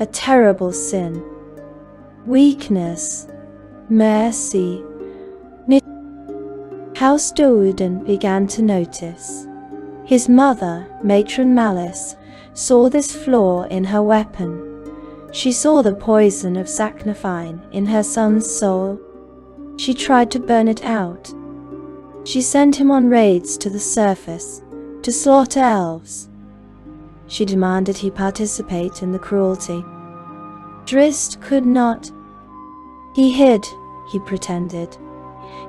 a terrible sin. Weakness, mercy. House Douden began to notice. His mother, Matron Malice, saw this flaw in her weapon. She saw the poison of Sacnafine in her son's soul. She tried to burn it out. She sent him on raids to the surface, to slaughter elves. She demanded he participate in the cruelty. Drizzt could not. He hid, he pretended.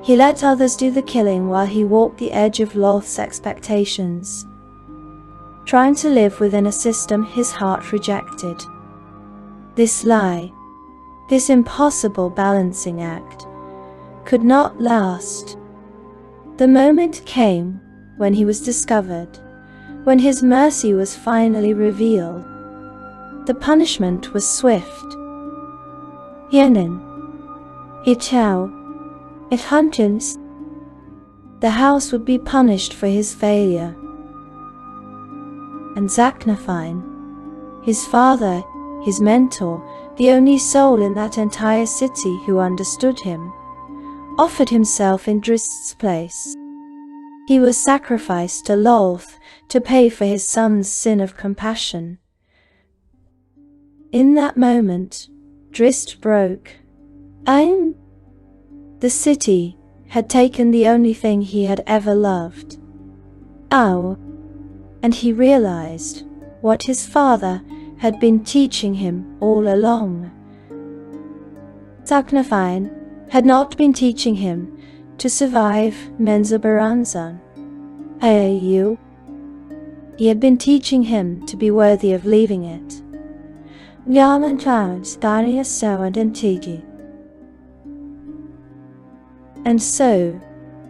He let others do the killing while he walked the edge of Lolth's expectations, trying to live within a system his heart rejected. This lie, this impossible balancing act, could not last. The moment came when he was discovered, when his mercy was finally revealed. The punishment was swift. Yenin, Itao, it Huntions. The house would be punished for his failure. And Sacnafine, his father, his mentor, the only soul in that entire city who understood him, offered himself in Drizzt's place. He was sacrificed to Lolth to pay for his son's sin of compassion. In that moment, Drizzt broke. The city had taken the only thing he had ever loved. And he realized what his father had been teaching him all along. Sacnafine had not been teaching him to survive Menzoberranzan. He had been teaching him to be worthy of leaving it. And so,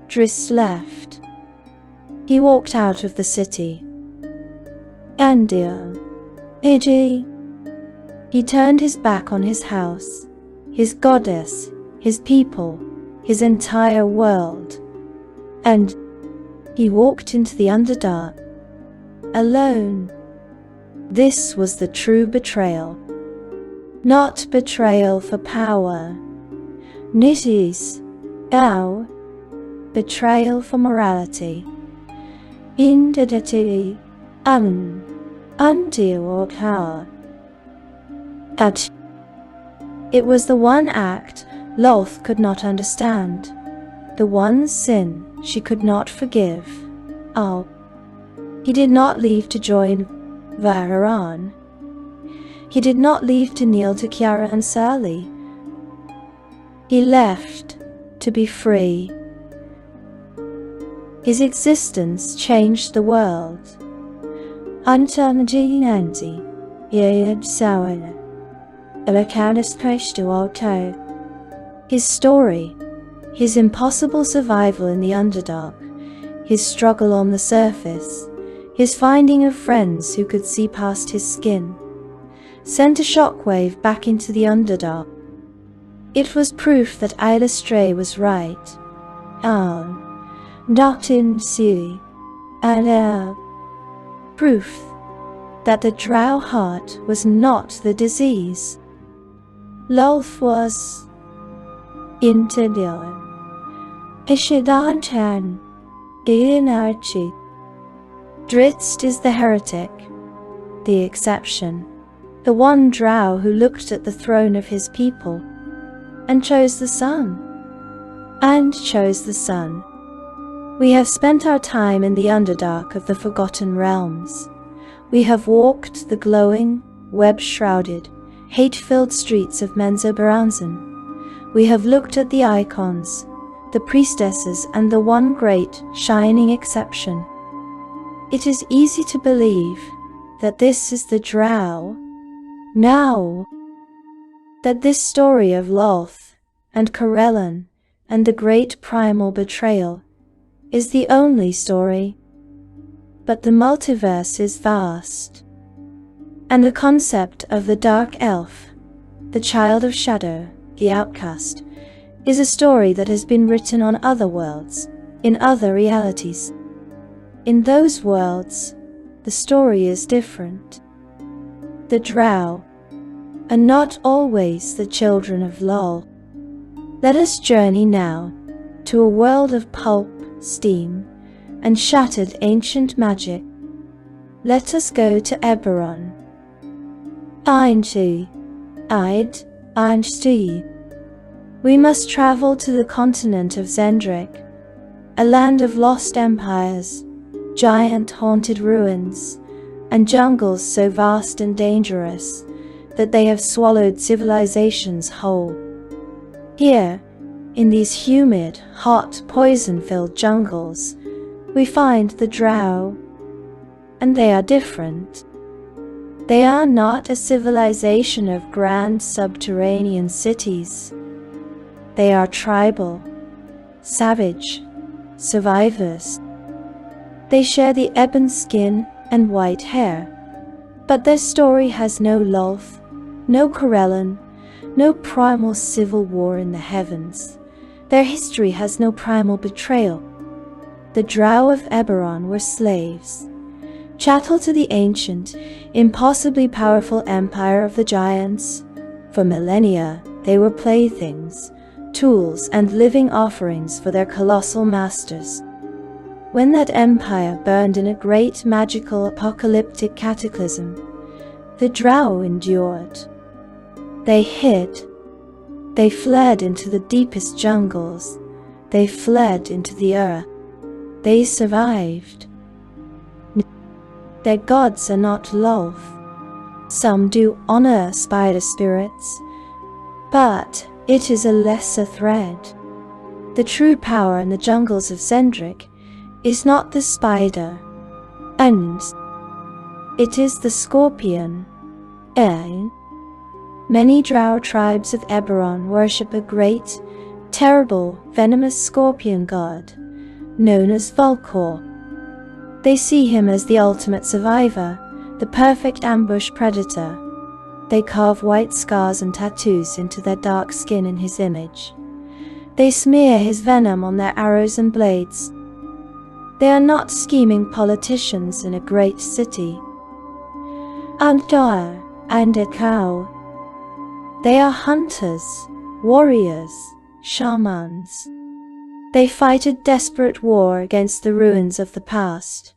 Drizzt left. He walked out of the city. He turned his back on his house, his goddess, his people, his entire world. And he walked into the Underdark, alone. This was the true betrayal. Not betrayal for power. Nitties. Betrayal for morality. Identity. Until power. It was the one act Lolth could not understand, the one sin she could not forgive. He did not leave to join Vararan. He did not leave to kneel to Kiara and Sally. He left to be free. His existence changed the world. His story, his impossible survival in the Underdark, his struggle on the surface, his finding of friends who could see past his skin, sent a shockwave back into the Underdark. It was proof that Araushnee was right. Proof that the Drow heart was not the disease. Lolth was intelligent. Drizzt is the heretic, the exception, the one Drow who looked at the throne of his people and chose the sun. We have spent our time in the Underdark of the Forgotten Realms. We have walked the glowing, web-shrouded, hate-filled streets of Menzoberranzan. We have looked at the icons, the priestesses, and the one great, shining exception. It is easy to believe that this is the Drow. Now, that this story of Lolth and Corellon and the great primal betrayal is the only story. but the multiverse is vast. And the concept of the dark elf, the child of shadow, the outcast, is a story that has been written on other worlds, in other realities. In those worlds, the story is different. The Drow are not always the children of Lolth. Let us journey now to a world of pulp, steam, and shattered ancient magic. Let us go to Eberron. We must travel to the continent of Zendrick, a land of lost empires, giant haunted ruins, and jungles so vast and dangerous that they have swallowed civilizations whole. Here, in these humid, hot, poison-filled jungles, we find the Drow, and they are different. They are not a civilization of grand subterranean cities. They are tribal, savage, survivors. They share the ebon skin and white hair, but their story has no Lolth, no Corellon, no primal civil war in the heavens. Their history has no primal betrayal. The Drow of Eberron were slaves, chattel to the ancient, impossibly powerful empire of the giants. For millennia, they were playthings, tools, and living offerings for their colossal masters. When that empire burned in a great magical apocalyptic cataclysm, the Drow endured. They hid. They fled into the deepest jungles. They fled into the earth. They survived. Their gods are not Lolth. Some do honor spider spirits, but it is a lesser thread. The true power in the jungles of Zendrick is not the spider, and it is the scorpion. Many Drow tribes of Eberron worship a great, terrible, venomous scorpion god, known as Volkor. They see him as the ultimate survivor, the perfect ambush predator. They carve white scars and tattoos into their dark skin in his image. They smear his venom on their arrows and blades. They are not scheming politicians in a great city. Andar and a cow. They are hunters, warriors, shamans. They fight a desperate war against the ruins of the past,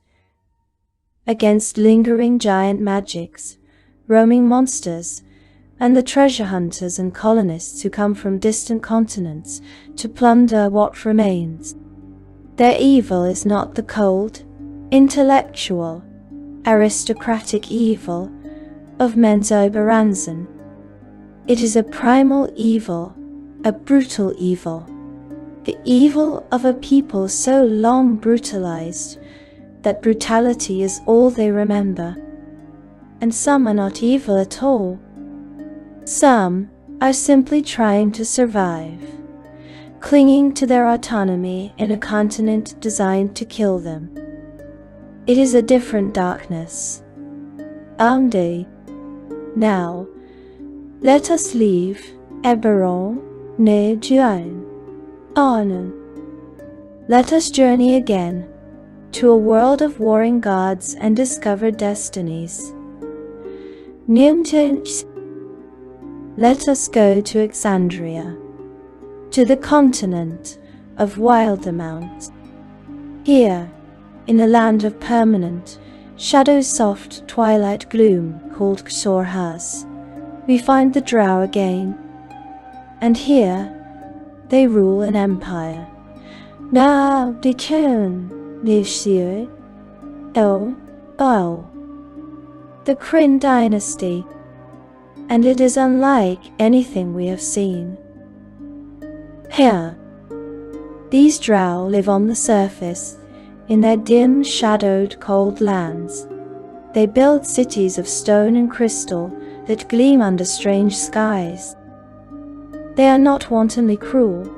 against lingering giant magics, roaming monsters, and the treasure hunters and colonists who come from distant continents to plunder what remains. Their evil is not the cold, intellectual, aristocratic evil of Menzoberranzan. It is a primal evil, a brutal evil, the evil of a people so long brutalized that brutality is all they remember. And some are not evil at all. Some are simply trying to survive, clinging to their autonomy in a continent designed to kill them. It is a different darkness. Now, let us leave Eberron ne Juan. Let us journey again to a world of warring gods and discover destinies. Let us go to Exandria, to the continent of Wildemount. Here, in a land of permanent, shadow-soft twilight gloom called Xorhas, we find the Drow again. And here, they rule an empire. Now they can the Kryn dynasty, and it is unlike anything we have seen. Here, these Drow live on the surface, in their dim, shadowed, cold lands. They build cities of stone and crystal that gleam under strange skies. They are not wantonly cruel.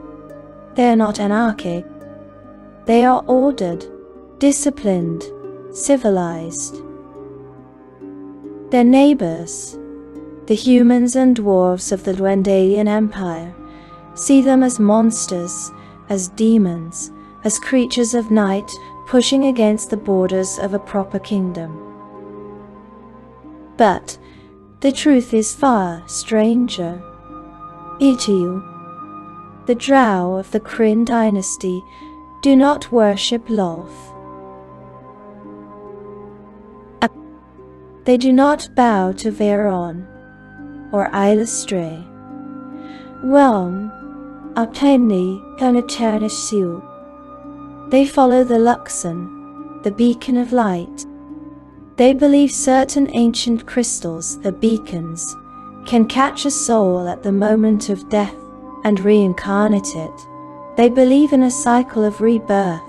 They are not anarchic. They are ordered, disciplined, civilized. Their neighbors, the humans and dwarves of the Dwendalian Empire, see them as monsters, as demons, as creatures of night pushing against the borders of a proper kingdom. But the truth is far stranger. Itu, the Drow of the Kryn dynasty, do not worship Lolth. They do not bow to Veron or Ilastree. Whelm, Apteni, Conaternishu. They follow the Luxon, the beacon of light. They believe certain ancient crystals, the beacons, can catch a soul at the moment of death and reincarnate it. They believe in a cycle of rebirth,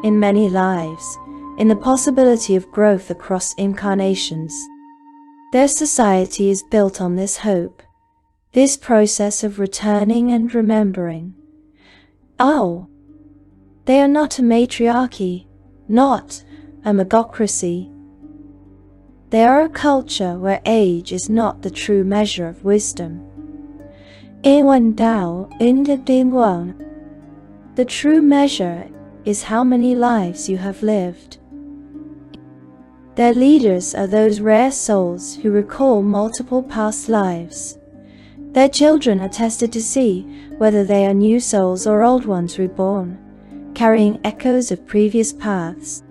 in many lives, in the possibility of growth across incarnations. Their society is built on this hope, this process of returning and remembering. Oh, they are not a matriarchy, not a megocracy. They are a culture where age is not the true measure of wisdom. The true measure is how many lives you have lived. Their leaders are those rare souls who recall multiple past lives. Their children are tested to see whether they are new souls or old ones reborn, carrying echoes of previous paths.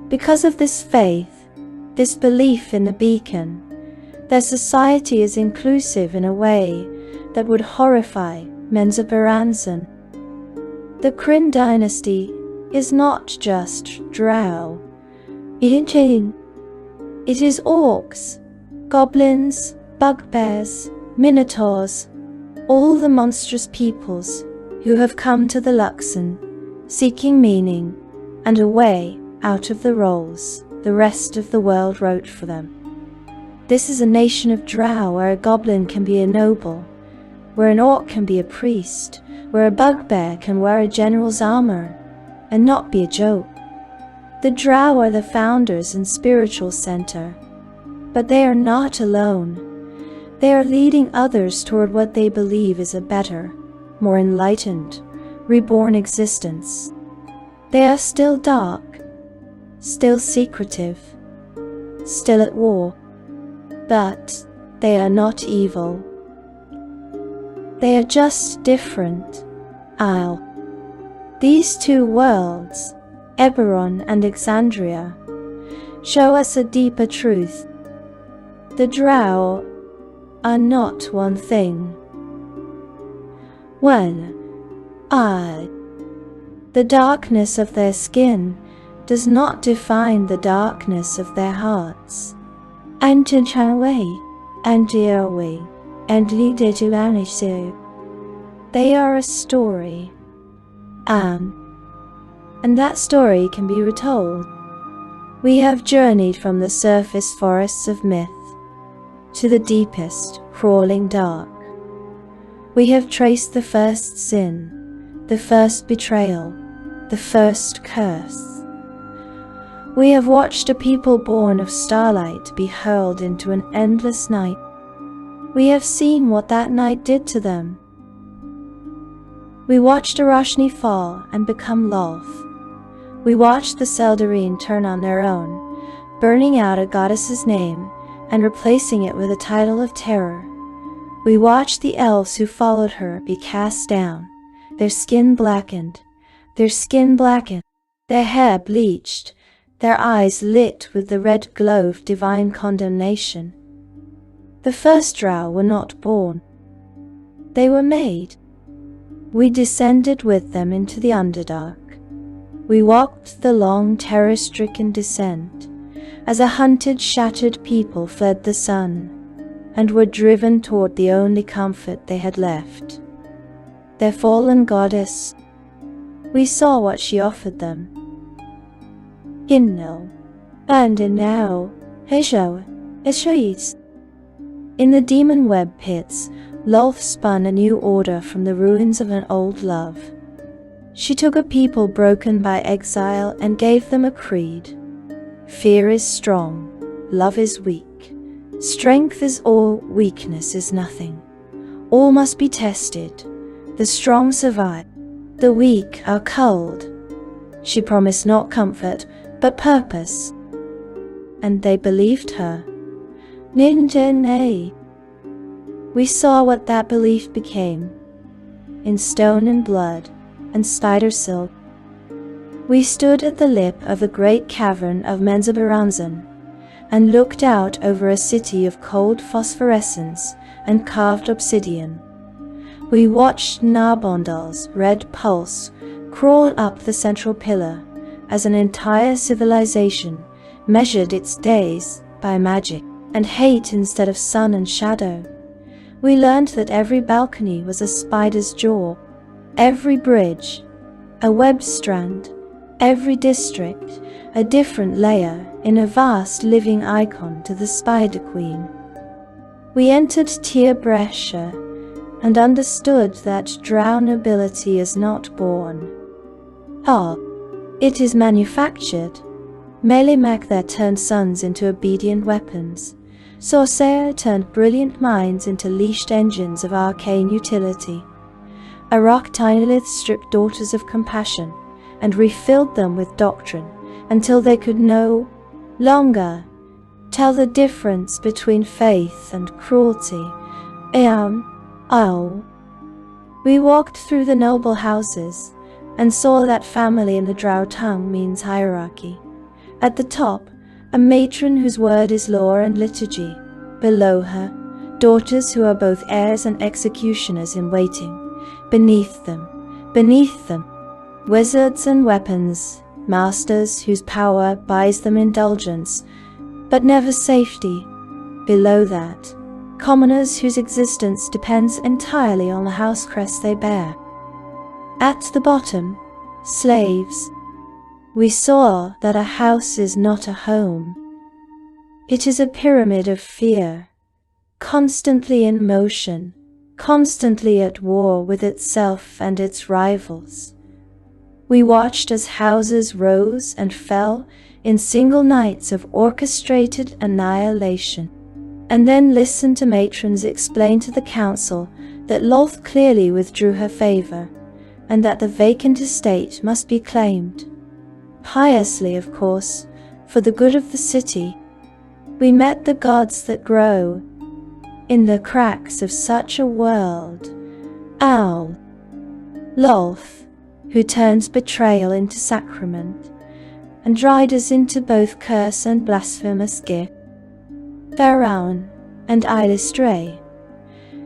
Because of this faith, this belief in the beacon, their society is inclusive in a way that would horrify Menzoberranzan. The Kryn dynasty is not just Drow. It is orcs, goblins, bugbears, minotaurs, all the monstrous peoples who have come to the Luxon, seeking meaning and a way out of the roles the rest of the world wrote for them. This is a nation of Drow where a goblin can be a noble, where an orc can be a priest, where a bugbear can wear a general's armor and not be a joke. The Drow are the founders and spiritual center, but they are not alone. They are leading others toward what they believe is a better, more enlightened, reborn existence. They are still dark, still secretive, still at war, but they are not evil. They are just different. These two worlds, Eberron and Exandria, show us a deeper truth. The Drow are not one thing. The darkness of their skin does not define the darkness of their hearts. They are a story. And that story can be retold. We have journeyed from the surface forests of myth to the deepest, crawling dark. We have traced the first sin, the first betrayal, the first curse. We have watched a people born of starlight be hurled into an endless night. We have seen what that night did to them. We watched Araushnee fall and become Lolth. We watched the Seldarine turn on their own, burning out a goddess's name and replacing it with a title of terror. We watched the elves who followed her be cast down, their skin blackened, their hair bleached, their eyes lit with the red glow of divine condemnation. The first Drow were not born. They were made. We descended with them into the Underdark. We walked the long, terror-stricken descent, as a hunted, shattered people fled the sun, and were driven toward the only comfort they had left. Their fallen goddess. We saw what she offered them. In the demon web pits, Lolth spun a new order from the ruins of an old love. She took a people broken by exile and gave them a creed, Fear is strong, love is weak. Strength is all, weakness is nothing. All must be tested. The strong survive, the weak are culled. She promised not comfort, but purpose. And they believed her. Ninja. We saw what that belief became. In stone and blood, and spider silk. We stood at the lip of the great cavern of Menzoberranzan, and looked out over a city of cold phosphorescence and carved obsidian. We watched Narbondel's red pulse crawl up the central pillar as an entire civilization measured its days by magic and hate instead of sun and shadow. We learned that every balcony was a spider's jaw, every bridge a web strand, every district a different layer in a vast living icon to the Spider Queen. We entered Tir Brescia and understood that Drow nobility is not born. It is manufactured. Melimac there turned sons into obedient weapons. Sorcerer turned brilliant minds into leashed engines of arcane utility. Araushnee stripped daughters of compassion and refilled them with doctrine until they could no longer tell the difference between faith and cruelty. We walked through the noble houses and saw that family in the Drow tongue means hierarchy. At the top, a matron whose word is lore and liturgy. Below her, daughters who are both heirs and executioners in waiting. Beneath them, wizards and weapons, masters whose power buys them indulgence, but never safety. Below that, commoners whose existence depends entirely on the house crest they bear. At the bottom, slaves. We saw that a house is not a home. It is a pyramid of fear, constantly in motion, constantly at war with itself and its rivals. We watched as houses rose and fell in single nights of orchestrated annihilation, and then listened to matrons explain to the council that Lolth clearly withdrew her favor, and that the vacant estate must be claimed. Piously, of course, for the good of the city. We met the gods that grow in the cracks of such a world. Lolth, who turns betrayal into sacrament, and dried us into both curse and blasphemous gift. Araushnee and Ilastree,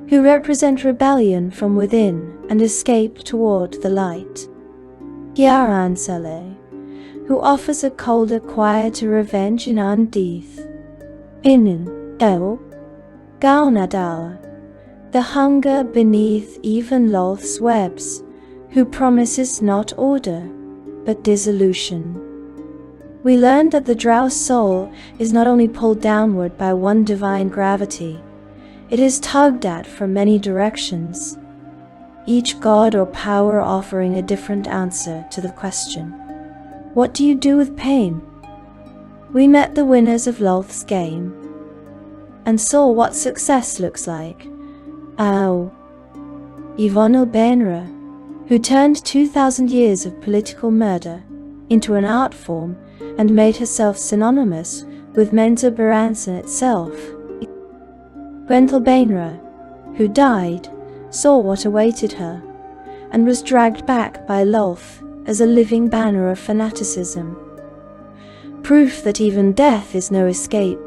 who represent rebellion from within and escape toward the light. Araushnee, who offers a colder, quieter revenge in Undeath. Gaunadawa, the hunger beneath even Lolth's webs, who promises not order, but dissolution. We learned that the Drow soul is not only pulled downward by one divine gravity, it is tugged at from many directions, each god or power offering a different answer to the question, what do you do with pain? We met the winners of Lolth's game, and saw what success looks like. Yvonne Benra, who turned 2,000 years of political murder into an art form and made herself synonymous with Menzoberranzan itself. Gwendol Benra, who died, saw what awaited her, and was dragged back by Lolth as a living banner of fanaticism. Proof that even death is no escape.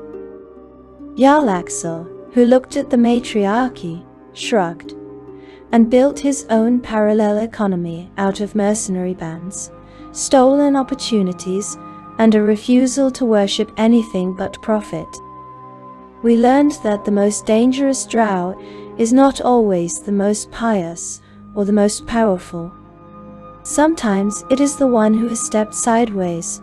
Jarlaxle, who looked at the matriarchy, shrugged, and built his own parallel economy out of mercenary bands, stolen opportunities, and a refusal to worship anything but profit. We learned that the most dangerous Drow is not always the most pious or the most powerful. Sometimes it is the one who has stepped sideways,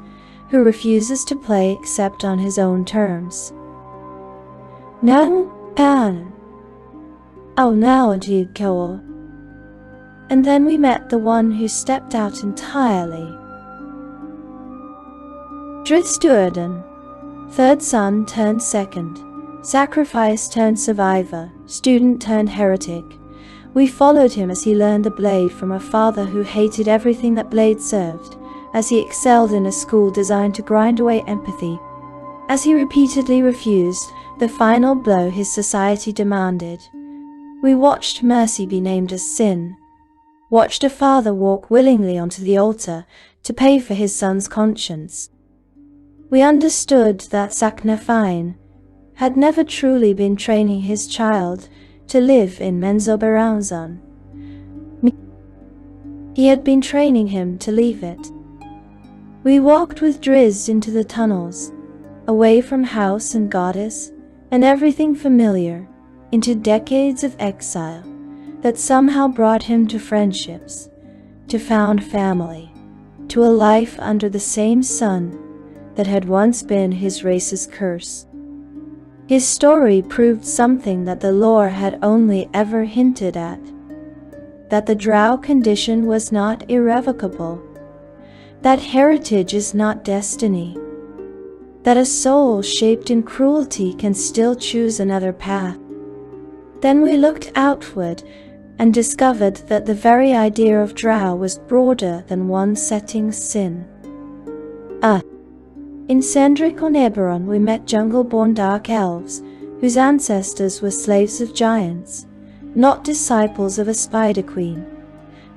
who refuses to play except on his own terms. Now do you go? And then we met the one who stepped out entirely. Drizzt third son turned second, sacrifice turned survivor, student turned heretic. We followed him as he learned the blade from a father who hated everything that blade served, as he excelled in a school designed to grind away empathy, as he repeatedly refused the final blow his society demanded. We watched mercy be named as sin, watched a father walk willingly onto the altar to pay for his son's conscience. We understood that Saknafine had never truly been training his child to live in Menzoberranzan. He had been training him to leave it. We walked with Drizzt into the tunnels, away from house and goddess and everything familiar, into decades of exile that somehow brought him to friendships, to found family, to a life under the same sun that had once been his race's curse. His story proved something that the lore had only ever hinted at, that the Drow condition was not irrevocable, that heritage is not destiny, that a soul shaped in cruelty can still choose another path. Then we looked outward and discovered that the very idea of Drow was broader than one setting's sin. In Cendric on Eberron we met jungle-born dark elves, whose ancestors were slaves of giants, not disciples of a spider queen.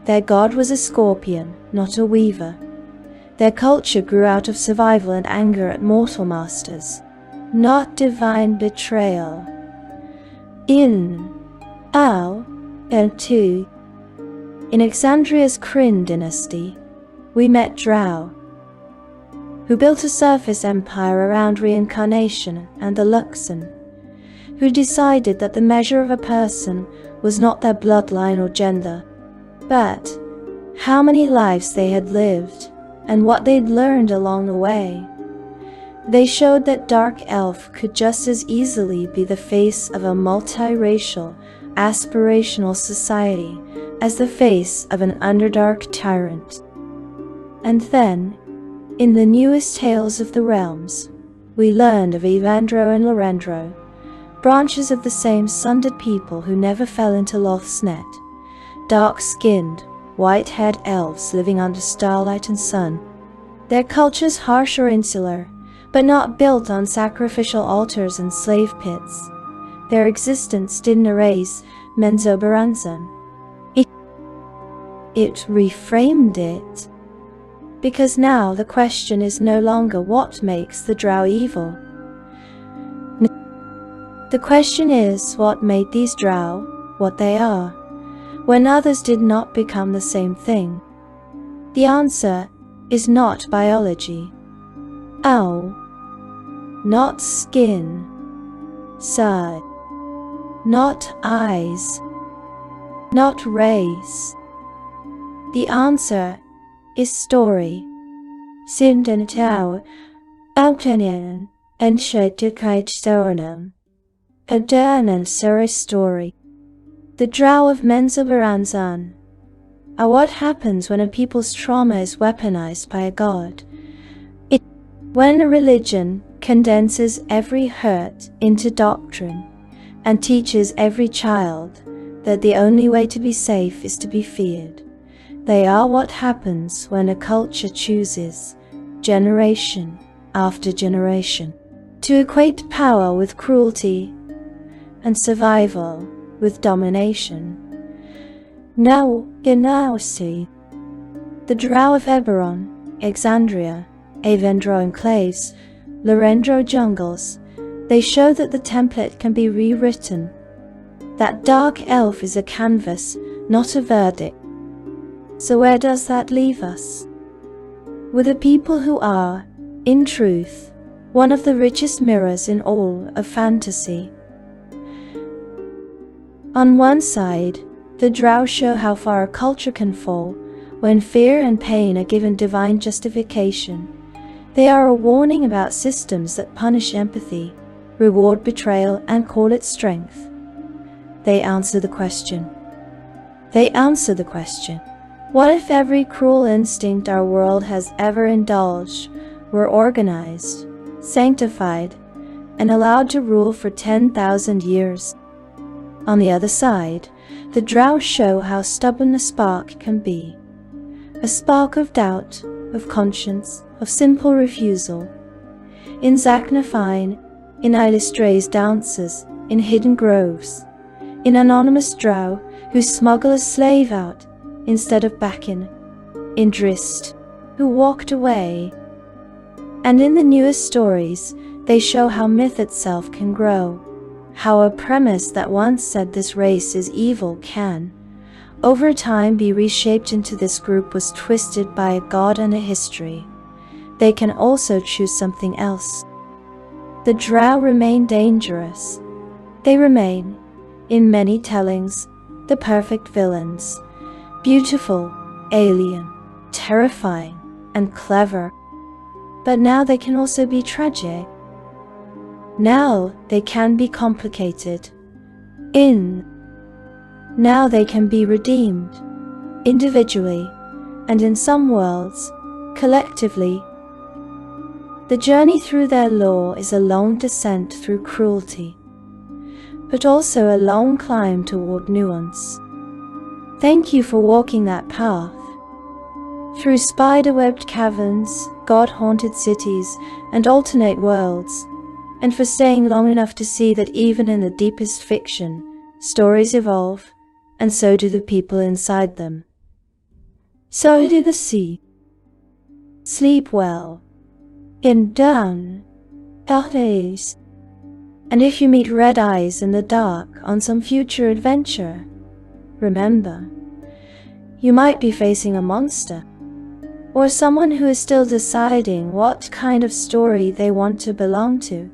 Their god was a scorpion, not a weaver. Their culture grew out of survival and anger at mortal masters, not divine betrayal. In Exandria's Kryn dynasty, we met Drow, who built a surface empire around reincarnation and the Luxon, who decided that the measure of a person was not their bloodline or gender, but how many lives they had lived and what they'd learned along the way. They showed that Dark Elf could just as easily be the face of a multiracial, aspirational society as the face of an Underdark tyrant. And then, in the newest Tales of the Realms, we learned of Evandro and Lorendro, branches of the same sundered people who never fell into Lolth's net, dark-skinned, white-haired elves living under starlight and sun. Their cultures harsh or insular, but not built on sacrificial altars and slave pits. Their existence didn't erase Menzoberranzan. It reframed it. Because now the question is no longer what makes the Drow evil. The question is what made these Drow what they are, when others did not become the same thing. The answer is not biology. Not skin, side, not eyes, not race. The answer is story. Sindenitau, Altanen, and Shedikite Adan Suri story. The Drow of Menzoberranzan are what happens when a people's trauma is weaponized by a god. When a religion condenses every hurt into doctrine and teaches every child that the only way to be safe is to be feared. They are what happens when a culture chooses, generation after generation, to equate power with cruelty and survival with domination. Now, see the Drow of Eberron, Exandria, Evandro enclaves, Lorendro jungles, they show that the template can be rewritten, that Dark Elf is a canvas, not a verdict. So where does that leave us? With a people who are, in truth, one of the richest mirrors in all of fantasy. On one side, the Drow show how far a culture can fall when fear and pain are given divine justification. They are a warning about systems that punish empathy, reward betrayal, and call it strength. They answer the question. What if every cruel instinct our world has ever indulged were organized, sanctified, and allowed to rule for 10,000 years. On the other side, the Drow show how stubborn a spark can be. A spark of doubt, of conscience, of simple refusal. In Zaknafine, in Ilistray's dances, in hidden groves, in anonymous Drow who smuggle a slave out instead of back in Drist, who walked away. And in the newest stories, they show how myth itself can grow, how a premise that once said this race is evil can, over time, be reshaped into this group was twisted by a god and a history. They can also choose something else. The Drow remain dangerous. They remain, in many tellings, the perfect villains, beautiful, alien, terrifying, and clever. But now they can also be tragic. Now they can be complicated. Now they can be redeemed, individually, and in some worlds, collectively. The journey through their lore is a long descent through cruelty, but also a long climb toward nuance. Thank you for walking that path. Through spider-webbed caverns, god-haunted cities, and alternate worlds, and for staying long enough to see that even in the deepest fiction, stories evolve, and so do the people inside them. So do the sea. Sleep well. In dawn, days. And if you meet red eyes in the dark on some future adventure, remember, you might be facing a monster, or someone who is still deciding what kind of story they want to belong to.